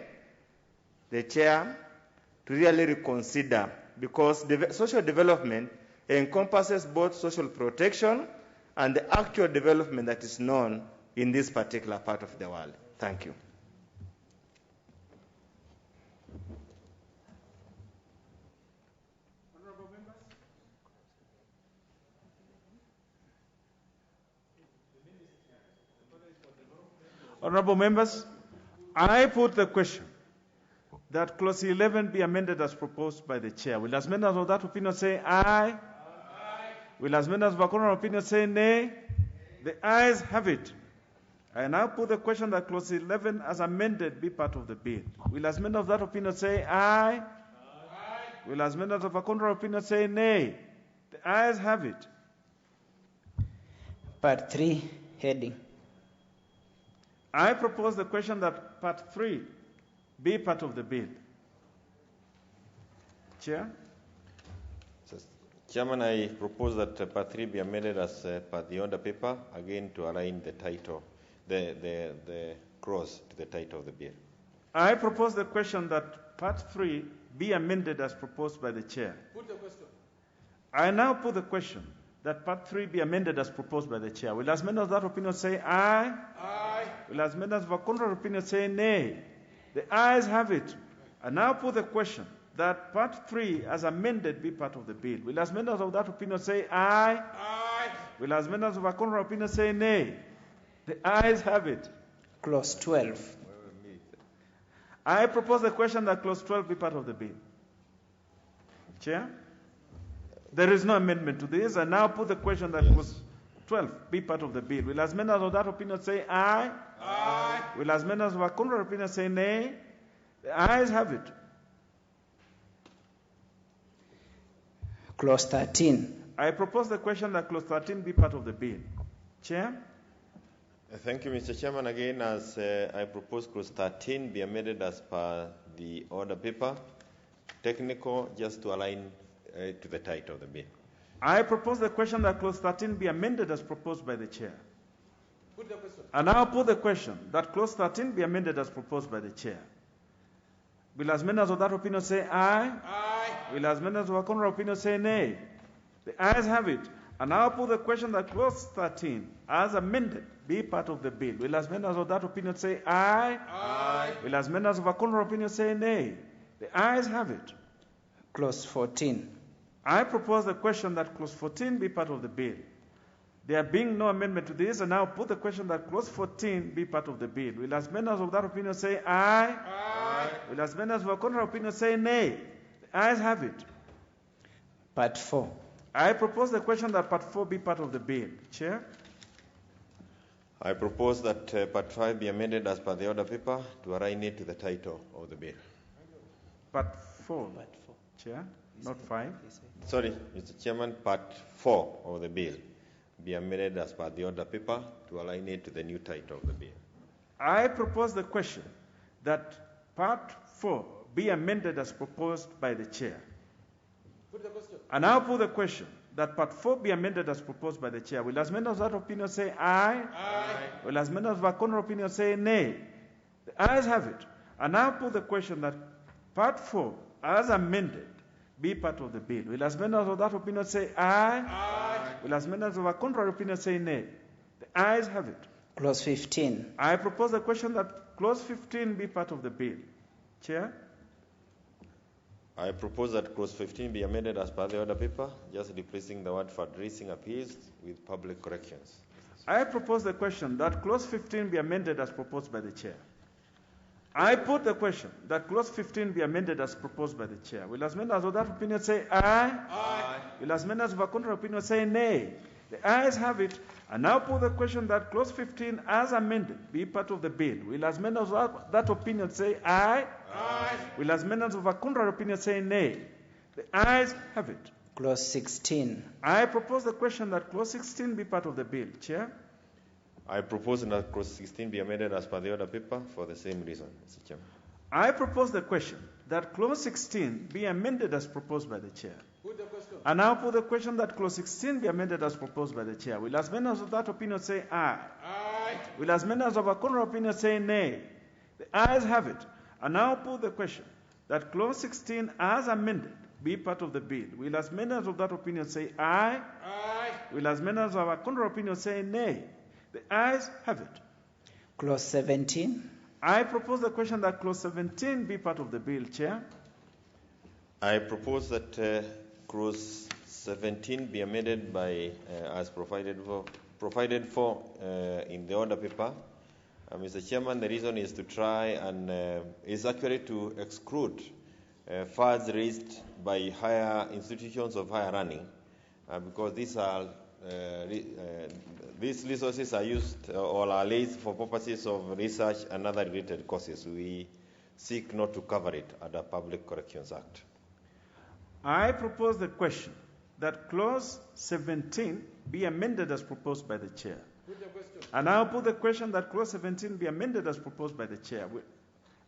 the chair to really reconsider, because social development encompasses both social protection and the actual development that is known in this particular part of the world. Thank you. Honorable members, I put the question that clause 11 be amended as proposed by the chair. Will as many as of that opinion say aye? Aye. Will as many as of a contrary opinion say nay? The ayes have it. I now put the question that clause 11 as amended be part of the bill. Will as many of that opinion say aye? Aye. Will as many as of a contrary opinion say nay? The ayes have it. Part 3, heading. I propose the question that part 3 be part of the bill. Chair? Chairman, I propose that part 3 be amended as per the order paper, again to align the title, the clause to the title of the bill. I propose the question that part 3 be amended as proposed by the chair. Put the question. I now put the question that part 3 be amended as proposed by the chair. Will as many of that opinion say aye? Aye. Will as many as of a contrary opinion say nay? The ayes have it. I now put the question that part 3 as amended be part of the bill. Will as many of that opinion say aye? Aye. Will as many as of a contrary opinion say nay? The ayes have it. Clause 12. I propose the question that clause 12 be part of the bill. Chair? There is no amendment to this. I now put the question that clause 12 be part of the bill. Will as members of that opinion say aye? Aye. Will as members of a contrary opinion say nay? The ayes have it. Clause 13. I propose the question that clause 13 be part of the bill. Chair? Thank you, Mr. Chairman. Again, as I propose clause 13 be amended as per the order paper, technical, just to align to the title of the bill. I propose the question that clause 13 be amended as proposed by the chair. Put the question. And now put the question that clause 13 be amended as proposed by the chair. Will as members of that opinion say aye? Aye. Will as members of a contrary opinion say nay? The ayes have it. And now put the question that clause 13, as amended, be part of the bill. Will as members of that opinion say aye? Aye. Will as members of a contrary opinion say nay? The ayes have it. Clause 14. I propose the question that clause 14 be part of the bill. There being no amendment to this, and now put the question that clause 14 be part of the bill. Will as members of that opinion say aye? Aye. Will as members of a contrary opinion say nay? The ayes have it. Part 4. I propose the question that part 4 be part of the bill. Chair? I propose that part 5 be amended as per the order paper to align it to the title of the bill. Part 4. Chair? Not 5. Sorry, Mr. Chairman, part 4 of the bill be amended as per the order paper to align it to the new title of the bill. I propose the question that part 4 be amended as proposed by the chair. Put the question. And I'll put the question that part 4 be amended as proposed by the chair. Will as members of that opinion say aye? Aye. Will as members of a contrary opinion say nay? The ayes have it. And I'll put the question that part 4 as amended be part of the bill. Will as members of that opinion say aye? Aye. Will as members of a contrary opinion say nay? The ayes have it. Clause 15. I propose the question that clause 15 be part of the bill. Chair? I propose that clause 15 be amended as per the order paper, just replacing the word fundraising appeals with public corrections. I propose the question that clause 15 be amended as proposed by the chair. I put the question that clause 15 be amended as proposed by the chair. Will as members of that opinion say aye? Aye. Will as members of a contrary opinion say nay? The ayes have it. And now put the question that clause 15 as amended be part of the bill. Will as members of that opinion say aye? Aye. Will as members of a contrary opinion say nay? The ayes have it. Clause 16. I propose the question that clause 16 be part of the bill. Chair? I propose that clause 16 be amended as per the order paper for the same reason, Mr. Chairman. I propose the question that clause 16 be amended as proposed by the chair. Put the question. And now put the question that clause 16 be amended as proposed by the chair. Will as members of that opinion say aye? Aye. Will as members of a contrary opinion say nay? The ayes have it. And now put the question that clause 16 as amended be part of the bill. Will as members of that opinion say aye? Aye. Will as members of a contrary opinion say nay? The ayes have it. Clause 17. I propose the question that clause 17 be part of the bill. Chair? I propose that clause 17 be amended by as provided for in the order paper. Mr. Chairman, the reason is to try and is actually to exclude funds raised by higher institutions of higher learning, because these resources are used or are raised for purposes of research and other related causes. We seek not to cover it under Public Corrections Act. I propose the question that clause 17 be amended as proposed by the chair. And I'll put the question that clause 17 be amended as proposed by the chair.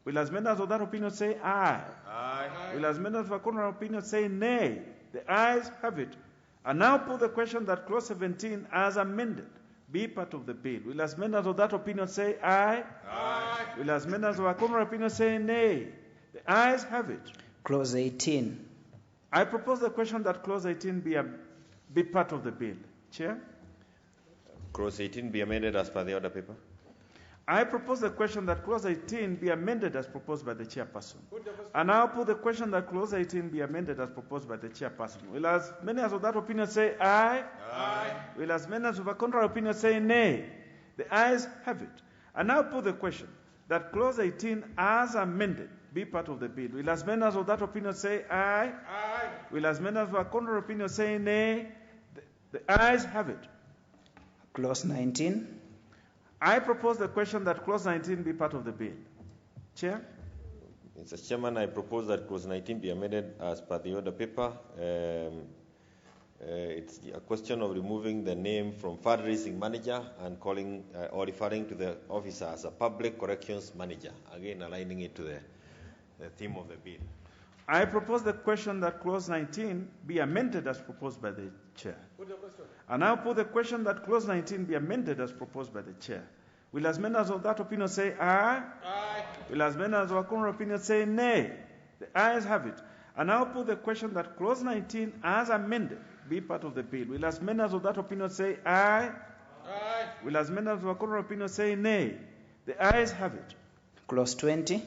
Will as members of that opinion say aye? Aye. Will as members of a contrary opinion say nay? The ayes have it. And now put the question that clause 17 as amended be part of the bill. Will as members of that opinion say aye? Aye. Will as members of a contrary opinion say nay? The ayes have it. Clause 18. I propose the question that clause 18 be part of the bill. Chair? Clause 18 be amended as per the order paper. I propose the question that clause 18 be amended as proposed by the chairperson. And I'll put the question that clause 18 be amended as proposed by the chairperson. Will as many as of that opinion say aye? Aye. Will as many as of a contrary opinion say nay? The ayes have it. And I'll put the question that clause 18 as amended be part of the bill. Will as members of that opinion say aye? Aye. Will as members of a contrary opinion say nay? The ayes have it. Clause 19. I propose the question that clause 19 be part of the bill. Chair? Mr. Chairman, I propose that clause 19 be amended as per the order paper. It's a question of removing the name from fundraising manager and calling or referring to the officer as a public corrections manager. Again, aligning it to the theme of the bill. I propose the question that clause 19 be amended as proposed by the chair. Put the question. And now put the question that clause 19 be amended as proposed by the chair. Will as members of that opinion say aye? Aye. Will as members of a contrary opinion say nay? The ayes have it. And now put the question that clause 19 as amended be part of the bill. Will as members of that opinion say aye? Aye. Will as members of a contrary opinion say nay? The ayes have it. Clause 20.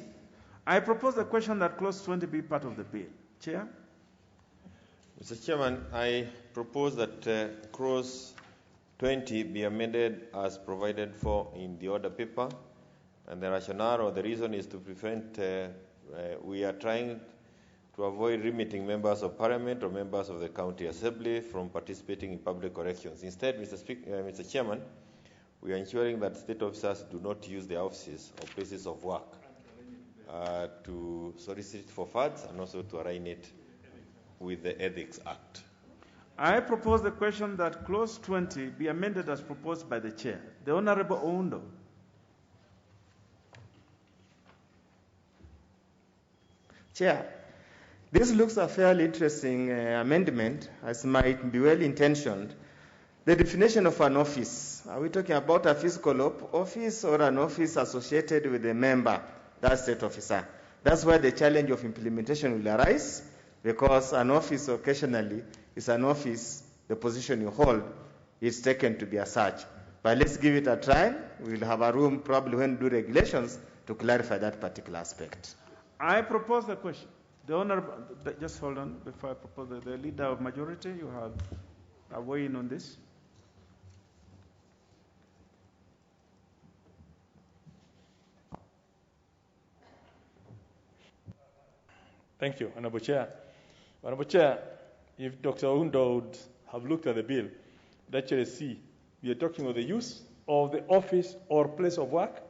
I propose the question that clause 20 be part of the bill. Chair? Mr. Chairman, I propose that clause 20 be amended as provided for in the order paper. And the rationale or the reason is to prevent, we are trying to avoid limiting members of parliament or members of the county assembly from participating in public corrections. Instead, Mr. Chairman, we are ensuring that state officers do not use their offices or places of work to solicit for funds and also to align it with the Ethics Act. I propose the question that clause 20 be amended as proposed by the chair. The Honorable Oundo. Chair, this looks a fairly interesting amendment, as might be well intentioned. The definition of an office, are we talking about a physical office or an office associated with a member, that state officer? That's where the challenge of implementation will arise, because an office occasionally is an office, the position you hold is taken to be as such. But let's give it a try. We'll have a room probably when we do regulations to clarify that particular aspect. I propose the question. The Honorable, just hold on before I propose the leader of majority, you have a weigh in on this. Thank you, Honorable Chair. Honorable Chair, if Dr. Oundo would have looked at the bill, you'd actually see we are talking of the use of the office or place of work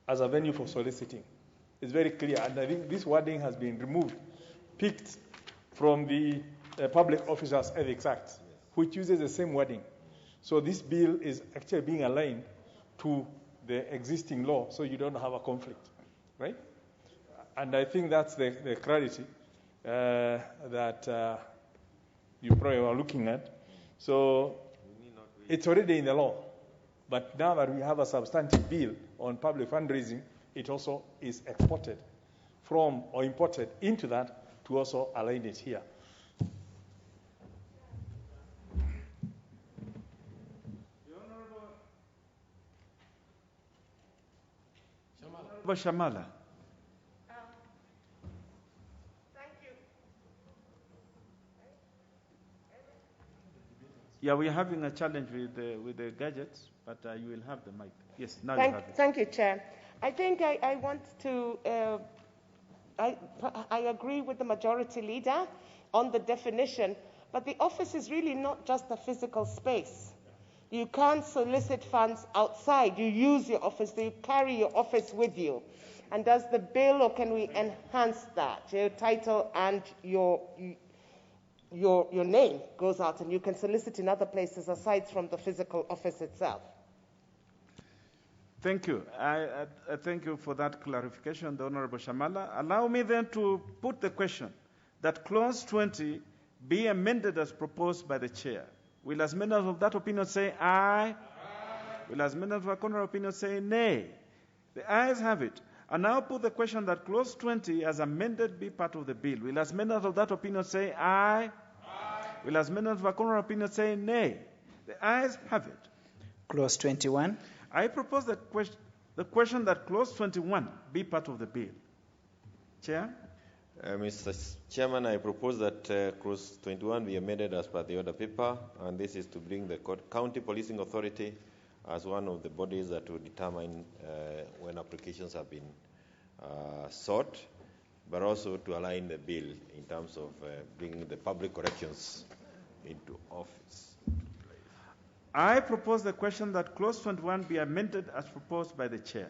as a venue for soliciting. It's very clear, and I think this wording has been removed, picked from the Public Officers Ethics Act, which uses the same wording. So this bill is actually being aligned to the existing law, so you don't have a conflict, right? And I think that's the clarity that you probably are looking at. So it's already in the law. But now that we have a substantive bill on public fundraising, it also is exported from or imported into that to also align it here. Shamala. Yeah, we're having a challenge with the gadgets, but you will have the mic. Yes, now you have it. Thank you, Chair. I think I want to, I agree with the majority leader on the definition, but the office is really not just a physical space. You can't solicit funds outside. You use your office, so you carry your office with you. And does the bill, or can we enhance that? Your title and your name goes out, and you can solicit in other places aside from the physical office itself. Thank you. I thank you for that clarification, the Honorable Shamala. Allow me then to put the question that clause 20 be amended as proposed by the chair. Will as members of that opinion say aye? Aye. Will as members of a contrary opinion say nay? The ayes have it. And now put the question that clause 20 as amended be part of the bill. Will as members of that opinion say aye? Aye. Will as members of a contrary opinion say nay? The ayes have it. Clause 21. I propose the question that clause 21 be part of the bill. Chair? Mr. Chairman, I propose that clause 21 be amended as per the order paper, and this is to bring the county policing authority as one of the bodies that will determine when applications have been sought, but also to align the bill in terms of bringing the public corrections into office. I propose the question that Clause 21 be amended as proposed by the Chair.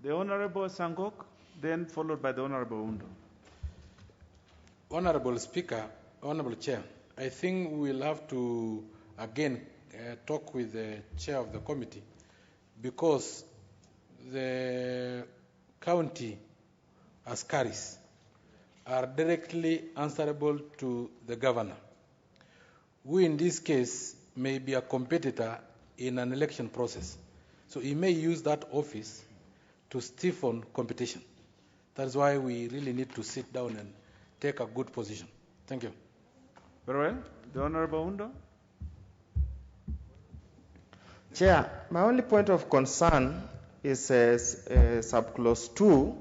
The Honorable Sangok, then followed by the Honorable Undo. Honorable Speaker, Honorable Chair, I think we will have to again talk with the Chair of the committee, because the county askaris are directly answerable to the governor. We, in this case, may be a competitor in an election process. So he may use that office to stiffen competition. That's why we really need to sit down and take a good position. Thank you. Very well. The Honorable Undo. Chair, my only point of concern is subclause 2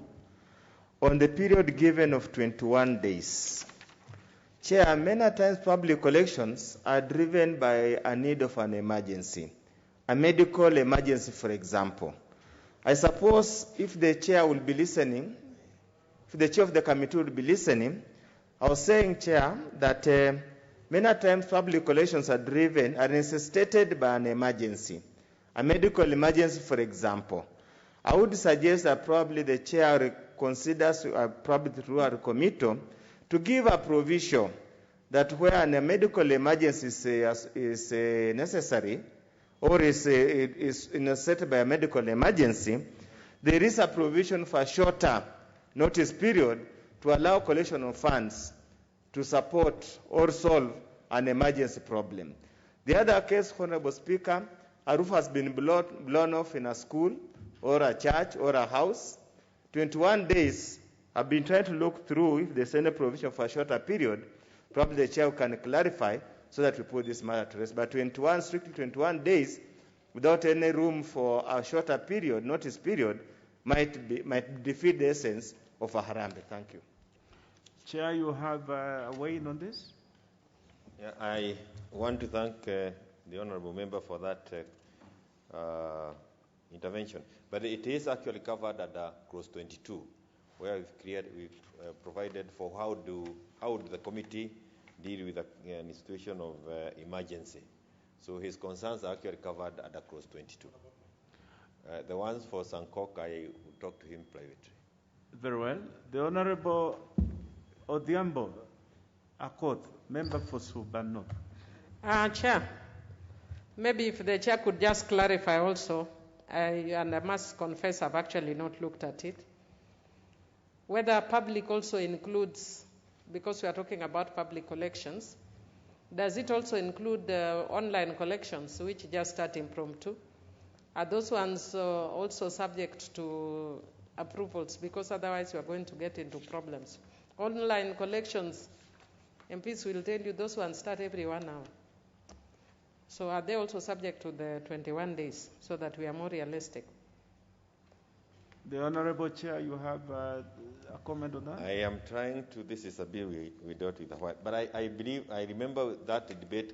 on the period given of 21 days. Chair, many times public collections are driven by a need of an emergency, a medical emergency, for example. I suppose if the Chair will be listening, if the Chair of the committee will be listening, I was saying, Chair, that many times public collections are necessitated by an emergency, a medical emergency, for example. I would suggest that probably the Chair considers, probably through our committee, to give a provision that where a medical emergency is necessary or is necessitated by a medical emergency, there is a provision for a shorter notice period to allow collection of funds to support or solve an emergency problem. The other case, Honorable Speaker, a roof has been blown off in a school or a church or a house. 21 days, I've been trying to look through if there's any provision for a shorter period. Probably the Chair can clarify so that we put this matter to rest. But strictly 21 days, without any room for a shorter period, notice period, might defeat the essence of a Harambee. Thank you. Chair, you have a weigh-in on this? Yeah, I want to thank the Honourable Member for that intervention. But it is actually covered under Clause 22, where we've provided for how would the committee deal with a situation of emergency. So his concerns are actually covered under Clause 22. The ones for Sankok, I will talk to him privately. Very well. The Honorable Odhiambo Akoth, member for Suban North. Chair, maybe if the Chair could just clarify also, and I must confess I've actually not looked at it, whether public also includes, because we are talking about public collections, does it also include online collections, which just start impromptu? Are those ones also subject to approvals? Because otherwise we are going to get into problems. Online collections, MPs will tell you those ones start every 1 hour. So are they also subject to the 21 days so that we are more realistic? The Honorable Chair, you have a comment on that? I am trying to, this is a bill we dealt with a while, but I remember that debate,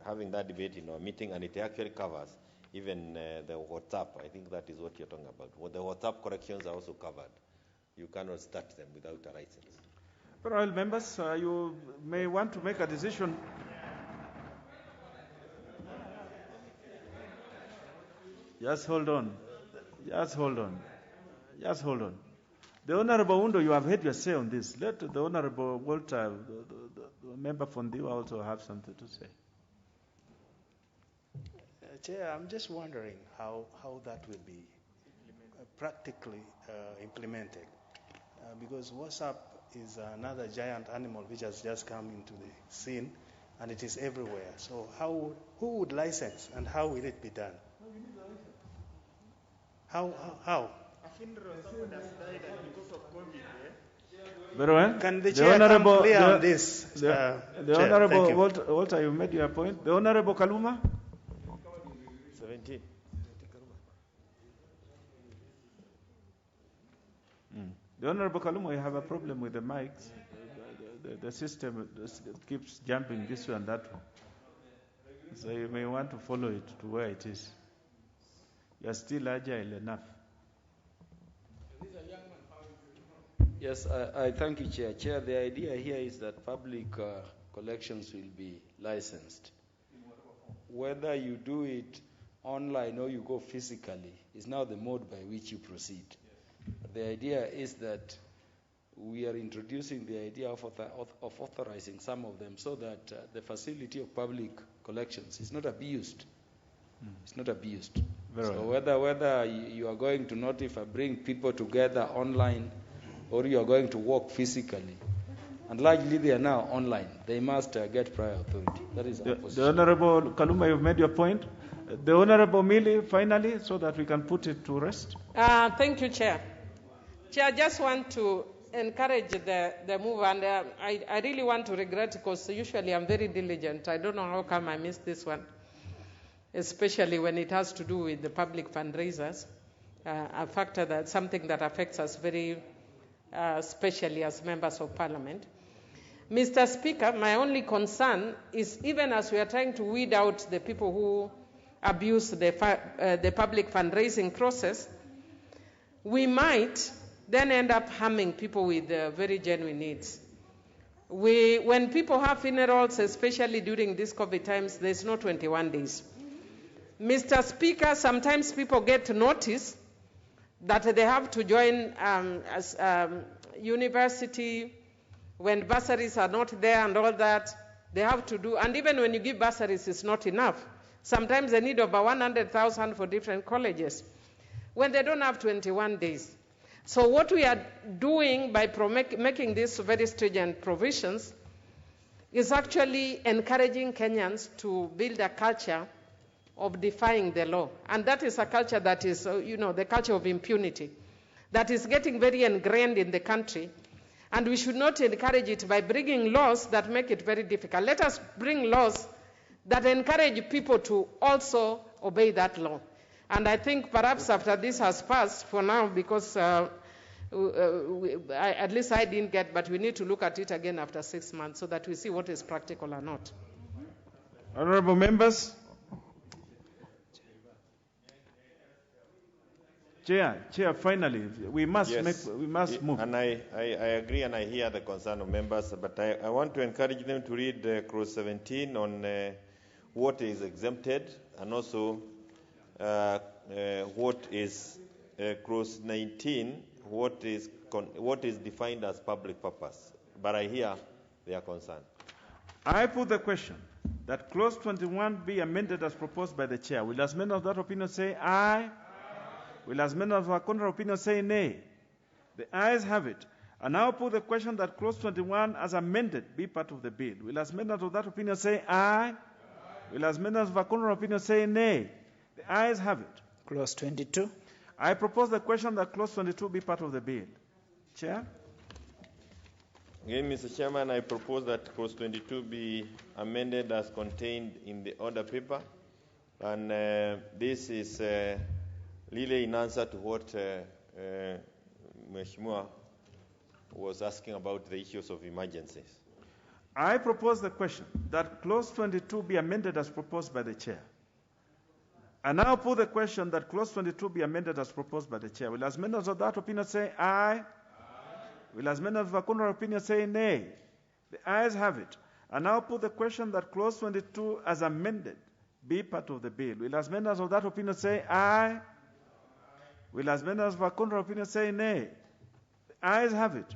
having that debate in our meeting, and it actually covers even the WhatsApp. I think that is what you're talking about. Well, the WhatsApp corrections are also covered. You cannot start them without a license. Well, members, you may want to make a decision. Just hold on. Just hold on. Just hold on. The Honorable Undo, you have had your say on this. Let the Honorable Walter, the member from Diwa, also have something to say. Chair, I'm just wondering how that will be practically implemented. Because WhatsApp is another giant animal which has just come into the scene, and it is everywhere. So who would license, and how will it be done? How? Very well. Can the Chair come clear on this? The Honorable Walter, you made your point. The Honorable Kaluma? 17. The Honorable Kaluma, you have a problem with the mics. The system keeps jumping this way and that way. So you may want to follow it to where it is. You are still agile enough. Yes, I thank you, Chair. Chair, the idea here is that public collections will be licensed. Whether you do it online or you go physically is now the mode by which you proceed. The idea is that we are introducing the idea of authorizing some of them so that the facility of public collections is not abused. It's not abused. So whether you are going to notify, bring people together online, or you are going to walk physically, and largely they are now online, they must get prior authority. That is our position. The Honorable Kaluma, you've made your point. The Honorable Millie, finally, so that we can put it to rest. Thank you, Chair. Chair, I just want to encourage the move, and I really want to regret, because usually I'm very diligent. I don't know how come I missed this one, especially when it has to do with the public fundraisers, a factor that's something that affects us very especially as members of Parliament. Mr. Speaker, my only concern is, even as we are trying to weed out the people who abuse the public fundraising process, we might then end up harming people with very genuine needs. When people have funerals, especially during these COVID times, there's no 21 days. Mr. Speaker, sometimes people get notice that they have to join university when bursaries are not there and all that. They have to do, and even when you give bursaries, it's not enough. Sometimes they need over 100,000 for different colleges when they don't have 21 days. So what we are doing by making these very stringent provisions is actually encouraging Kenyans to build a culture of defying the law. And that is a culture that is, the culture of impunity, that is getting very ingrained in the country. And we should not encourage it by bringing laws that make it very difficult. Let us bring laws that encourage people to also obey that law. And I think perhaps after this has passed, for now, because at least I didn't get, but we need to look at it again after 6 months so that we see what is practical or not. Honorable members. Chair, finally, we must move. And I agree, and I hear the concern of members, but I want to encourage them to read clause 17 on what is exempted, and also what is clause 19, what is defined as public purpose. But I hear their concern. I put the question that clause 21 be amended as proposed by the chair. Will as many of that opinion say aye? Will as many of our contrary opinion say nay? The ayes have it. I now put the question that clause 21 as amended be part of the bill. Will as many of that opinion say aye? Will as many of our contrary opinion say nay? The ayes have it. Clause 22. I propose the question that clause 22 be part of the bill. Chair? Again, Mr. Chairman, I propose that clause 22 be amended as contained in the order paper. And this is really in answer to what Mheshimiwa was asking about the issues of emergencies. I propose the question that clause 22 be amended as proposed by the chair. I now put the question that clause 22 be amended as proposed by the chair. Will as many of that opinion say aye? Will as many of the contrary opinion say nay? The ayes have it. I now put the question that clause 22 as amended be part of the bill. Will as many of that opinion say aye? Will as many of the contrary opinion say nay? The ayes have it.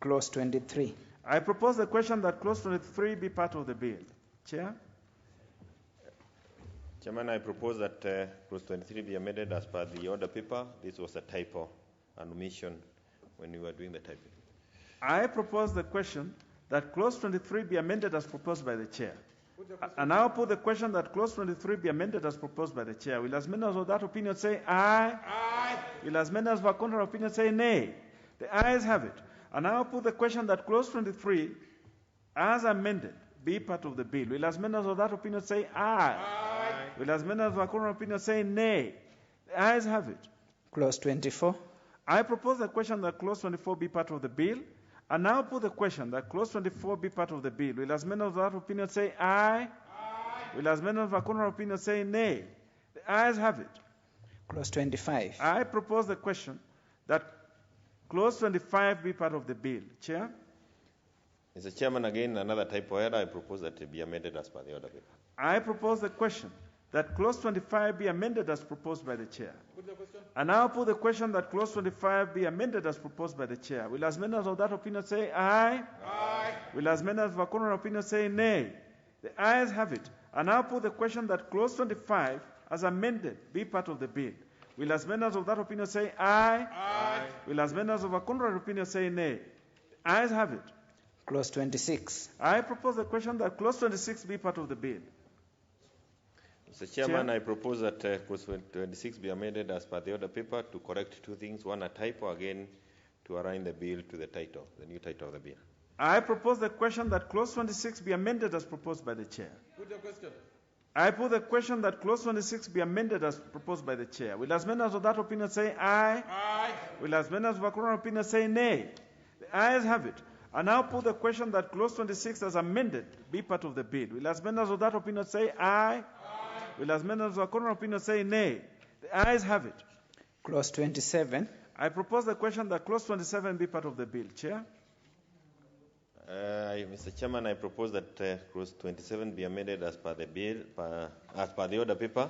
Clause 23. I propose the question that clause 23 be part of the bill. Chair? Chairman, I propose that clause 23 be amended as per the order paper. This was a typo, an omission when we were doing the typing. I propose the question that clause 23 be amended as proposed by the chair. I now put the question that clause 23 be amended as proposed by the chair. Will as many of that opinion say aye? Aye. Will as many of our contrary opinion say nay? The ayes have it. I now put the question that clause 23 as amended be part of the bill. Will as many of that opinion say aye? Aye. Will as many of our contrary opinion say nay? The ayes have it. Clause 24. I propose the question that clause 24 be part of the bill. I now put the question that clause 24 be part of the bill. Will as many of that opinion say aye? Aye. Will as many of our contrary opinion say nay? The ayes have it. Clause 25. I propose the question that clause 25 be part of the bill. Chair? Mr. Chairman, again, another typo error. I propose that it be amended as per the order paper. I propose the question that clause 25 be amended as proposed by the chair. And now put the question that clause 25 be amended as proposed by the chair. Will as many of that opinion say aye? Aye. Will as many of our contrary opinion say nay? The ayes have it. And now put the question that clause 25 as amended be part of the bill. Will as many of that opinion say aye? Aye. Will as many of our contrary opinion say nay? The ayes have it. Clause 26. I propose the question that clause 26 be part of the bill. Mr. Chairman, I propose that clause 26 be amended as per the order paper to correct two things. One, a typo, again, to align the bill to the title, the new title of the bill. I propose the question that clause 26 be amended as proposed by the chair. Put the question. I put the question that clause 26 be amended as proposed by the chair. Will as many as of that opinion say aye? Aye. Will as many as of our contrary opinion say nay? The ayes have it. I now put the question that clause 26 as amended be part of the bill. Will as many as of that opinion say aye? Aye. Will as many as of our contrary opinion say nay? The ayes have it. Clause 27. I propose the question that clause 27 be part of the bill. Chair? Mr. Chairman, I propose that clause 27 be amended as per the bill, as per the order paper.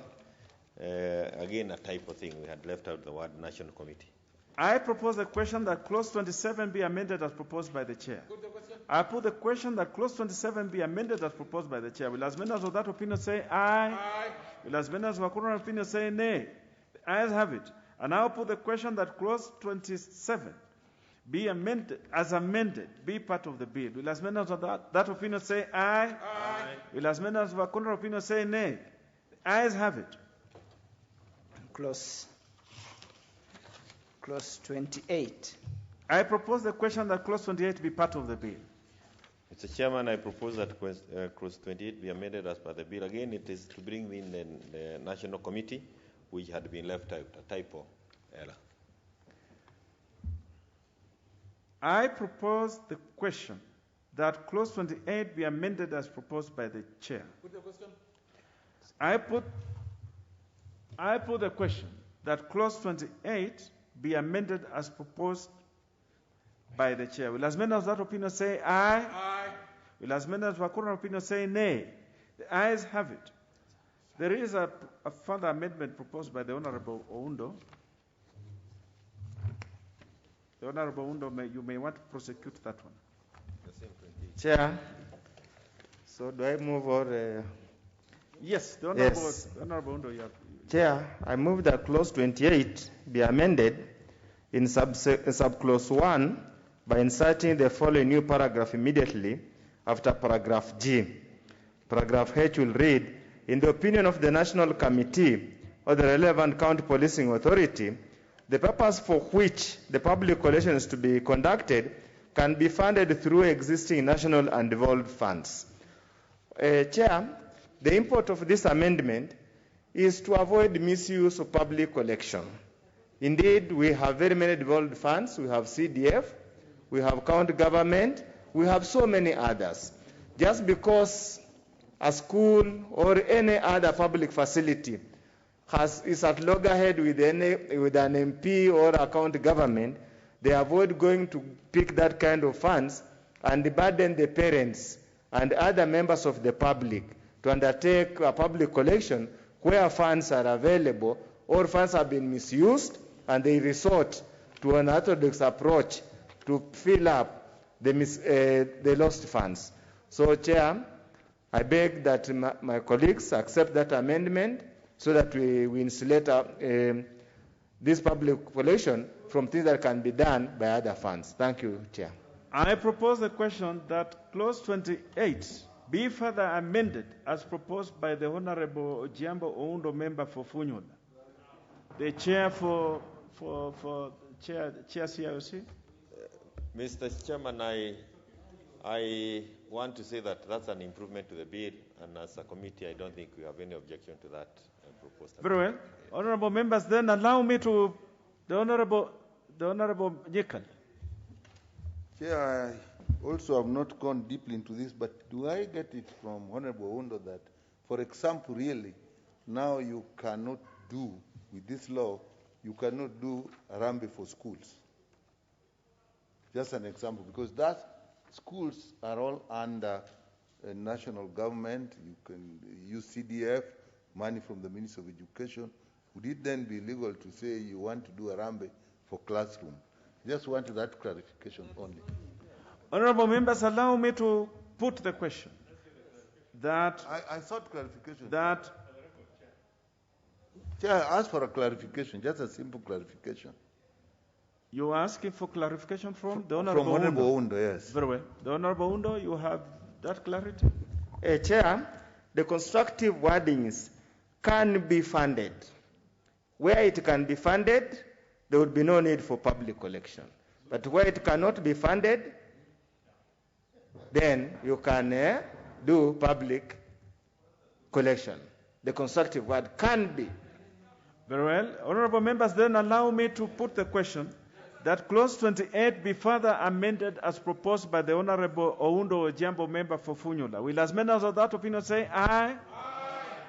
Again, a typo thing. We had left out the word national committee. I propose the question that clause 27 be amended as proposed by the chair. Put the question. I put the question that clause 27 be amended as proposed by the chair. Will as many as of that opinion say aye? Aye. Will as many as of our contrary opinion say nay? The ayes have it. And now put the question that clause 27 be amended, as amended, be part of the bill. Will as many as of that opinion say aye? Aye. Will as many as of our contrary opinion say nay? The ayes have it. Clause 28. I propose the question that clause 28 be part of the bill. Mr. Chairman, I propose that clause 28 be amended as per the bill. Again, it is to bring in the national committee, which had been left out, a typo error. I propose the question that clause 28 be amended as proposed by the chair. Put the question. I put the question that clause 28 be amended as proposed by the chair. Will as many as that opinion say aye? Aye. Will as many as our contrary opinion say nay? The ayes have it. There is a further amendment proposed by the Honorable Oundo. The Honorable Oundo, you may want to prosecute that one. Chair, so do I move or? Yes, the Honorable Oundo, you have. Chair, I move that clause 28 be amended in subclause 1 by inserting the following new paragraph immediately after paragraph G. Paragraph H will read, in the opinion of the National Committee or the relevant county policing authority, the purpose for which the public collation is to be conducted can be funded through existing national and devolved funds. Chair, the import of this amendment is to avoid misuse of public collection. Indeed, we have very many devolved funds. We have CDF, we have county government, we have so many others. Just because a school or any other public facility is at loggerhead with an MP or a county government, they avoid going to pick that kind of funds and burden the parents and other members of the public to undertake a public collection where funds are available or funds have been misused, and they resort to an orthodox approach to fill up the lost funds. So, Chair, I beg that my colleagues accept that amendment so that we insulate this public collection from things that can be done by other funds. Thank you, Chair. I propose the question that clause 28 be further amended as proposed by the Honorable Ojiambo Oundo, member for Funyula. The chair for Chair CIOC. Mr. Chairman, I want to say that that's an improvement to the bill, and as a committee, I don't think we have any objection to that proposal. Very well. Honorable members, then allow me to the Honorable Nyekal. Chair, I also have not gone deeply into this, but do I get it from Honorable Oundo that For example, really, now you cannot do, with this law, you cannot do Harambee for schools. Just an example, because that schools are all under national government. You can use CDF, money from the Ministry of Education. Would it then be legal to say you want to do Harambee for classroom? Just wanted that clarification only. Honorable members, allow me to put the question that I sought clarification. That Chair, I asked for a clarification, just a simple clarification. you're asking for clarification from the Honorable From Honorable Undo. Undo, yes. Very well. The Honorable Undo, you have that clarity? Chair, the constructive wordings can be funded. Where it can be funded, there would be no need for public collection. But where it cannot be funded, then you can do public collection. The constructive word can be. Very well. Honorable members, then allow me to put the question that clause 28 be further amended as proposed by the Honorable Oundo Ojambo, member for Funyula. Will as many of that opinion say aye? Aye.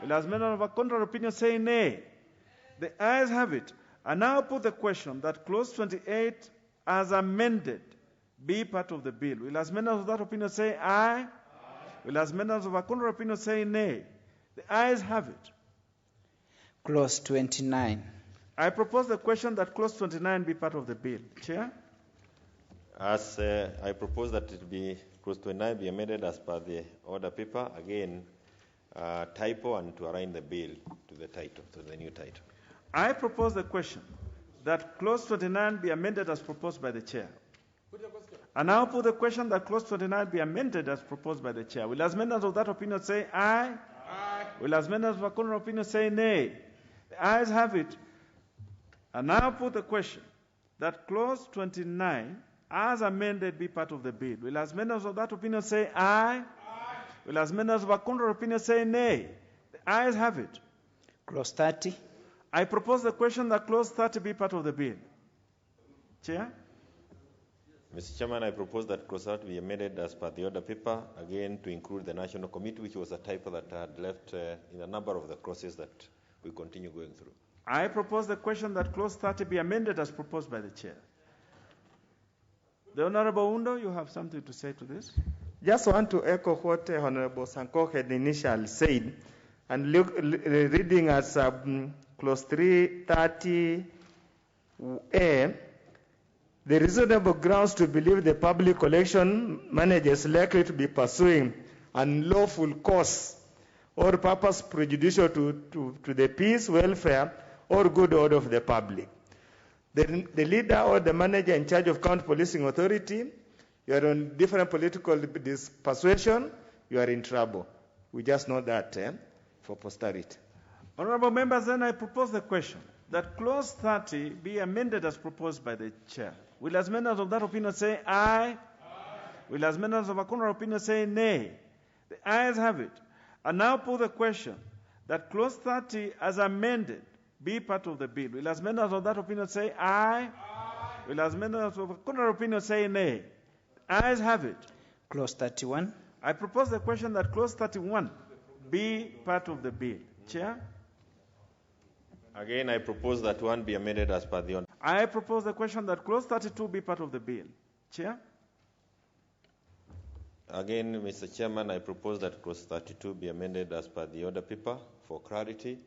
Will as many of a contrary opinion say nay? The ayes have it. I now put the question that clause 28 as amended be part of the bill. Will as many of that opinion say aye? Aye. Will as many of a contrary opinion say nay? The ayes have it. Clause 29. I propose the question that clause 29 be part of the bill. Chair? As I propose that it be clause 29 be amended as per the order paper, again, typo and to align the bill to the title, to the new title. I propose the question that clause 29 be amended as proposed by the chair. And now put the question that clause 29 be amended as proposed by the chair. Will as many of that opinion say aye? Aye. Will as many of a contrary opinion say nay? The ayes have it. And now put the question that clause 29 as amended be part of the bill. Will as many of that opinion say aye? Aye. Will as many of a contrary opinion say nay? The ayes have it. Clause 30. I propose the question that clause 30 be part of the bill. Chair? Mr. Chairman, I propose that clause 30 be amended as per the order paper, again to include the National Committee, which was a typo that had left in a number of the clauses that we continue going through. I propose the question that clause 30 be amended as proposed by the chair. The Honorable Undo, you have something to say to this? Just want to echo what Honorable Sanko had initially said, and reading as clause 330A, the reasonable grounds to believe the public collection manager is likely to be pursuing unlawful course or purpose prejudicial to the peace, welfare, or good order of the public. The leader or the manager in charge of county policing authority, you are on different political persuasion, you are in trouble. We just know that for posterity. Honorable members, then I propose the question that clause 30 be amended as proposed by the chair. Will as many of that opinion say aye? Aye. Will as many of a contrary opinion say nay? The ayes have it. I now put the question that clause 30 as amended be part of the bill. Will as many of that opinion say aye? Aye. Will as many of a contrary opinion say nay? The ayes have it. Clause 31. I propose the question that clause 31 be part of the bill. Chair? Again, I propose that one be amended as per the order. I propose the question that clause 32 be part of the bill. Chair? Again, Mr. Chairman, I propose that clause 32 be amended as per the order paper for clarity,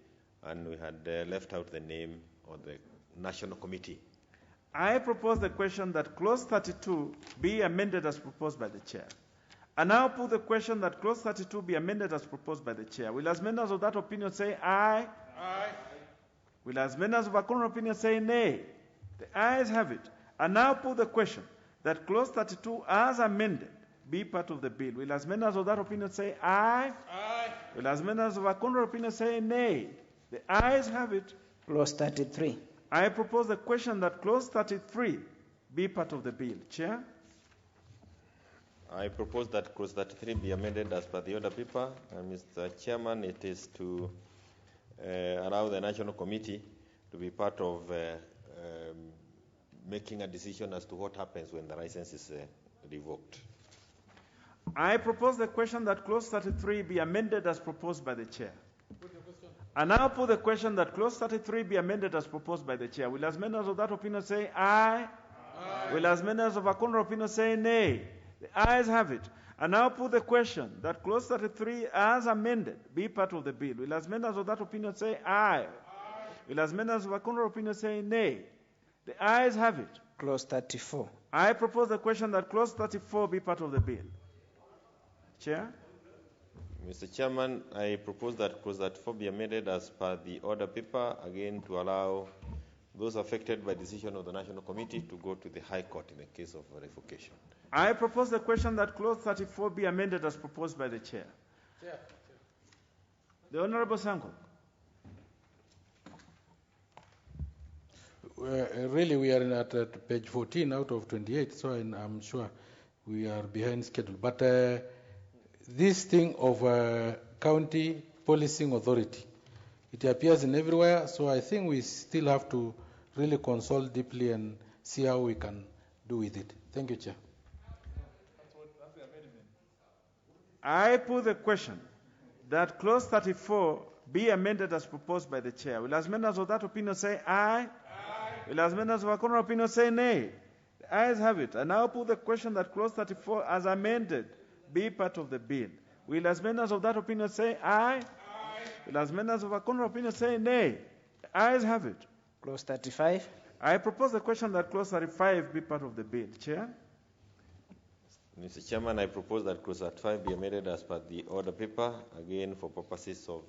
and we had left out the name of the National Committee. I propose the question that clause 32 be amended as proposed by the chair. I now put the question that clause 32 be amended as proposed by the chair. Will as many of that opinion say aye? Aye. Will as many of a contrary opinion say nay? The ayes have it. I now put the question that clause 32 as amended be part of the bill. Will as many of that opinion say aye? Aye. Will as many of a contrary opinion say nay? The ayes have it. Clause 33. I propose the question that clause 33 be part of the bill. Chair? I propose that clause 33 be amended as per the order paper. And Mr. Chairman, it is to allow the National Committee to be part of making a decision as to what happens when the license is revoked. I propose the question that clause 33 be amended as proposed by the chair. I now put the question that clause 33 be amended as proposed by the chair. Will as many of that opinion say aye? Aye. Will as many as of a contrary opinion say nay? The ayes have it. I now put the question that clause 33 as amended be part of the bill. Will as many as of that opinion say aye? Aye. Will as many as of a contrary opinion say nay? The ayes have it. Clause 34. I propose the question that clause 34 be part of the bill. Chair? Mr. Chairman, I propose that clause 34 be amended as per the order paper, again to allow those affected by decision of the National Committee to go to the High Court in the case of revocation. I propose the question that clause 34 be amended as proposed by the chair. Chair. The Honorable Sanko. Really, we are at page 14 out of 28, so I'm sure we are behind schedule. But this thing of county policing authority, it appears in everywhere, so I think we still have to really consult deeply and see how we can do with it. Thank you, Chair. I put the question that clause 34 be amended as proposed by the chair. Will as many as of that opinion say aye? Aye. Will as many as of a contrary opinion say nay? The ayes have it. I now put the question that clause 34 as amended be part of the bill. Will as many as of that opinion say aye? Aye. Will as many as of a contrary opinion say nay? The ayes have it. Clause 35. I propose the question that clause 35 be part of the bill. Chair? Mr. Chairman, I propose that clause 35 be amended as per the order paper, again for purposes of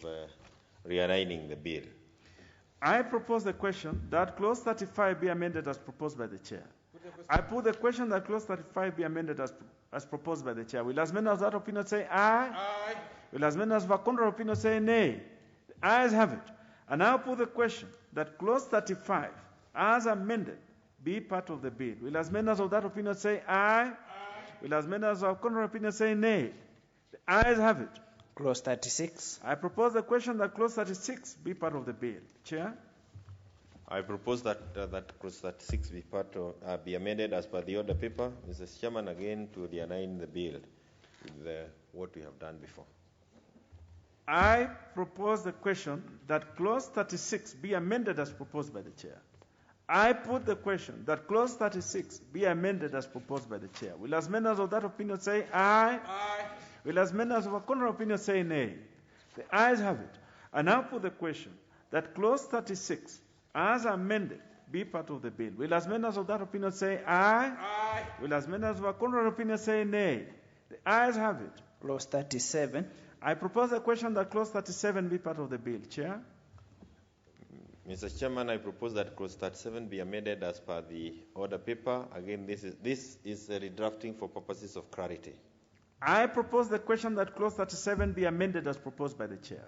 realigning the bill. I propose the question that clause 35 be amended as proposed by the chair. I put the question that clause 35 be amended as proposed by the chair. Will as many as that opinion say aye? Aye. Will as many as of a contrary opinion say nay? The ayes have it. I now put the question that clause 35 as amended be part of the bill. Will as many as of that opinion say aye? Aye. Will as many as of a contrary opinion say nay? The ayes have it. Clause 36. I propose the question that clause 36 be part of the bill. Chair? I propose that that clause 36 be amended as per the order paper, Mr. Chairman, again to realign the bill with what we have done before. I propose the question that clause 36 be amended as proposed by the chair. I put the question that clause 36 be amended as proposed by the chair. Will as many as of that opinion say aye? Aye. Will as many as of a contrary opinion say nay? The ayes have it. I now put the question that clause 36 as amended be part of the bill. Will as many as of that opinion say aye? Aye. Will as many as of a contrary opinion say nay? The ayes have it. Clause 37. I propose the question that clause 37 be part of the bill. Chair? Mr. Chairman, I propose that clause 37 be amended as per the order paper. Again, this is a redrafting for purposes of clarity. I propose the question that clause 37 be amended as proposed by the chair.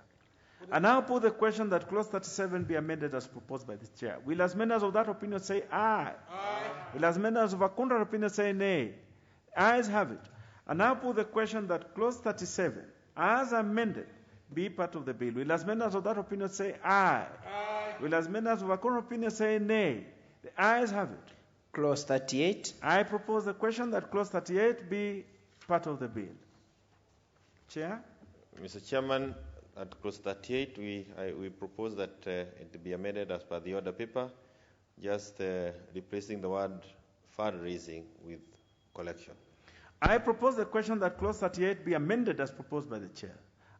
I now put the question that clause 37 be amended as proposed by the chair. Will as many as of that opinion say aye? Aye. Will as many as of a contrary opinion say nay? The ayes have it. I now put the question that clause 37 as amended be part of the bill. Will as many as of that opinion say aye? Aye. Will as many as of a contrary opinion say nay? The ayes have it. Clause 38. I propose the question that clause 38 be part of the bill. Chair? Mr. Chairman, at clause 38, we propose that it be amended as per the order paper, just replacing the word fundraising with collection. I propose the question that clause 38 be amended as proposed by the chair.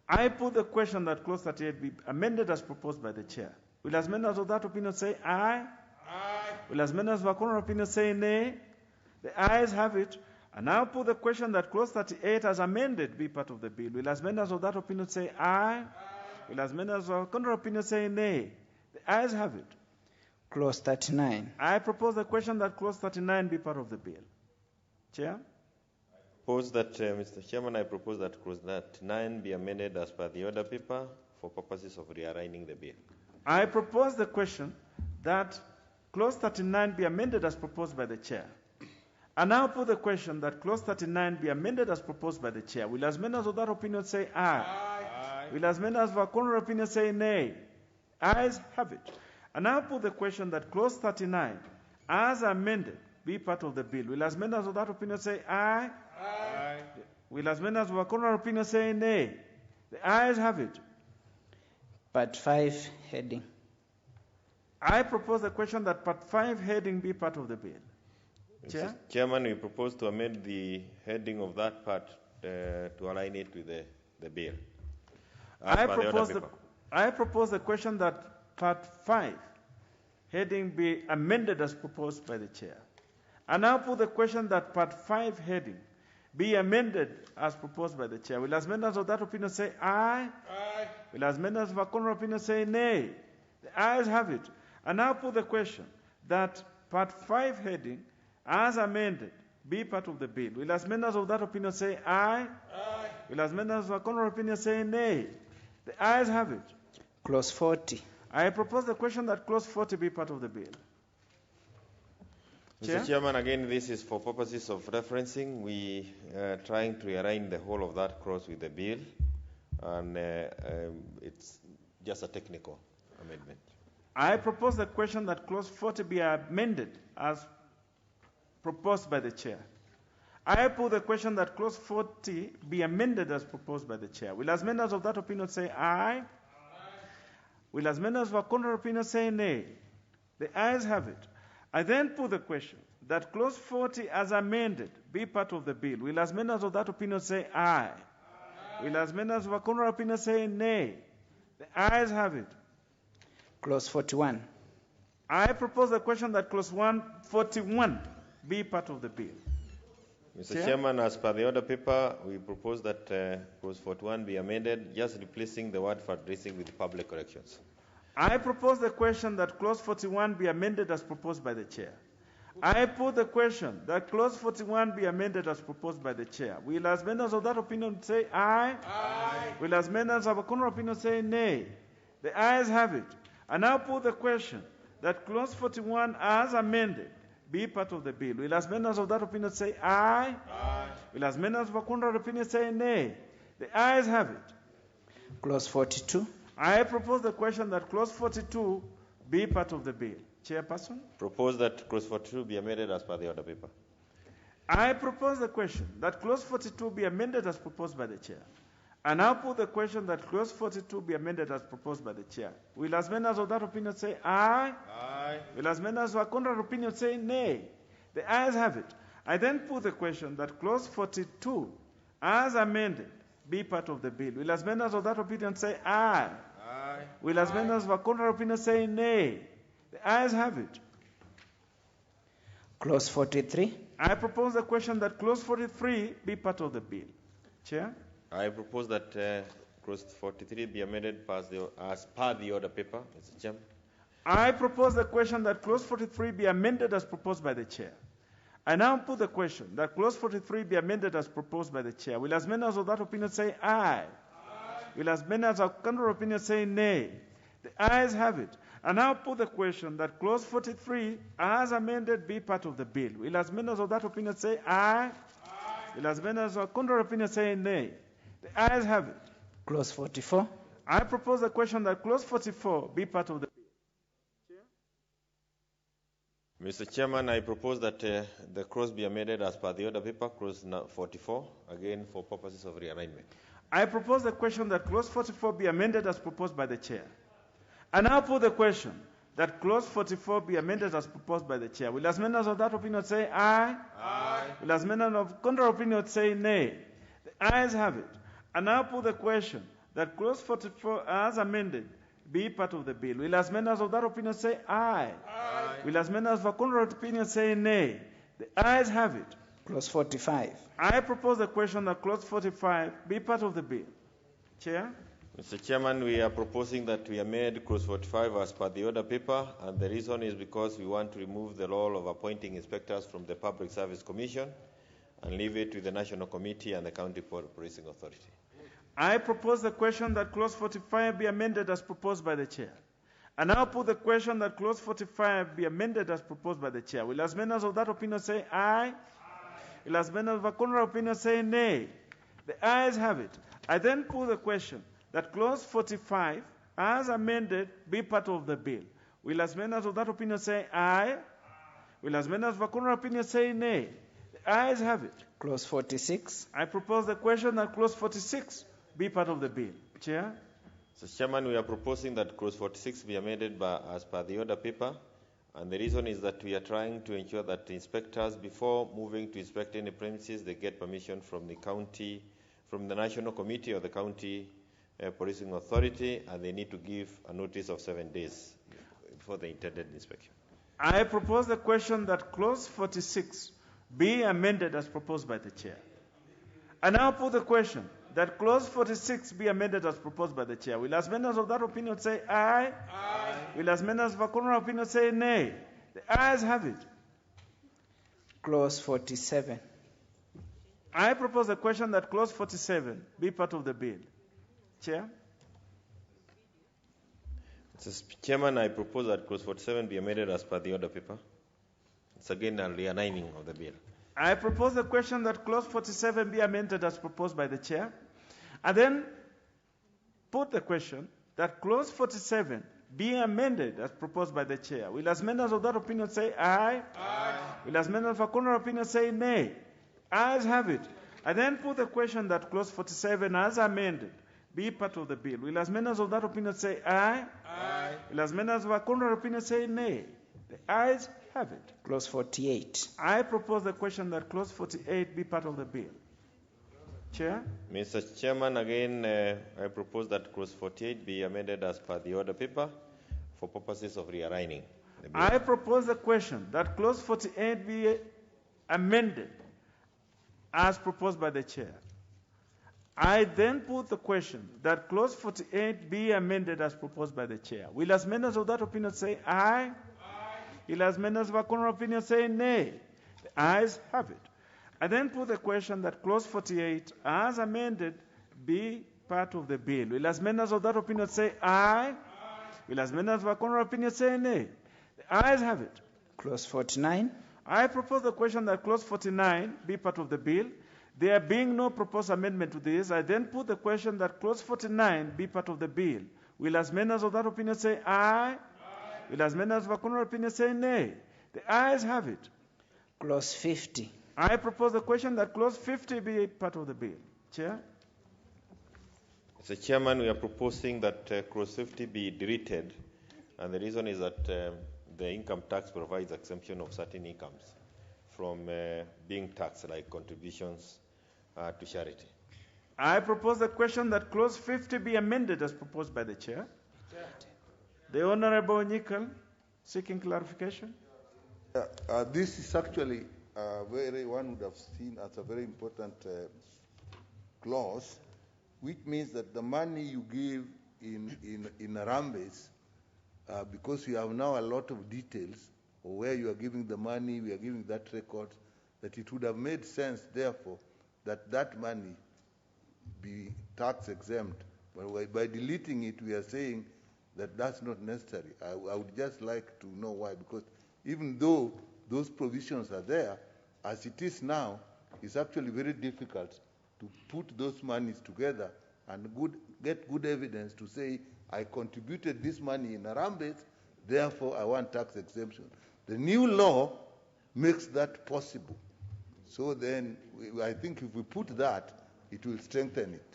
I put the question that clause 38 be amended as proposed by the chair. Will as many as of that opinion say aye? Aye. Will as many as of a contrary opinion say nay? The ayes have it. I now put the question that clause 38 as amended be part of the bill. Will as many as of that opinion say aye? Aye. Will as many as of a contrary opinion say nay? The ayes have it. Clause 39. I propose the question that clause 39 be part of the bill. Chair? Mr. Chairman, I propose that clause 39 be amended as per the order paper for purposes of realigning the bill. I propose the question that clause 39 be amended as proposed by the chair. I now put the question that clause 39 be amended as proposed by the chair. Will as many as of that opinion say aye? Aye. Will as many as of a contrary opinion say nay? Ayes have it. I now put the question that clause 39 as amended be part of the bill. Will as many as of that opinion say aye? Aye. Will as many as were contrary opinion say nay? The ayes have it. Part 5 heading. I propose the question that Part 5 heading be part of the bill. Chair? Mr. Chairman, we propose to amend the heading of that part to align it with the bill. I propose the question that Part 5 heading be amended as proposed by the chair. I now put the question that Part 5 heading be amended as proposed by the chair. Will as many as of that opinion say aye? Aye. Will as many as of a contrary opinion say nay? The ayes have it. I now put the question that Part 5 heading as amended be part of the bill. Will as many as of that opinion say aye? Aye. Will as many as of a contrary opinion say nay? The ayes have it. Clause 40. I propose the question that Clause 40 be part of the bill. Mr. Chairman, again, this is for purposes of referencing. We are trying to align the whole of that clause with the bill, and it's just a technical amendment. I propose the question that Clause 40 be amended as proposed by the chair. I put the question that Clause 40 be amended as proposed by the chair. Will as many as of that opinion say aye? Aye. Will as many as of a contrary opinion say nay? The ayes have it. I then put the question that Clause 40 as amended be part of the bill. Will as many as of that opinion say aye? Aye. Will as many as of a contrary opinion say nay? The ayes have it. Clause 41. I propose the question that Clause 41 be part of the bill. Mr. Chairman, as per the order paper, we propose that Clause 41 be amended, just replacing the word fundraising with public corrections. I propose the question that Clause 41 be amended as proposed by the chair. I put the question that Clause 41 be amended as proposed by the chair. Will as many as of that opinion say aye? Aye. Will as many as of a contrary opinion say nay? The ayes have it. I now put the question that Clause 41 as amended be part of the bill. Will as many as of that opinion say aye? Aye. Will as many as of a contrary opinion say nay? The ayes have it. Clause 42. I propose the question that Clause 42 be part of the bill. Chairperson? Propose that Clause 42 be amended as per the order paper. I propose the question that Clause 42 be amended as proposed by the chair. I now put the question that Clause 42 be amended as proposed by the chair. Will as many as of that opinion say aye? Aye. Will as many as of a contrary opinion say nay? The ayes have it. I then put the question that Clause 42 as amended be part of the bill. Will as many as of that opinion say aye? Aye. Will as many as of a contrary opinion say nay? The ayes have it. Clause 43. I propose the question that Clause 43 be part of the bill. Chair? I propose that Clause 43 be amended as per the order paper, Mr. Chairman. I propose the question that Clause 43 be amended as proposed by the chair. I now put the question that Clause 43 be amended as proposed by the chair. Will as many as of that opinion say aye? Aye. Will as many as of contrary opinion say nay? The ayes have it. I now put the question that Clause 43 as amended be part of the bill. Will as many as of that opinion say aye? Aye. Will as many as of contrary opinion say nay? The ayes have it. Clause 44. I propose the question that Clause 44 be part of the bill. Mr. Chairman, I propose that the clause be amended as per the order paper, Clause 44, again for purposes of realignment. I propose the question that Clause 44 be amended as proposed by the chair. I now put the question that Clause 44 be amended as proposed by the chair. Will as many as of that opinion say aye? Aye. Will as many as of contrary opinion say nay? The ayes have it. I now put the question that Clause 44 as amended be part of the bill. Will as many as of that opinion say aye? Aye. Will as many as of a contrary opinion say nay? The ayes have it. Clause 45. I propose the question that Clause 45 be part of the bill. Chair? Mr. Chairman, we are proposing that we amend Clause 45 as per the order paper, and the reason is because we want to remove the role of appointing inspectors from the Public Service Commission and leave it with the National Committee and the County Policing Authority. I propose the question that Clause 45 be amended as proposed by the chair. I now put the question that Clause 45 be amended as proposed by the chair. Will as many as of that opinion say aye? Aye. Will as many as of a contrary opinion say nay? The ayes have it. I then put the question that Clause 45 as amended be part of the bill. Will as many as of that opinion say aye? Will as many as of a contrary opinion say nay? The The ayes have it. Clause 46. I propose the question that clause 46 be part of the bill. Chair? Mr. Chairman, we are proposing that clause 46 be amended as per the order paper. And the reason is that we are trying to ensure that the inspectors, before moving to inspect any premises, they get permission from the county, from the National Committee or the County Policing Authority, and they need to give a notice of 7 days before the intended inspection. I propose the question that clause 46 be amended as proposed by the chair. I now put the question that clause 46 be amended as proposed by the chair. Will as members of that opinion say aye? Aye. Will as members of a contrary opinion say nay? The ayes have it. Clause 47. I propose the question that clause 47 be part of the bill. Chair? Mr. Chairman, I propose that clause 47 be amended as per the order paper. It's again a realigning of the bill. I propose the question that clause 47 be amended as proposed by the chair, and then put the question that clause 47 be amended as proposed by the chair. Will as members of that opinion say aye? Aye. Will as members of a contrary opinion say nay? Ayes have it. I then put the question that clause 47 as amended be part of the bill. Will as members of that opinion say aye? Aye. Will as members of a contrary opinion say nay? The ayes have it. Clause 48. I propose the question that clause 48 be part of the bill. Chair? Mr. Chairman, again, I propose that clause 48 be amended as per the order paper for purposes of realigning the bill. I propose the question that clause 48 be amended as proposed by the chair. I then put the question that clause 48 be amended as proposed by the chair. Will as members of that opinion say aye? Will as members of a contrary opinion say nay? The ayes have it. I then put the question that clause 48 as amended be part of the bill. Will as members of that opinion say aye? Will as members of a contrary opinion say nay? The ayes have it. Clause 49. I propose the question that clause 49 be part of the bill. There being no proposed amendment to this, I then put the question that clause 49 be part of the bill. Will as members of that opinion say aye? Will as members of a contrary opinion say nay? The ayes have it. Clause 50. I propose the question that clause 50 be part of the bill. Chair? Mr. Chairman, we are proposing that clause 50 be deleted, and the reason is that the income tax provides exemption of certain incomes from being taxed, like contributions to charity. I propose the question that clause 50 be amended as proposed by the chair. The Honorable Nickel seeking clarification. This is actually one would have seen as a very important clause, which means that the money you give in Harambes, because you have now a lot of details of where you are giving the money, we are giving that record, that it would have made sense, therefore, that money be tax exempt. But by deleting it, we are saying that that's not necessary. I would just like to know why, because even though those provisions are there, as it is now, it's actually very difficult to put those monies together and get good evidence to say, I contributed this money in Harambes, therefore I want tax exemption. The new law makes that possible. So then, I think if we put that, it will strengthen it.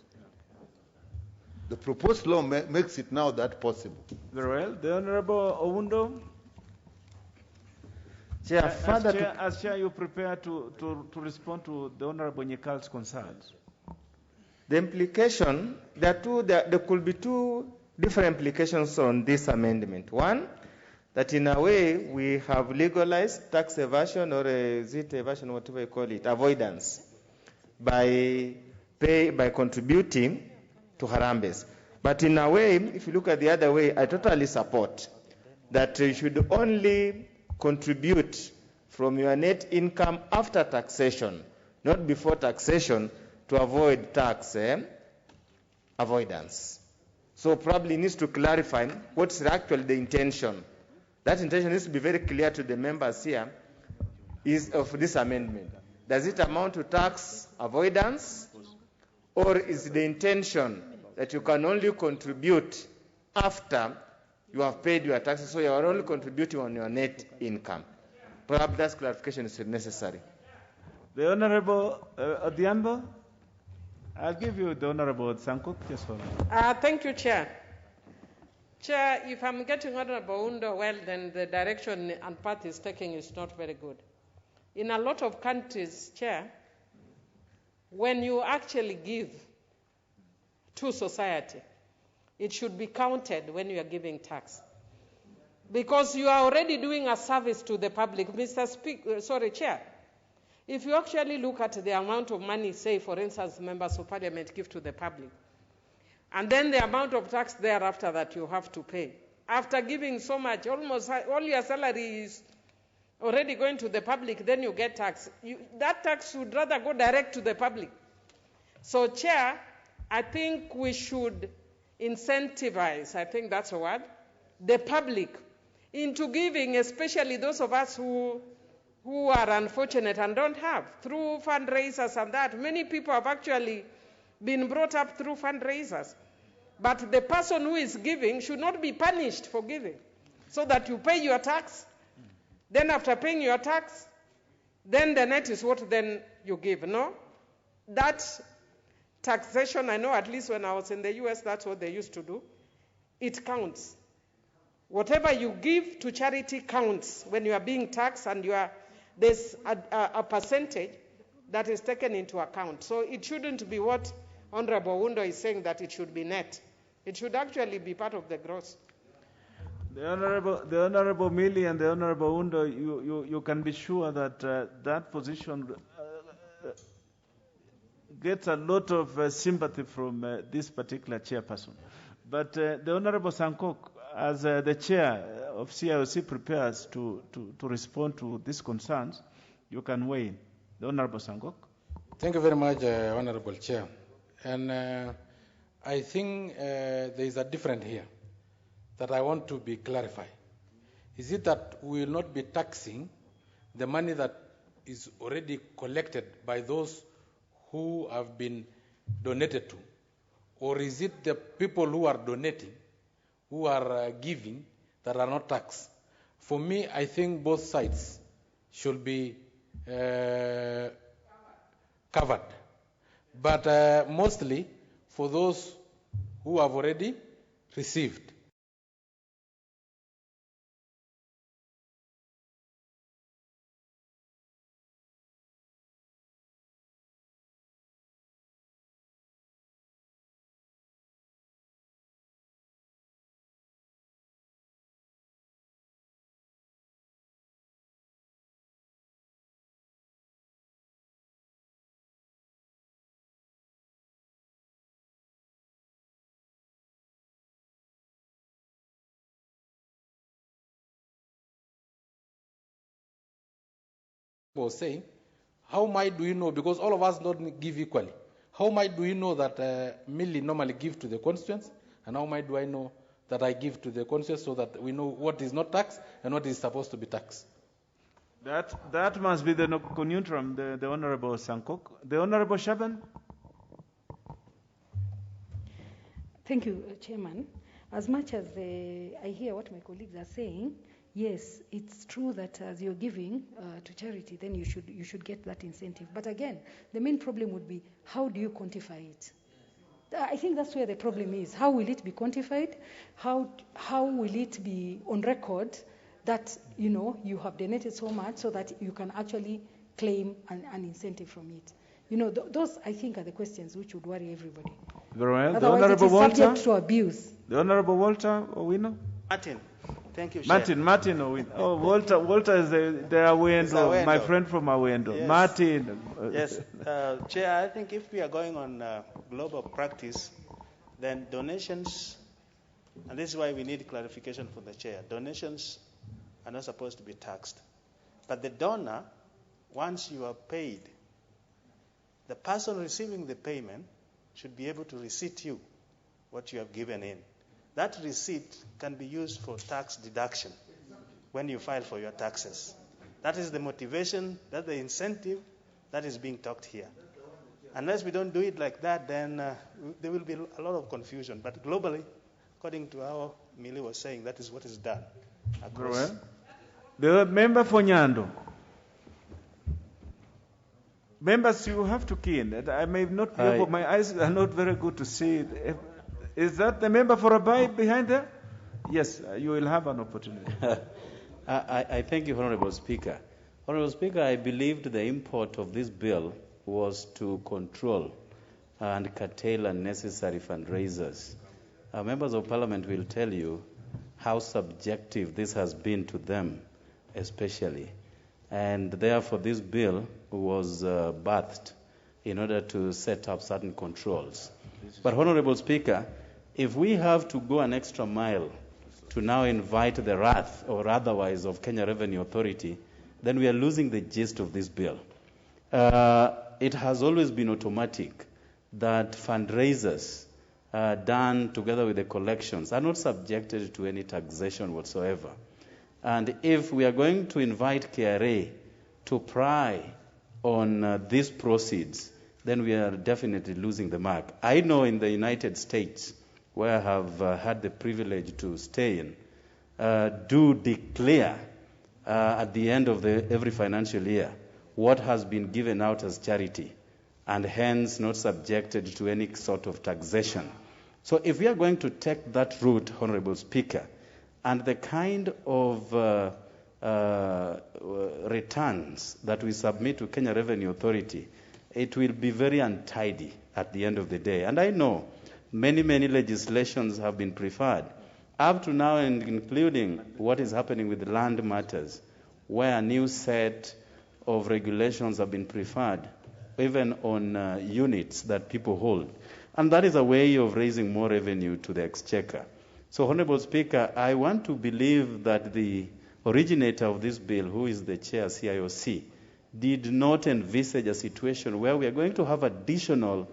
The proposed law makes it now that possible. Very well. The Honorable Owundo. Chair, as Chair, you prepare to respond to the Honorable Nyikal's concerns. The implication, there could be two different implications on this amendment. One, that in a way we have legalized tax evasion, or is it evasion, whatever you call it, avoidance, by contributing to Harambes. But in a way, if you look at the other way, I totally support that you should only contribute from your net income after taxation, not before taxation, to avoid tax avoidance. So probably needs to clarify what's actually the intention. That intention needs to be very clear to the members here is of this amendment. Does it amount to tax avoidance, or is the intention that you can only contribute after you have paid your taxes, so you are only contributing on your net income? Perhaps that clarification is necessary. The Honorable Odhiambo. I'll give you the Honorable Sankok just for Thank you, Chair. Chair, if I'm getting Honorable Undo well, then the direction and path he's taking is not very good. In a lot of countries, Chair, when you actually give to society, it should be counted when you are giving tax. Because you are already doing a service to the public. Chair, if you actually look at the amount of money, say, for instance, members of parliament give to the public, and then the amount of tax thereafter that you have to pay, after giving so much, almost all your salary is already going to the public, then you get tax. That tax should rather go direct to the public. So, Chair, I think we should incentivize, I think that's a word, the public into giving, especially those of us who are unfortunate and don't have, through fundraisers and that. Many people have actually been brought up through fundraisers. But the person who is giving should not be punished for giving, so that you pay your tax. Then after paying your tax, then the net is what then you give. No? That taxation, I know at least when I was in the US, that's what they used to do. It counts. Whatever you give to charity counts when you are being taxed, and there's a percentage that is taken into account. So it shouldn't be what Honorable Undo is saying, that it should be net. It should actually be part of the gross. the Honorable Millie and the Honorable Undo. You can be sure that that position gets a lot of sympathy from this particular chairperson. But the Honorable Sankok, as the chair of CIOC prepares to respond to these concerns, you can weigh in. The Honorable Sankok. Thank you very much, Honorable Chair. And I think there is a difference here that I want to be clarified. Is it that we will not be taxing the money that is already collected by those who have been donated to? Or is it the people who are donating, who are giving, that are not taxed? For me, I think both sides should be covered. But mostly for those who have already received. Was saying, how might do you know, because all of us don't give equally, how might do you know that Millie normally give to the constituents, and how might do I know that I give to the constituents, so that we know what is not taxed and what is supposed to be taxed? That must be the conundrum, the Honorable Sankok. The Honorable Shaban. Thank you, Chairman. As much as I hear what my colleagues are saying, yes, it's true that as you're giving to charity, then you should get that incentive. But again, the main problem would be, how do you quantify it? I think that's where the problem is. How will it be quantified? How will it be on record that you have donated so much, so that you can actually claim an incentive from it? Those I think are the questions which would worry everybody. Very well. Otherwise, the Honorable it is Walter. subject to abuse. The Honorable Walter Owino. Martin. Thank you, Chair. Martin Owino. Oh, Walter is the Awendo, my friend from Awendo. Yes. Martin. Yes, Chair, I think if we are going on global practice, then donations, and this is why we need clarification from the Chair, donations are not supposed to be taxed. But the donor, once you are paid, the person receiving the payment should be able to receipt you what you have given in. That receipt can be used for tax deduction when you file for your taxes. That is the motivation, that's the incentive that is being talked here. Unless we don't do it like that, then there will be a lot of confusion. But globally, according to how Millie was saying, that is what is done across. Well, the member for Nyando. Members, you have to key in. I may not be able, my eyes are not very good to see it. Is that the member for Abai behind there? Yes, you will have an opportunity. I thank you, Honorable Speaker. Honorable Speaker, I believed the import of this bill was to control and curtail unnecessary fundraisers. Members of Parliament will tell you how subjective this has been to them, especially. And therefore, this bill was birthed in order to set up certain controls. But, Honorable Speaker, if we have to go an extra mile to now invite the wrath or otherwise of Kenya Revenue Authority, then we are losing the gist of this bill. It has always been automatic that fundraisers done together with the collections are not subjected to any taxation whatsoever. And if we are going to invite KRA to pry on these proceeds, then we are definitely losing the mark. I know in the United States, where I have had the privilege to stay in, do declare at the end of every financial year what has been given out as charity, and hence not subjected to any sort of taxation. So if we are going to take that route, Honorable Speaker, and the kind of returns that we submit to Kenya Revenue Authority, it will be very untidy at the end of the day. And I know many legislations have been preferred, up to now and including what is happening with land matters, where a new set of regulations have been preferred, even on units that people hold. And that is a way of raising more revenue to the exchequer. So, Honorable Speaker, I want to believe that the originator of this bill, who is the chair CIOC, did not envisage a situation where we are going to have additional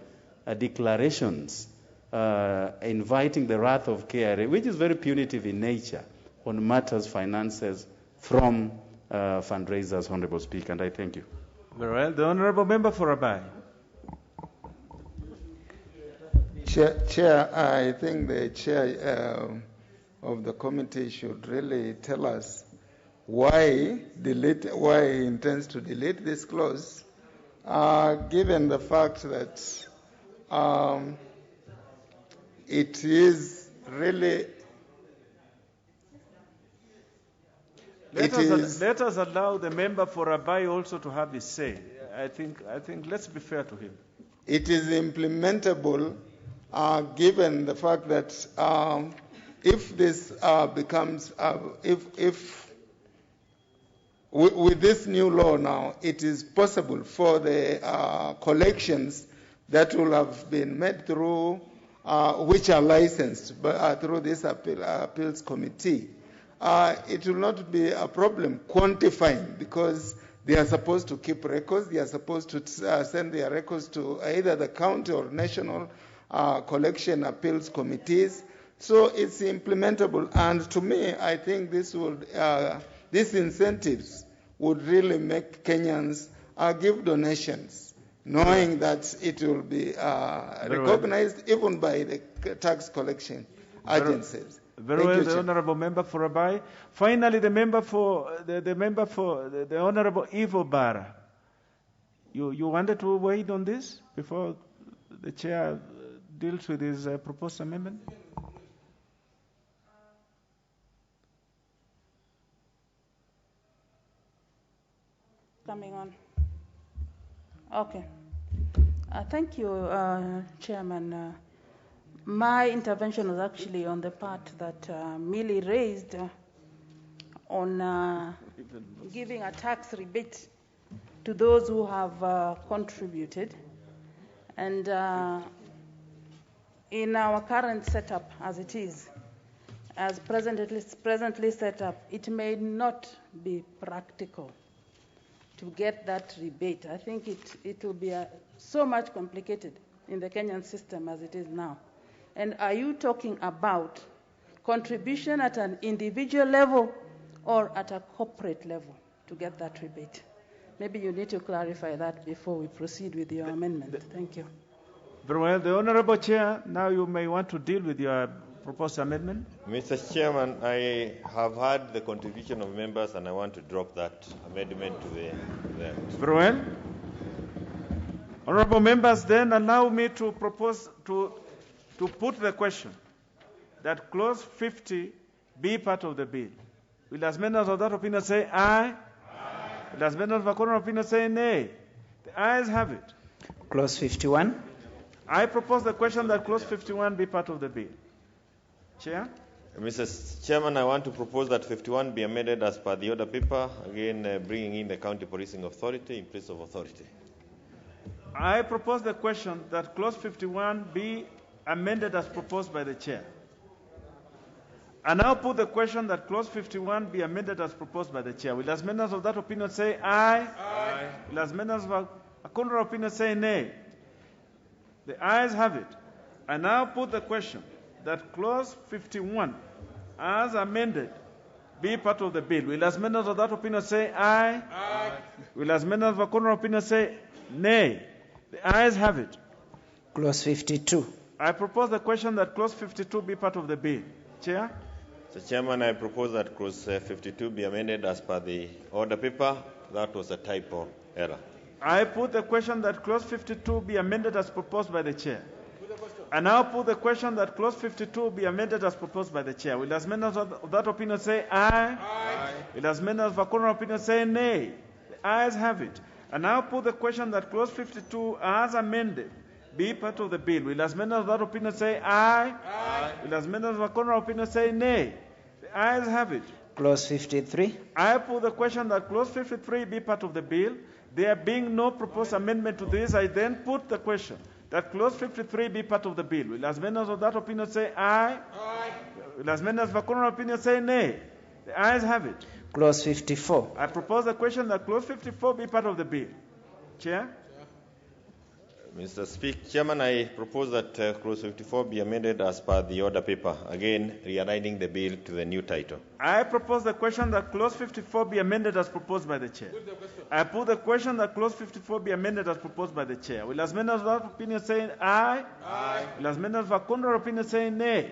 declarations inviting the wrath of KRA, which is very punitive in nature, on matters finances from fundraisers, Honorable Speaker, and I thank you. Very well. The Honorable Member for Abai. Chair, I think the chair of the committee should really tell us why he intends to delete this clause, given the fact that it is really. Let us allow the member for Abai also to have his say. I think let's be fair to him. It is implementable, given the fact that if this becomes, if with this new law now, it is possible for the collections that will have been made through, which are licensed through this appeals committee. It will not be a problem quantifying, because they are supposed to keep records. They are supposed to send their records to either the county or national collection appeals committees. So it's implementable. And to me, I think this would, these incentives would really make Kenyans give donations, knowing that it will be recognized even by the tax collection agencies. Very well, the Honourable Member for Abai. Finally, the member for the Honourable Ivo Bara. You wanted to wait on this before the chair deals with his proposed amendment? Coming on. Okay. Thank you, Chairman. My intervention was actually on the part that Millie raised on giving a tax rebate to those who have contributed. And in our current setup as it is, as presently set up, it may not be practical to get that rebate. I think it will be so much complicated in the Kenyan system as it is now. And are you talking about contribution at an individual level or at a corporate level to get that rebate? Maybe you need to clarify that before we proceed with your amendment. Thank you. Very well. The Honourable Chair, now you may want to deal with your proposed amendment. Mr. Chairman, I have heard the contribution of members and I want to drop that amendment to the. Very well. Honorable members, then allow me to propose to put the question that clause 50 be part of the bill. Will as members of that opinion say aye? Aye. Will as members of the contrary opinion say nay? The ayes have it. Clause 51. I propose the question that clause 51 be part of the bill. Chair? Mr. Chairman, I want to propose that 51 be amended as per the order paper, again bringing in the county policing authority in place of authority. I propose the question that clause 51 be amended as proposed by the chair. I now put the question that clause 51 be amended as proposed by the chair. Will as members of that opinion say aye? Aye. Will as members of a contrary opinion say nay? The ayes have it. I now put the question that clause 51 as amended be part of the bill. Will as members of that opinion say aye? Aye. Will as members of a contrary opinion say nay? The ayes have it. Clause 52. I propose the question that clause 52 be part of the bill. Chair? Mr. Chairman, I propose that clause 52 be amended as per the order paper. That was a typo error. I put the question that clause 52 be amended as proposed by the chair. I now put the question that clause 52 be amended as proposed by the chair. Will as members of that opinion say aye? Aye. Will as members of a contrary opinion say nay? The ayes have it. I now put the question that clause 52 as amended be part of the bill. Will as members of that opinion say aye? Aye. Will as members of a contrary opinion say nay? The ayes have it. Clause 53. I put the question that clause 53 be part of the bill. There being no proposed amendment to this, I then put the question that clause 53 be part of the bill. Will as members of that opinion say aye? Aye. Will as members of a contrary opinion say nay? The ayes have it. Clause 54. I propose the question that clause 54 be part of the bill. Chair? Mr. Chairman, I propose that clause 54 be amended as per the order paper, again realigning the bill to the new title. I propose the question that clause 54 be amended as proposed by the chair. I put the question that clause 54 be amended as proposed by the chair. Will as members of that opinion say aye? Aye. Will as members of a contrary opinion say nay?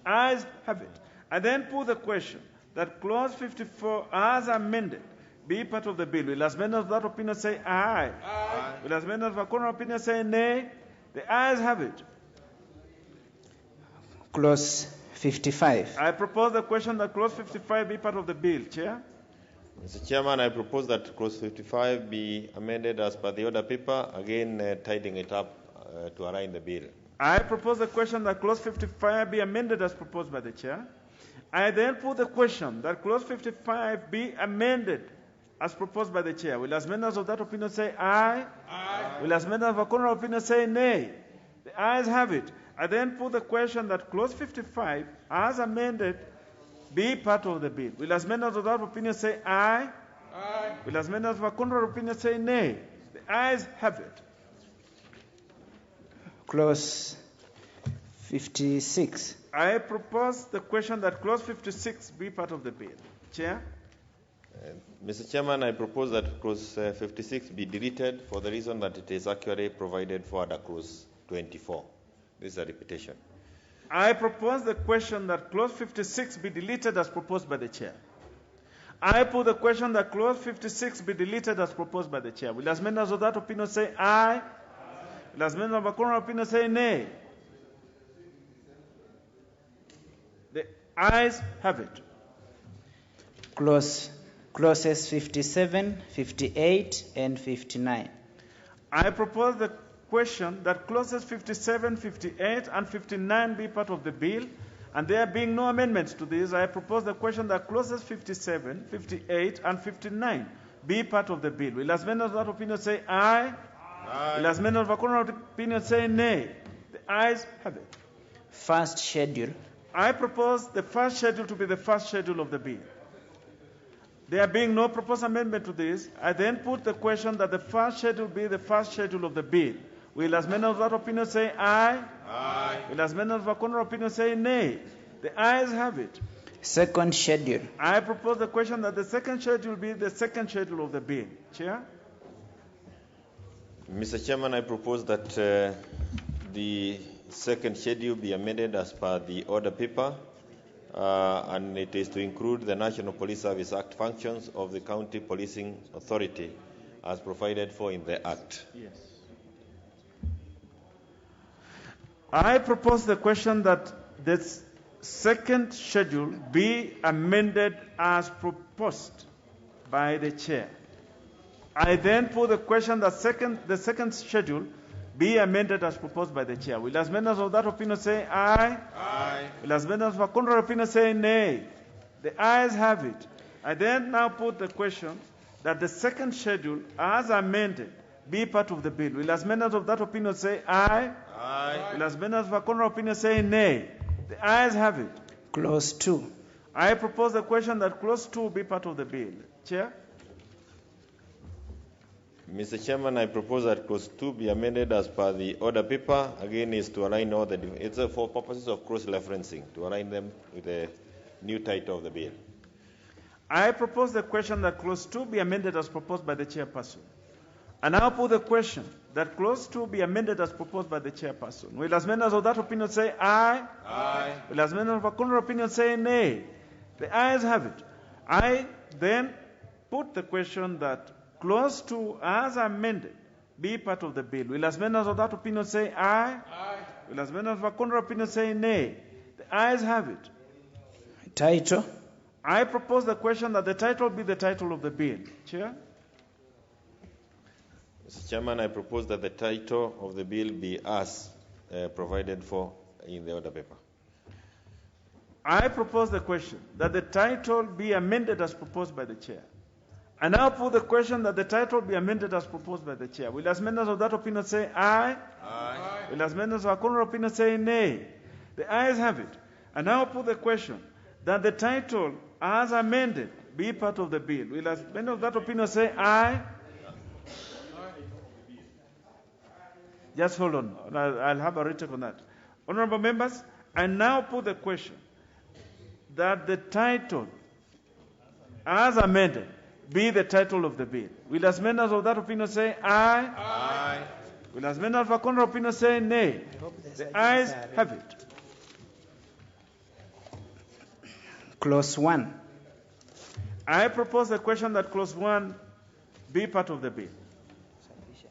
Ayes have it. I then put the question that clause 54 as amended be part of the bill. Will as members of that opinion say aye? Aye. Will as members of a contrary opinion say nay? The ayes have it. Clause 55. I propose the question that clause 55 be part of the bill. Chair? Mr. Chairman, I propose that clause 55 be amended as per the order paper, again tidying it up to align the bill. I propose the question that clause 55 be amended as proposed by the chair. I then put the question that clause 55 be amended as proposed by the chair. Will as members of that opinion say aye? Aye. Will as members of a contrary opinion say nay? The ayes have it. I then put the question that clause 55 as amended be part of the bill. Will as members of that opinion say aye? Aye. Will as members of a contrary opinion say nay? The ayes have it. Clause 56. I propose the question that clause 56 be part of the bill. Chair? Mr. Chairman, I propose that clause 56 be deleted for the reason that it is actually provided for under clause 24. This is a repetition. I propose the question that clause 56 be deleted as proposed by the chair. I put the question that clause 56 be deleted as proposed by the chair. Will as members of that opinion say aye? Will as members of a contrary opinion say nay? The ayes have it. Clauses 57, 58, and 59. I propose the question that clauses 57, 58, and 59 be part of the bill, and there being no amendments to this, I propose the question that clauses 57, 58, and 59 be part of the bill. Will as members of that opinion say aye? Aye. Will as members of a contrary opinion say nay? The ayes have it. First schedule. I propose the first schedule to be the first schedule of the bill. There being no proposed amendment to this, I then put the question that the first schedule be the first schedule of the bill. Will as members of that opinion say aye? Aye. Will as members of a contrary opinion say nay? The ayes have it. Second schedule. I propose the question that the second schedule be the second schedule of the bill. Chair? Mr. Chairman, I propose that the second schedule be amended as per the order paper, and it is to include the National Police Service Act functions of the County Policing Authority as provided for in the Act. Yes. I propose the question that the second schedule be amended as proposed by the chair. I then put the question that the second schedule be amended as proposed by the chair. Will as members of that opinion say aye? Aye. Will as members of a contrary opinion say nay? The ayes have it. I then now put the question that the second schedule as amended be part of the bill. Will as members of that opinion say aye? Aye. Will as members of a contrary opinion say nay? The ayes have it. Clause 2. I propose the question that clause 2 be part of the bill. Chair? Mr. Chairman, I propose that clause 2 be amended as per the order paper. Again, is to align all the, it's for purposes of cross-referencing, to align them with the new title of the bill. I propose the question that clause 2 be amended as proposed by the chairperson. And I put the question that clause 2 be amended as proposed by the chairperson. Will as members of that opinion say aye? Aye. Will as members of a contrary opinion say nay? The ayes have it. I then put the question that clause 2 as amended be part of the bill. Will as members of that opinion say aye? Aye. Will as members of a contrary opinion say nay? The ayes have it. Title. I propose the question that the title be the title of the bill. Chair? Mr. Chairman, I propose that the title of the bill be as provided for in the order paper. I propose the question that the title be amended as proposed by the chair. I now put the question that the title be amended as proposed by the chair. Will as members of that opinion say aye? Aye. Will as members of a contrary opinion say nay? The ayes have it. I now put the question that the title as amended be part of the bill. Will as members of that opinion say aye? Just hold on. I'll have a retake on that. Honorable members, I now put the question that the title as amended be the title of the bill. Will as members of that opinion say aye? Aye. Will as members of a contrary opinion say nay? The ayes have it. Clause 1. I propose the question that clause 1 be part of the bill.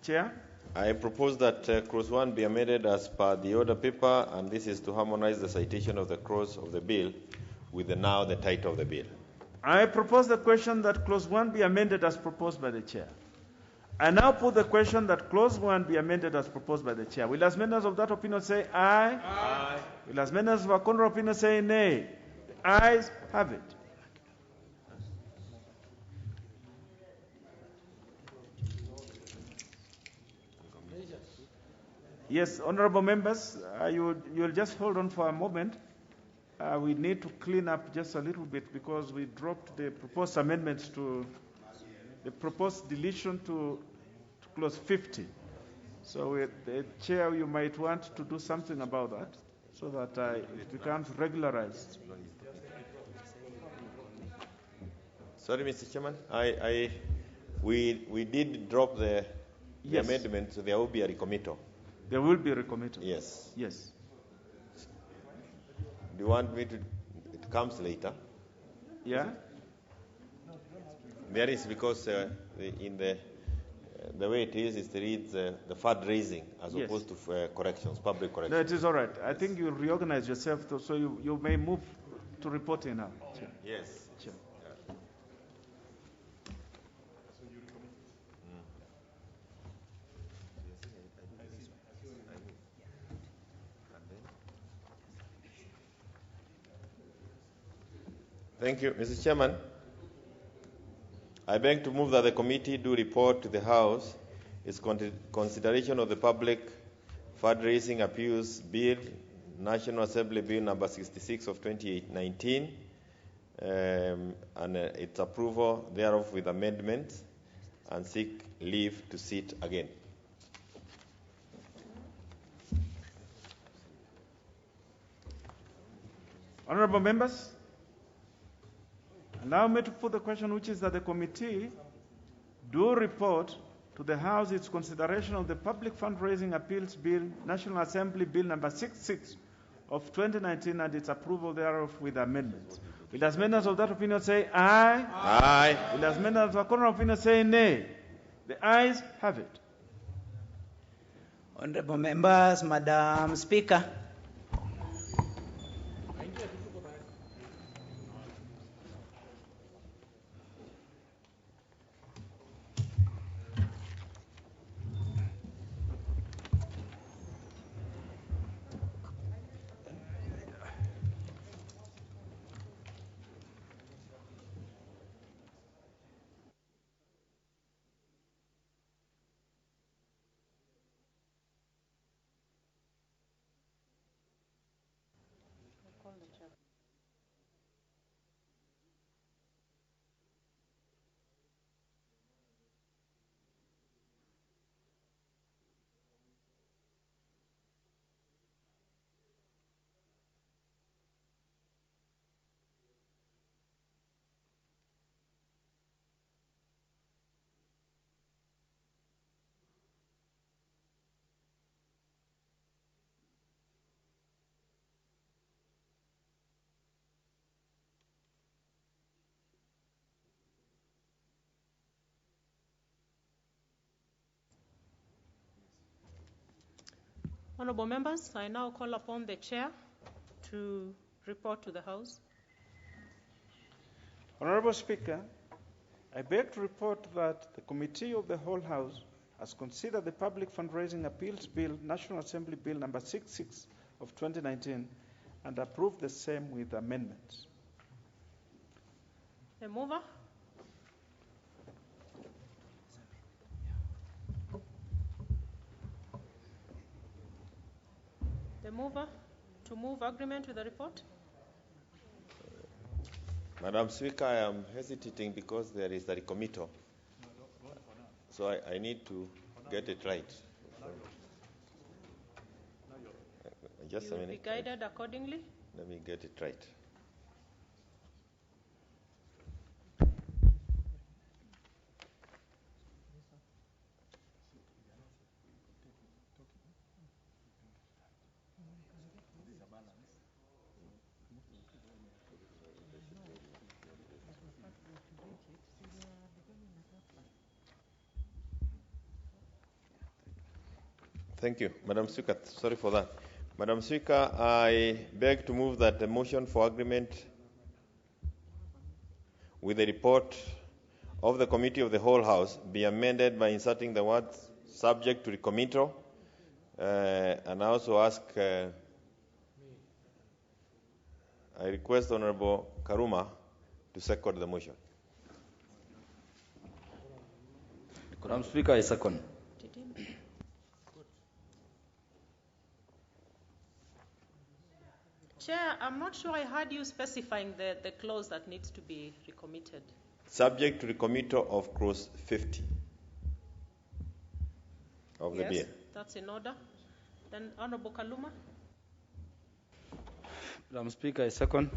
Chair? I propose that clause 1 be amended as per the order paper, and this is to harmonize the citation of the clause of the bill with the title of the bill. I propose the question that clause 1 be amended as proposed by the chair. I now put the question that clause 1 be amended as proposed by the chair. Will as members of that opinion say aye? Aye. Will as members of a contrary opinion say nay? The ayes have it. Yes, honorable members, you'll just hold on for a moment. We need to clean up just a little bit because we dropped the proposed amendments to the proposed deletion to clause 50. So the chair, you might want to do something about that so that it becomes regularized. Sorry, Mr. Chairman. We did drop the amendment, so there will be a recommittal. There will be a recommittal. Yes. Yes. Do you want me to? It comes later. Yeah. There is because in the way it reads the fundraising as opposed to corrections, public corrections. No, it is all right. I think you'll reorganize yourself so you may move to reporting now. Chair. Yes. Chair. Thank you, Mr. Chairman. I beg to move that the committee do report to the House its consideration of the Public Fundraising Appeals Bill, National Assembly Bill number 66 of 2019, and its approval thereof with amendments, and seek leave to sit again. Honorable members, allow me to put the question, which is that the committee do report to the House its consideration of the Public Fundraising Appeals Bill, National Assembly Bill number 66 of 2019, and its approval thereof with amendments. Will as members of that opinion say aye? Aye. Will as members of the contrary opinion say nay? The ayes have it. Honorable members, Madam Speaker. Honorable members, I now call upon the chair to report to the House. Honorable Speaker, I beg to report that the Committee of the Whole House has considered the Public Fundraising Appeals Bill, National Assembly Bill number 66 of 2019, and approved the same with amendments. The mover. The mover to move agreement with the report. Madam Speaker, I am hesitating because there is a recommittal. So I need to get it right. Just a minute. Be guided accordingly. Let me get it right. Thank you, Madam Speaker. Sorry for that. Madam Speaker, I beg to move that the motion for agreement with the report of the Committee of the Whole House be amended by inserting the words subject to recommittal, and I also ask, I request Honorable Karuma to second the motion. Madam Speaker, I second. Chair, I'm not sure I heard you specifying the clause that needs to be recommitted. Subject to recommittal of clause 50 of the bill. Yes, that's in order. Then Honorable Kaluma. Madam Speaker, I second.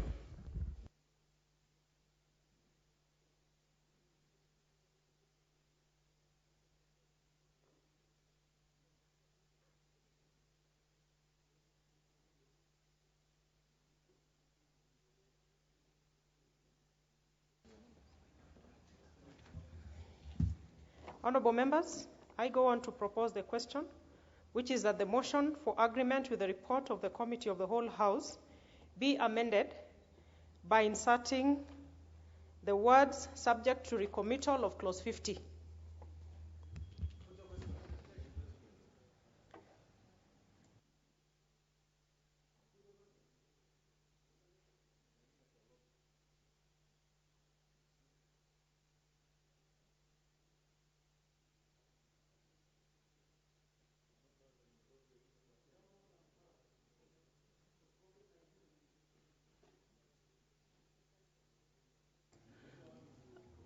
Honorable members, I go on to propose the question, which is that the motion for agreement with the report of the Committee of the Whole House be amended by inserting the words subject to recommittal of clause 50.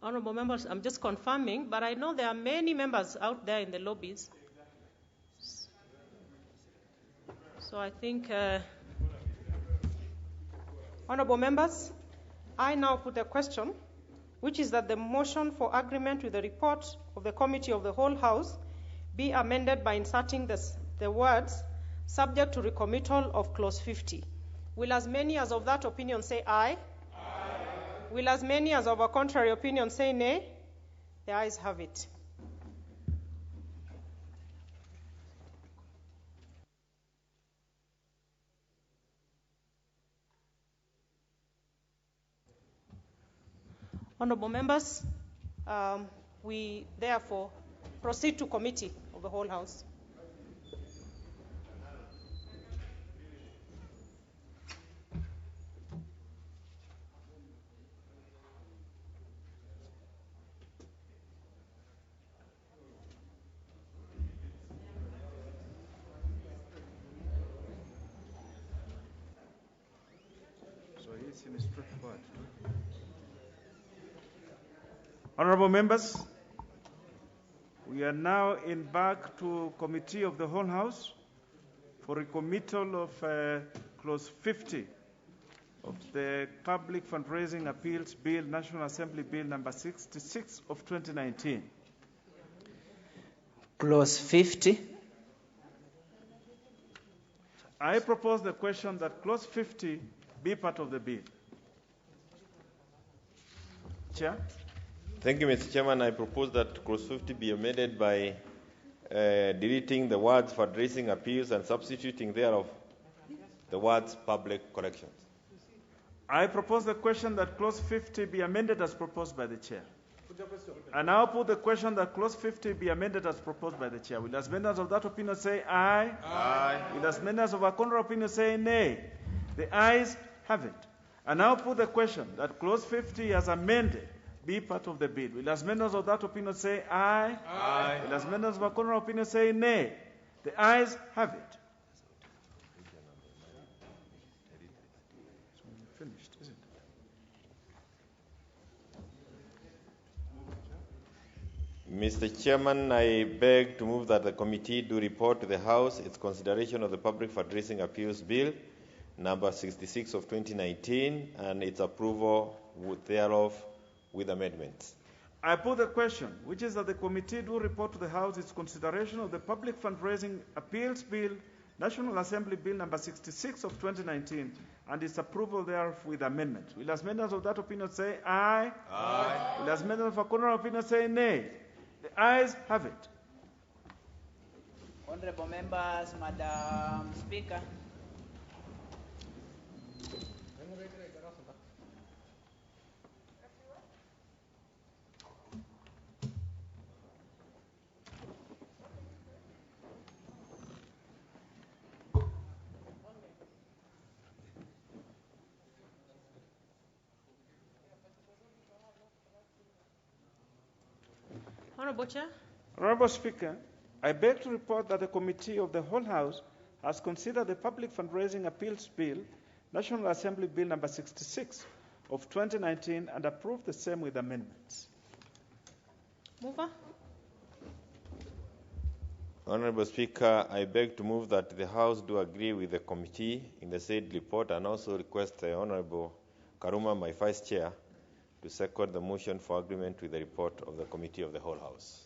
Honorable members, I'm just confirming, but I know there are many members out there in the lobbies. So I think, honorable members, I now put a question, which is that the motion for agreement with the report of the Committee of the Whole House be amended by inserting the words subject to recommittal of clause 50. Will as many as of that opinion say aye? Will as many as of a contrary opinion say nay? The ayes have it. Honorable members, we therefore proceed to committee of the whole House. So it's in straightforward. Honorable members, we are now back to Committee of the Whole House for recommittal of Clause 50 of the Public Fundraising Appeals Bill, National Assembly Bill number 66 of 2019. Clause 50. I propose the question that Clause 50 be part of the bill. Chair? Thank you, Mr. Chairman. I propose that Clause 50 be amended by deleting the words fundraising appeals and substituting thereof the words public collections. I propose the question that Clause 50 be amended as proposed by the Chair. I now put the question that Clause 50 be amended as proposed by the Chair. Will as members of that opinion say aye? Aye. Will as members of our contrary opinion say nay? The ayes have it. I now put the question that Clause 50 as amended be part of the bill. Will as members of that opinion say aye? Aye. Will as members of our contrary opinion say nay? The ayes have it. Finished, isn't it? Mr. Chairman, I beg to move that the committee do report to the House its consideration of the Public Fundraising Appeals Bill, number 66 of 2019, and its approval thereof with amendments. I put the question, which is that the committee do report to the House its consideration of the Public Fundraising Appeals Bill, National Assembly Bill number 66 of 2019, and its approval thereof with amendment. Will as members of that opinion say aye? Aye. Will as members of a contrary opinion say nay? The ayes have it. Honorable members, Madam Speaker. Honorable Chair. Honorable Speaker, I beg to report that the Committee of the Whole House has considered the Public Fundraising Appeals Bill, National Assembly Bill number 66 of 2019, and approved the same with amendments. Mover. Honorable Speaker, I beg to move that the House do agree with the committee in the said report and also request the Honorable Karuma, my Vice Chair, to second the motion for agreement with the report of the Committee of the Whole House.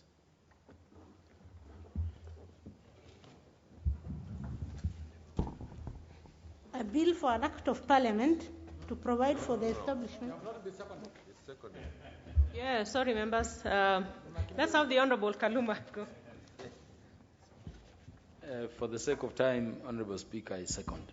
A bill for an act of parliament to provide for the establishment. Yeah, sorry, members. Let's have the Honorable Kaluma go. For the sake of time, Honorable Speaker, I second.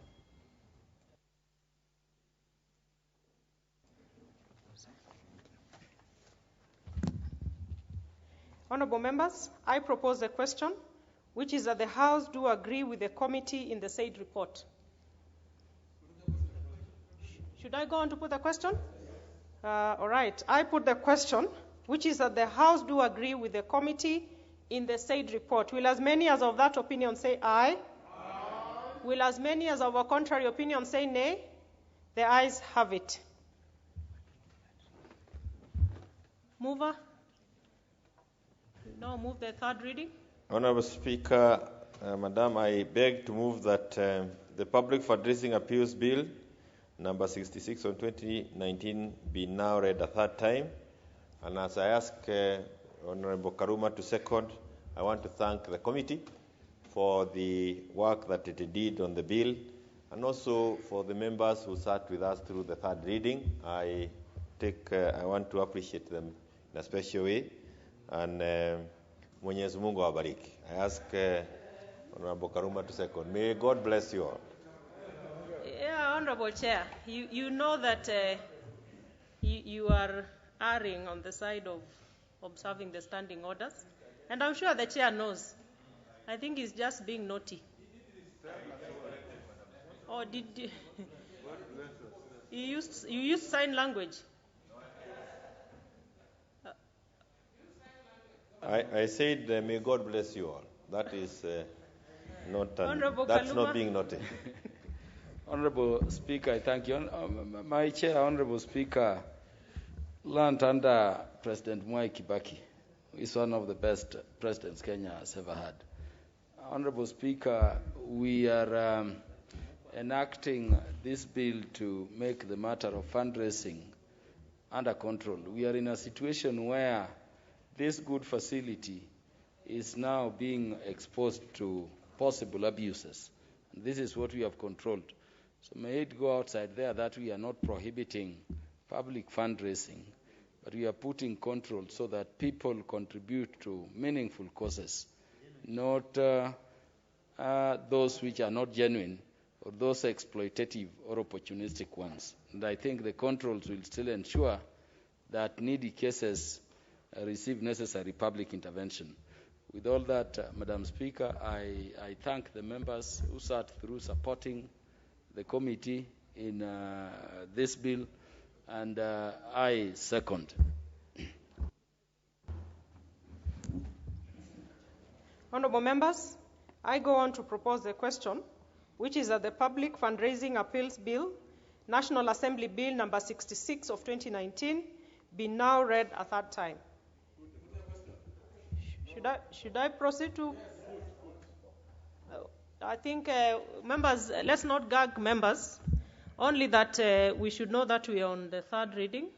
Honorable members, I propose a question, which is that the House do agree with the committee in the said report. Should I go on to put the question? All right. I put the question, which is that the House do agree with the committee in the said report. Will as many as of that opinion say aye? Aye. Will as many as of a contrary opinion say nay? The ayes have it. Mover. Now move the third reading. Honorable Speaker, Madam, I beg to move that the Public Fundraising Appeals Bill, number 66 of 2019, be now read a third time. And as I ask Honorable Karuma to second, I want to thank the committee for the work that it did on the bill, and also for the members who sat with us through the third reading. I want to appreciate them in a special way. And Mwenyezi Mungu awabariki. I ask Honorable Karuma to second. May God bless you all. Yeah, Honorable Chair, you know that you are erring on the side of observing the standing orders. And I'm sure the chair knows. I think he's just being naughty. Or did you used sign language? I said, may God bless you all. That is that's not being naughty. Honorable Speaker, I thank you. My chair, Honorable Speaker, learned under President Mwai Kibaki. He's one of the best presidents Kenya has ever had. Honorable Speaker, we are enacting this bill to make the matter of fundraising under control. We are in a situation where this good facility is now being exposed to possible abuses. And this is what we have controlled. So may it go outside there that we are not prohibiting public fundraising, but we are putting control so that people contribute to meaningful causes, not those which are not genuine or those exploitative or opportunistic ones. And I think the controls will still ensure that needy cases receive necessary public intervention. With all that, Madam Speaker, I thank the members who sat through supporting the committee in this bill, and I second. Honourable members, I go on to propose a question, which is that the Public Fundraising Appeals Bill, National Assembly Bill number 66 of 2019, be now read a third time. Should I proceed to? I think members, let's not gag members. Only that we should know that we are on the third reading,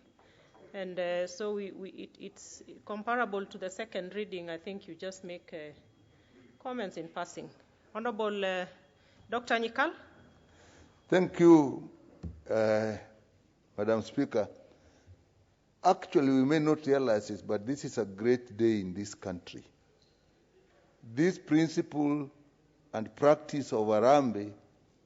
and so it's comparable to the second reading. I think you just make comments in passing. Honorable Dr. Nyikal. Thank you, Madam Speaker. Actually, we may not realize this, but this is a great day in this country. This principle and practice of Harambee,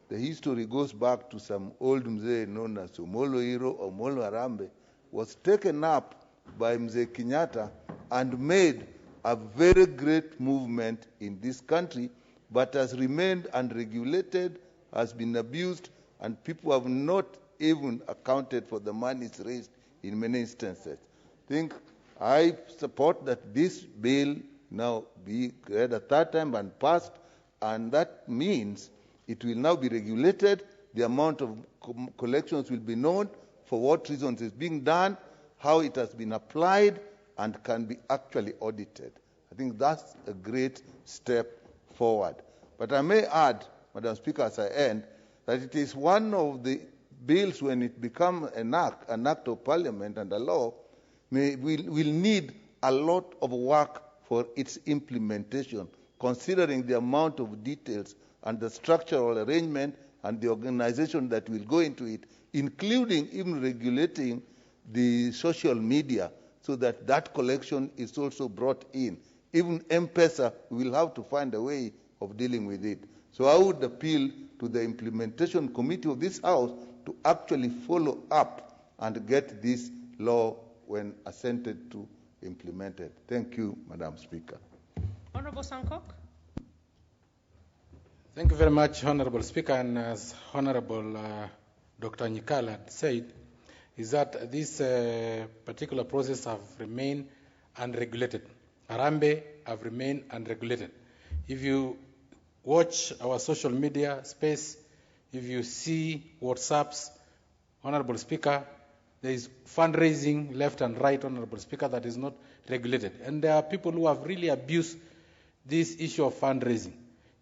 the history goes back to some old mzee known as Omolo Hiro or Omolo Harambee, was taken up by Mzee Kenyatta and made a very great movement in this country, but has remained unregulated, has been abused, and people have not even accounted for the monies raised in many instances. I support that this bill now be read a third time and passed, and that means it will now be regulated. The amount of collections will be known, for what reasons it's being done, how it has been applied, and can be actually audited. I think that's a great step forward. But I may add, Madam Speaker, as I end, that it is one of the bills, when it becomes an act of parliament and a law, will need a lot of work for its implementation, considering the amount of details and the structural arrangement and the organization that will go into it, including even regulating the social media, so that that collection is also brought in. Even M-Pesa will have to find a way of dealing with it. So I would appeal to the implementation committee of this House to actually follow up and get this law, when assented to, implemented. Thank you, Madam Speaker. Honorable Sankok. Thank you very much, Honorable Speaker. And as Honorable Dr. Nyikal had said, is that this particular process have remained unregulated. Harambee have remained unregulated. If you watch our social media space, if you see WhatsApps, Honorable Speaker, there is fundraising left and right, Honorable Speaker, that is not regulated. And there are people who have really abused this issue of fundraising.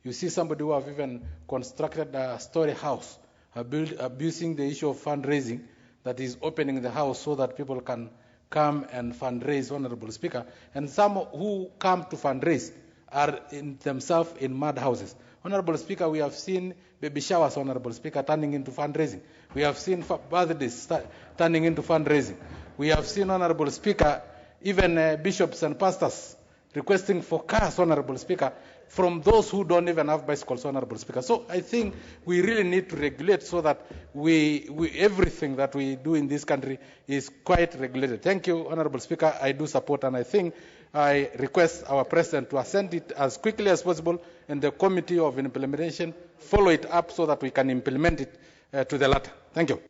You see somebody who have even constructed a story house, abusing the issue of fundraising, that is opening the house so that people can come and fundraise, Honorable Speaker. And some who come to fundraise are in themselves in mad houses. Honorable Speaker, we have seen baby showers, Honorable Speaker, turning into fundraising. We have seen birthdays turning into fundraising. We have seen, Honorable Speaker, even bishops and pastors requesting for cars, Honorable Speaker, from those who don't even have bicycles, Honorable Speaker. So I think we really need to regulate so that everything that we do in this country is quite regulated. Thank you, Honorable Speaker. I do support, and I think I request our President to assent it as quickly as possible, and the Committee of Implementation follow it up so that we can implement it to the latter. Thank you.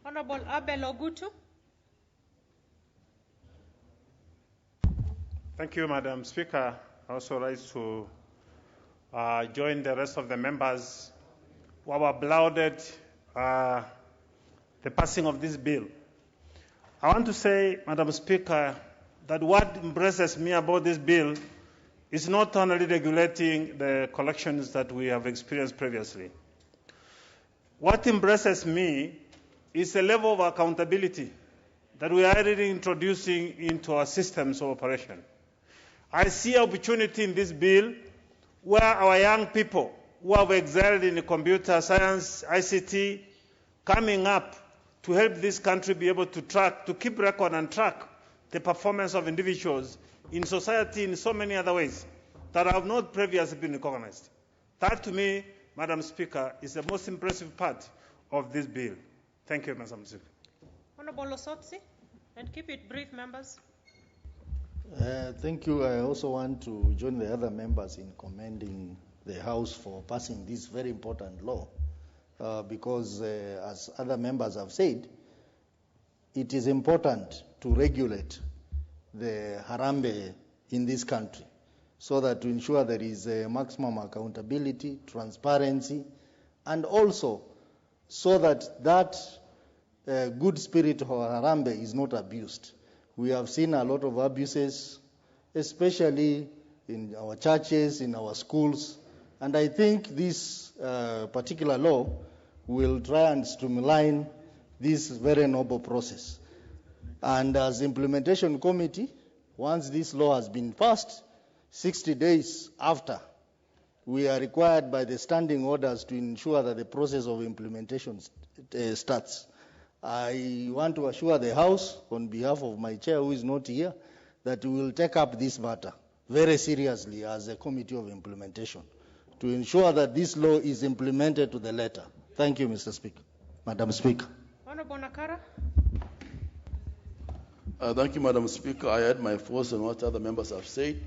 Honorable Abel Ogutu. Thank you, Madam Speaker. I also rise to join the rest of the members who have applauded the passing of this bill. I want to say, Madam Speaker, that what impresses me about this bill is not only regulating the collections that we have experienced previously. What impresses me is the level of accountability that we are really introducing into our systems of operation. I see opportunity in this bill where our young people who have excelled in computer science, ICT, coming up to help this country be able to keep record and track the performance of individuals in society in so many other ways that have not previously been recognized. That, to me, Madam Speaker, is the most impressive part of this bill. Thank you, Madam Speaker. Honorable Osotsi, and keep it brief, members. Thank you. I also want to join the other members in commending the House for passing this very important law because, as other members have said, it is important to regulate the Harambe in this country so that to ensure there is a maximum accountability, transparency, and also so that good spirit of Harambe is not abused. We have seen a lot of abuses, especially in our churches, in our schools, and I think this particular law will try and streamline this very noble process. And as implementation committee, once this law has been passed, 60 days after, we are required by the standing orders to ensure that the process of implementation starts. I want to assure the House, on behalf of my chair who is not here, that we will take up this matter very seriously as a committee of implementation to ensure that this law is implemented to the letter. Thank you, Mr. Speaker. Madam Speaker. Honorable Nakara. Thank you, Madam Speaker. I had my force on what other members have said.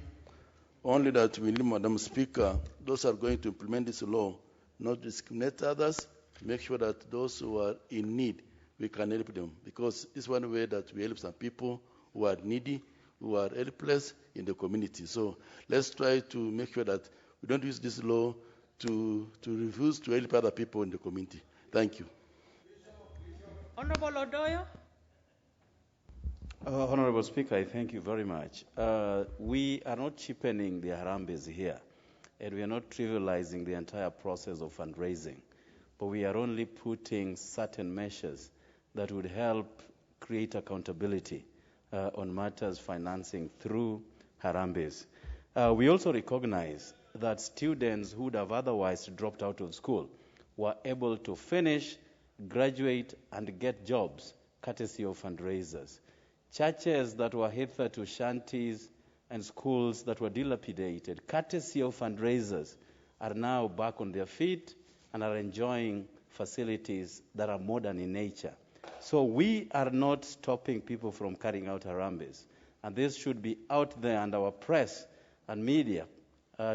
Only that we need, Madam Speaker, those who are going to implement this law, not discriminate others, make sure that those who are in need, we can help them. Because it's one way that we help some people who are needy, who are helpless in the community. So let's try to make sure that we don't use this law to refuse to help other people in the community. Thank you. Honorable Odoyo. Honorable Speaker, I thank you very much. We are not cheapening the Harambes here, and we are not trivializing the entire process of fundraising, but we are only putting certain measures that would help create accountability on matters financing through Harambes. We also recognize that students who would have otherwise dropped out of school were able to finish, graduate, and get jobs courtesy of fundraisers. Churches that were hitherto shanties and schools that were dilapidated, courtesy of fundraisers, are now back on their feet and are enjoying facilities that are modern in nature. So we are not stopping people from carrying out Harambes. And this should be out there, and our press and media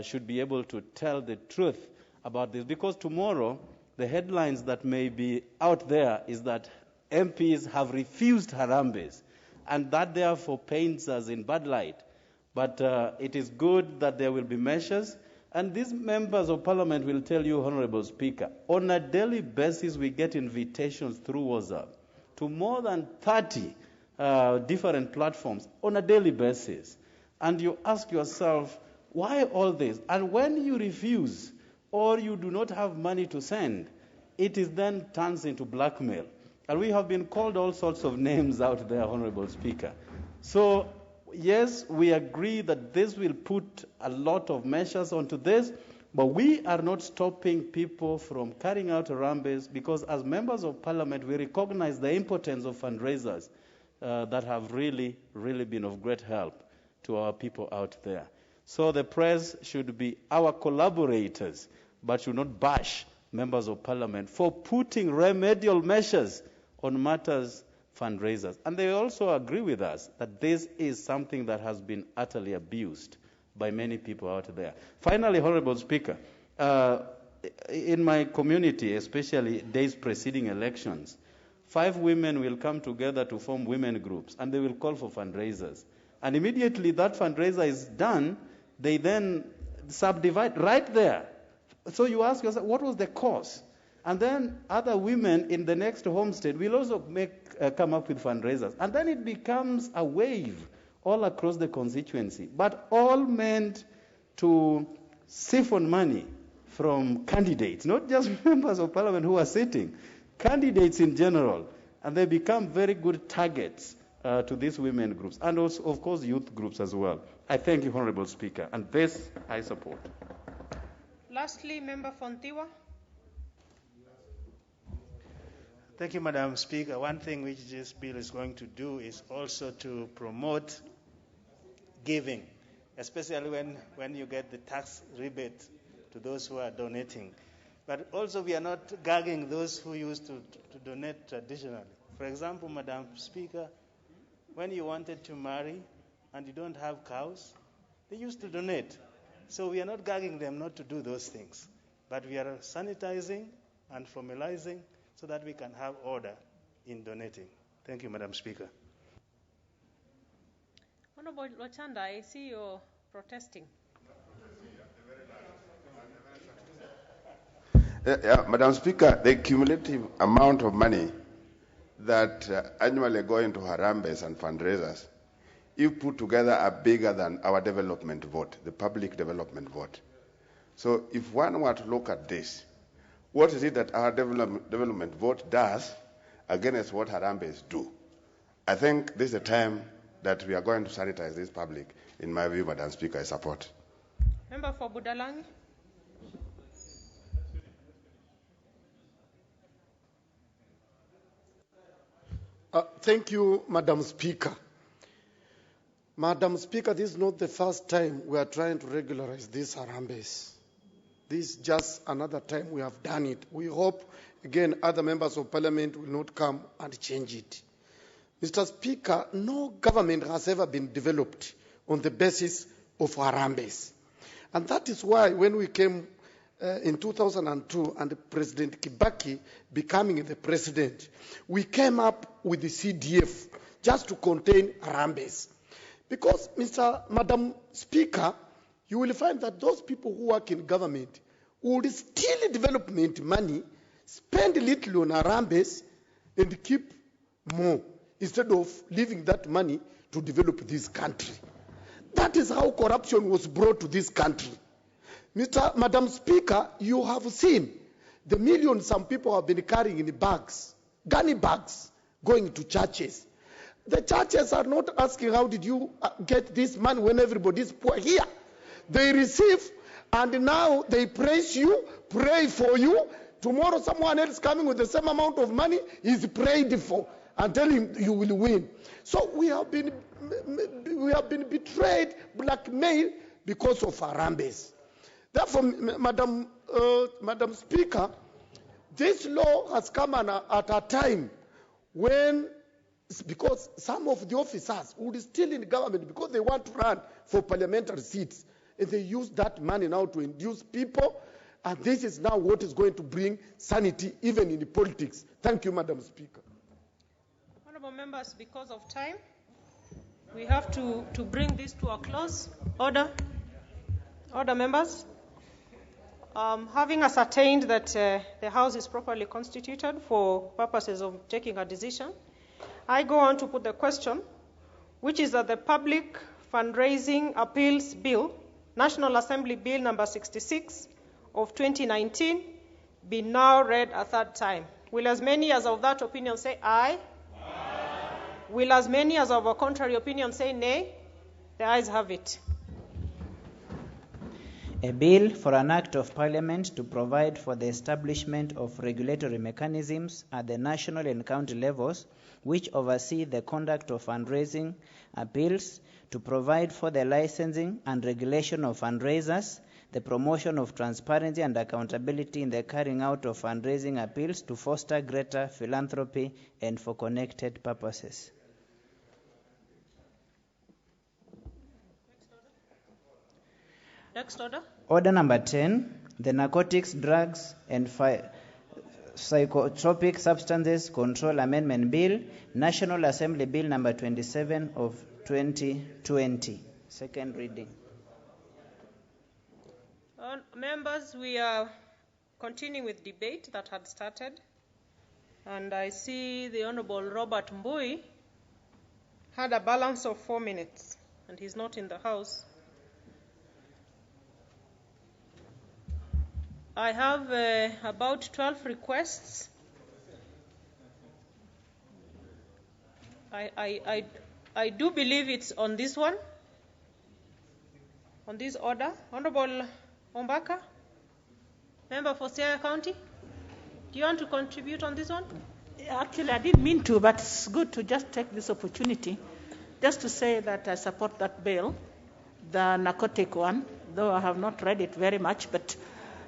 should be able to tell the truth about this. Because tomorrow, the headlines that may be out there is that MPs have refused Harambes, and that therefore paints us in bad light. But it is good that there will be measures, and these members of parliament will tell you, Honorable Speaker, on a daily basis we get invitations through WhatsApp to more than 30 different platforms on a daily basis. And you ask yourself, why all this? And when you refuse or you do not have money to send, it is then turns into blackmail. And we have been called all sorts of names out there, Honorable Speaker. So, yes, we agree that this will put a lot of measures onto this, but we are not stopping people from carrying out Harambes because as members of parliament, we recognize the importance of fundraisers that have really, really been of great help to our people out there. So the press should be our collaborators, but should not bash members of parliament for putting remedial measures on matters fundraisers. And they also agree with us that this is something that has been utterly abused by many people out there. Finally, Honorable Speaker, in my community, especially days preceding elections, 5 women will come together to form women groups, and they will call for fundraisers. And immediately that fundraiser is done, they then subdivide right there. So you ask yourself, what was the cause? And then other women in the next homestead will also come up with fundraisers. And then it becomes a wave all across the constituency, but all meant to siphon money from candidates, not just members of parliament who are sitting, candidates in general. And they become very good targets to these women groups, and also, of course, youth groups as well. I thank you, Honorable Speaker, and this I support. Lastly, Member Fontiwa. Thank you, Madam Speaker. One thing which this bill is going to do is also to promote giving, especially when you get the tax rebate to those who are donating. But also we are not gagging those who used to donate traditionally. For example, Madam Speaker, when you wanted to marry and you don't have cows, they used to donate. So we are not gagging them not to do those things. But we are sanitizing and formalizing so that we can have order in donating. Thank you, Madam Speaker. Honorable Lochanda, I see you're protesting. Madam Speaker, the cumulative amount of money that annually go into Harambes and fundraisers, if put together, are bigger than our development vote, the public development vote. So if one were to look at this, what is it that our development vote does against what Harambes do? I think this is the time that we are going to sanitize this public. In my view, Madam Speaker, I support. Member for Budalangi. Thank you, Madam Speaker. Madam Speaker, this is not the first time we are trying to regularize these Harambes. This is just another time we have done it. We hope, again, other members of parliament will not come and change it. Mr. Speaker, no government has ever been developed on the basis of Harambes. And that is why when we came in 2002 and President Kibaki becoming the president, we came up with the CDF just to contain Harambes. Because, Madam Speaker, you will find that those people who work in government would steal development money, spend little on Harambes, and keep more, instead of leaving that money to develop this country. That is how corruption was brought to this country. Madam Speaker, you have seen the millions some people have been carrying in bags, gunny bags, going to churches. The churches are not asking, how did you get this money when everybody is poor here? They receive, and now they praise you, pray for you. Tomorrow someone else coming with the same amount of money is prayed for and tell him you will win. So we have been betrayed, blackmailed because of Harambes. Therefore, Madam Speaker, this law has come at a time when, because some of the officers would still in government because they want to run for parliamentary seats, and they use that money now to induce people, and this is now what is going to bring sanity even in the politics. Thank you, Madam Speaker. Honorable members, because of time, we have to bring this to a close. Order. Order, members. Having ascertained that the House is properly constituted for purposes of taking a decision, I go on to put the question, which is that the Public Fundraising Appeals Bill, National Assembly Bill number 66 of 2019, be now read a third time. Will as many as of that opinion say aye? Aye. Will as many as of a contrary opinion say nay? The ayes have it. A bill for an act of parliament to provide for the establishment of regulatory mechanisms at the national and county levels which oversee the conduct of fundraising appeals, to provide for the licensing and regulation of fundraisers, the promotion of transparency and accountability in the carrying out of fundraising appeals, to foster greater philanthropy and for connected purposes. Next order. Order number 10, the Narcotics, Drugs and Psychotropic Substances Control Amendment Bill, National Assembly Bill number 27 of 2020. Second reading. Members, we are continuing with debate that had started. And I see the Honorable Robert Mbui had a balance of 4 minutes, and he's not in the House. I have about 12 requests. I do believe it's on this one, on this order. Honorable Ombaka, member for Siaya County, do you want to contribute on this one? Actually, I didn't mean to, but it's good to just take this opportunity just to say that I support that bill, the narcotic one, though I have not read it very much, but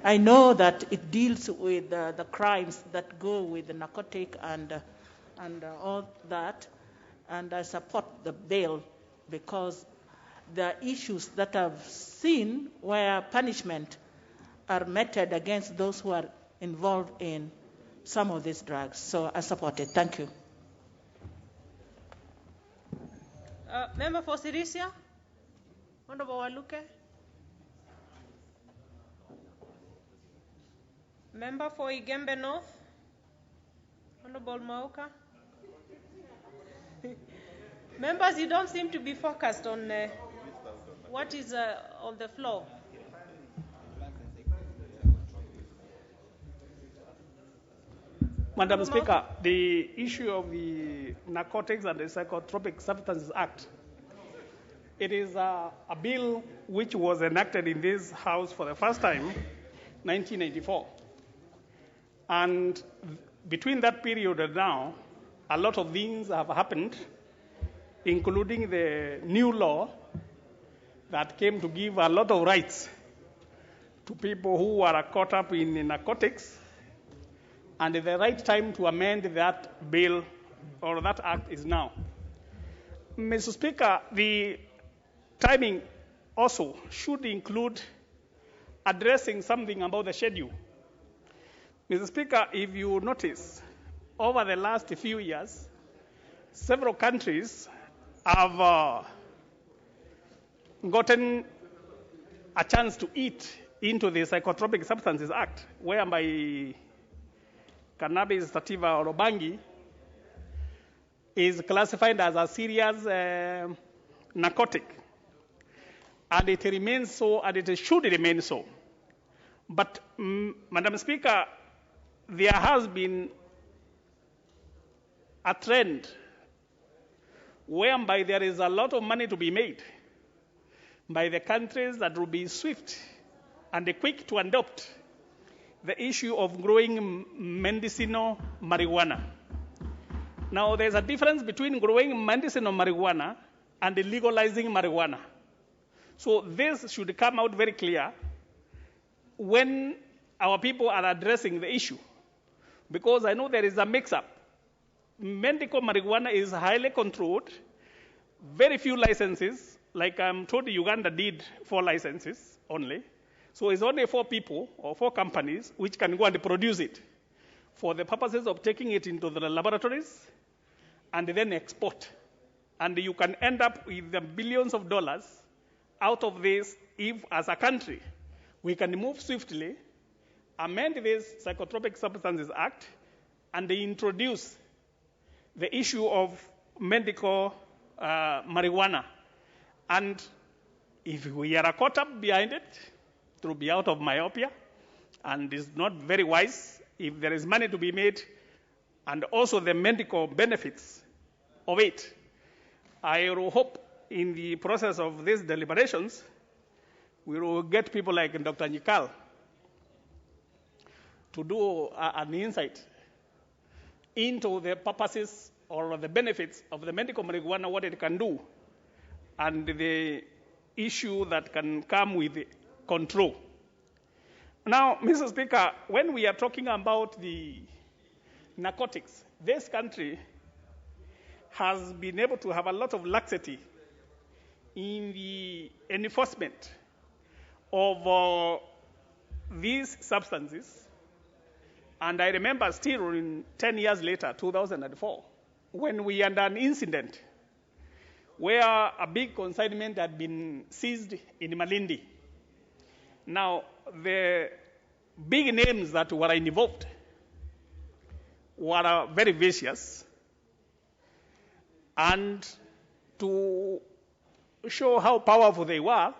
I know that it deals with the crimes that go with the narcotic and all that, and I support the bill because the issues that I've seen where punishment are meted against those who are involved in some of these drugs. So I support it. Thank you. Member for Sirisia, Honorable Waluke. Member for Igembe North, Honorable Mauka. Members, you don't seem to be focused on what is on the floor. Madam Speaker, the issue of the Narcotics and the Psychotropic Substances Act, it is a bill which was enacted in this House for the first time, 1994. And between that period and now, a lot of things have happened, including the new law that came to give a lot of rights to people who are caught up in narcotics, and the right time to amend that bill or that act is now. Mr. Speaker, the timing also should include addressing something about the schedule. Mr. Speaker, if you notice, over the last few years, several countries have gotten a chance to eat into the Psychotropic Substances Act, whereby cannabis sativa or bangi is classified as a serious narcotic. And it remains so, and it should remain so. But, Madam Speaker, there has been a trend whereby there is a lot of money to be made by the countries that will be swift and quick to adopt the issue of growing medicinal marijuana. Now, there's a difference between growing medicinal marijuana and legalizing marijuana. So this should come out very clear when our people are addressing the issue, because I know there is a mix-up. Medical marijuana is highly controlled, very few licenses, like I'm told Uganda did 4 licenses only. So it's only 4 people or 4 companies which can go and produce it for the purposes of taking it into the laboratories and then export. And you can end up with the billions of dollars out of this if, as a country, we can move swiftly, amend this Psychotropic Substances Act, and introduce the issue of medical marijuana. And if we are caught up behind it, it will be out of myopia, and it's not very wise. If there is money to be made, and also the medical benefits of it, I hope in the process of these deliberations, we will get people like Dr. Nyikal to do an insight into the purposes or the benefits of the medical marijuana, what it can do, and the issue that can come with control. Now, Mr. Speaker, when we are talking about the narcotics, this country has been able to have a lot of laxity in the enforcement of these substances. And I remember still in 10 years later, 2004, when we had an incident where a big consignment had been seized in Malindi. Now, the big names that were involved were very vicious. And to show how powerful they were,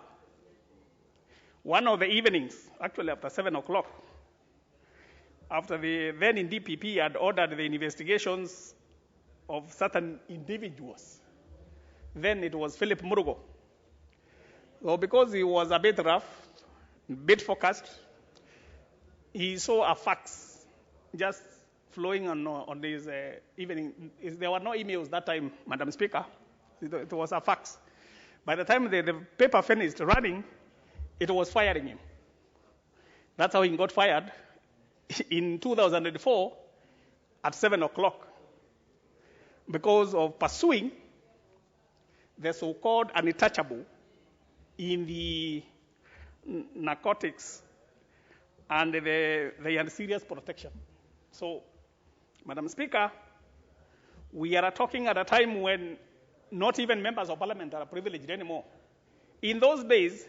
one of the evenings, actually after 7 o'clock, after the then in DPP had ordered the investigations of certain individuals, then it was Philip Murugo. So because he was a bit rough, a bit focused, he saw a fax just flowing on this evening. There were no emails that time, Madam Speaker. It was a fax. By the time the paper finished running, it was firing him. That's how he got fired in 2004 at 7 o'clock because of pursuing the so-called untouchable in the narcotics and the serious protection. So, Madam Speaker, we are talking at a time when not even members of parliament are privileged anymore. In those days,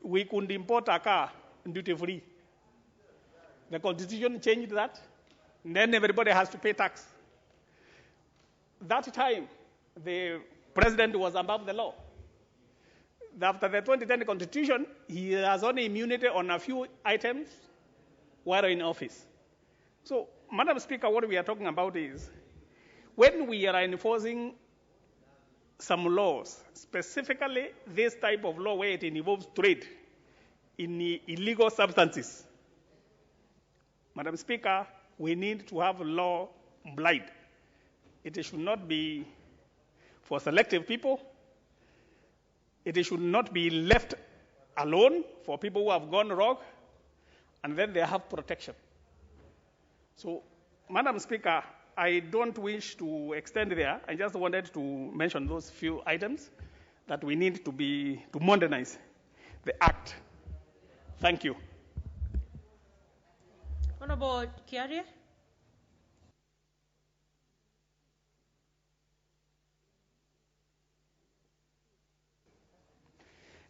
we could import a car duty-free. The constitution changed that, and then everybody has to pay tax. That time, the president was above the law. After the 2010 constitution, he has only immunity on a few items while in office. So, Madam Speaker, what we are talking about is when we are enforcing some laws, specifically this type of law where it involves trade in illegal substances. Madam Speaker, we need to have law blind. It should not be for selective people. It should not be left alone for people who have gone rogue, and then they have protection. So, Madam Speaker, I don't wish to extend there. I just wanted to mention those few items that we need to modernize the Act. Thank you. Honorable Kiarie.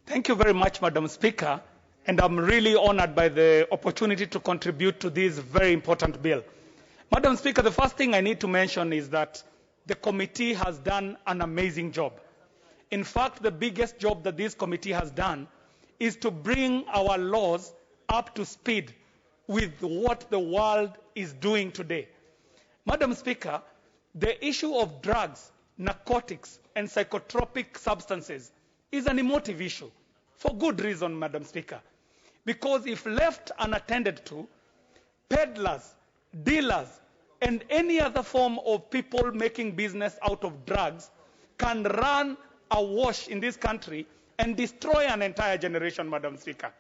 Thank you very much, Madam Speaker, and I'm really honored by the opportunity to contribute to this very important bill. Madam Speaker, the first thing I need to mention is that the committee has done an amazing job. In fact, the biggest job that this committee has done is to bring our laws up to speed with what the world is doing today. Madam Speaker, the issue of drugs, narcotics, and psychotropic substances is an emotive issue for good reason, Madam Speaker. Because if left unattended to, peddlers, dealers, and any other form of people making business out of drugs can run awash in this country and destroy an entire generation, Madam Speaker.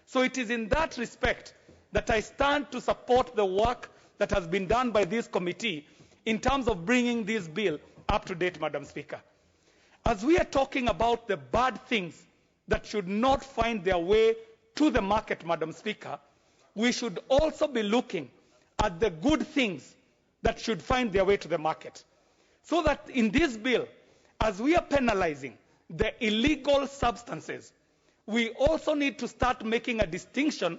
So it is in that respect that I stand to support the work that has been done by this committee in terms of bringing this bill up to date, Madam Speaker. As we are talking about the bad things that should not find their way to the market, Madam Speaker, we should also be looking at the good things that should find their way to the market. So that in this bill, as we are penalizing the illegal substances, we also need to start making a distinction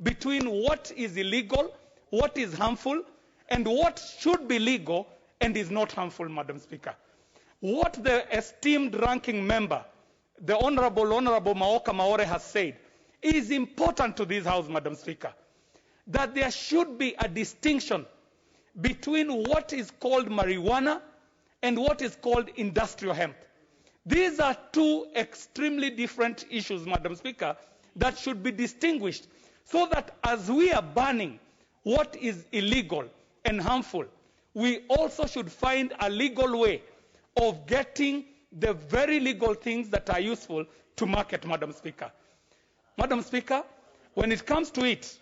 between what is illegal, what is harmful, and what should be legal and is not harmful, Madam Speaker. What the esteemed ranking member, the Honorable Maoka Maore has said, is important to this House, Madam Speaker, that there should be a distinction between what is called marijuana and what is called industrial hemp. These are two extremely different issues, Madam Speaker, that should be distinguished so that as we are banning what is illegal and harmful, we also should find a legal way of getting the very legal things that are useful to market, Madam Speaker. Madam Speaker, when it comes to it,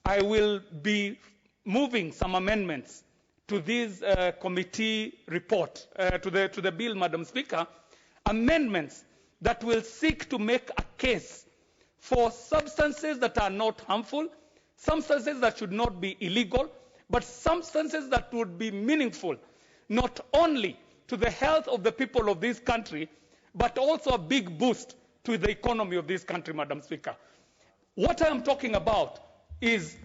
I will be moving some amendments to this committee report, to the bill, Madam Speaker, amendments that will seek to make a case for substances that are not harmful, substances that should not be illegal, but substances that would be meaningful, not only to the health of the people of this country, but also a big boost to the economy of this country, Madam Speaker. What I am talking about is,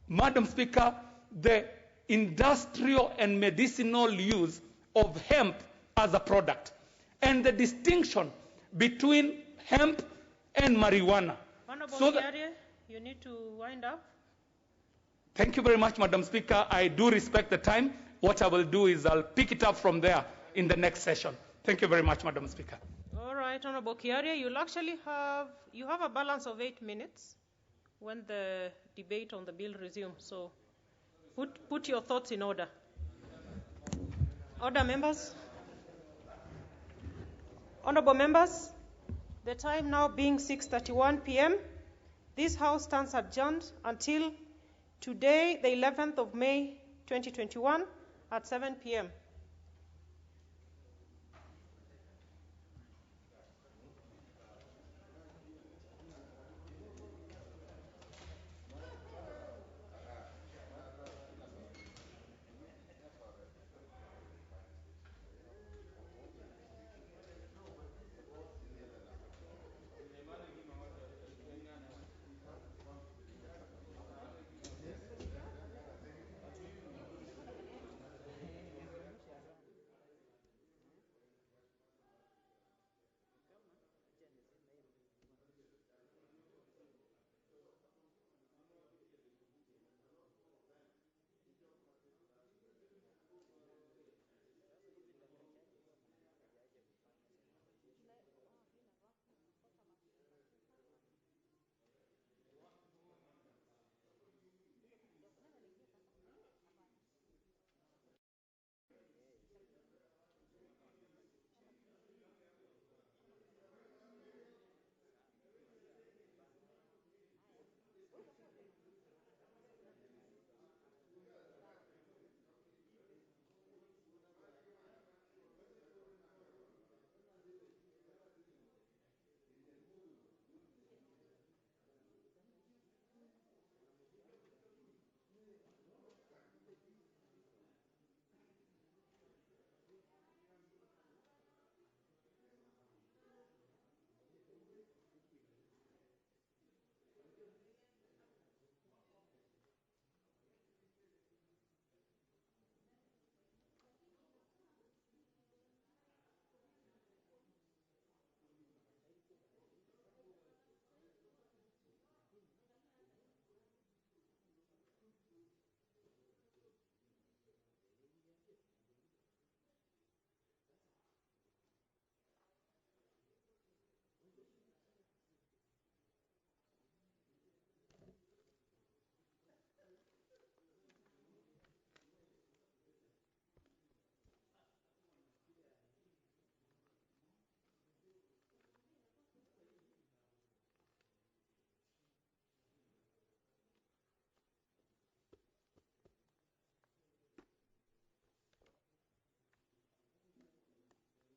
Madam Speaker, the industrial and medicinal use of hemp as a product, and the distinction between hemp and marijuana. Honorable Kiarie, you need to wind up. Thank you very much, Madam Speaker. I do respect the time. What I will do is I'll pick it up from there in the next session. Thank you very much, Madam Speaker. All right, Honorable Kiarie, you'll actually have a balance of 8 minutes when the debate on the bill resumes. So put your thoughts in order. Order, members. Honorable members, the time now being 6:31 p.m., this House stands adjourned until today, the 11th of May, 2021, at 7 p.m.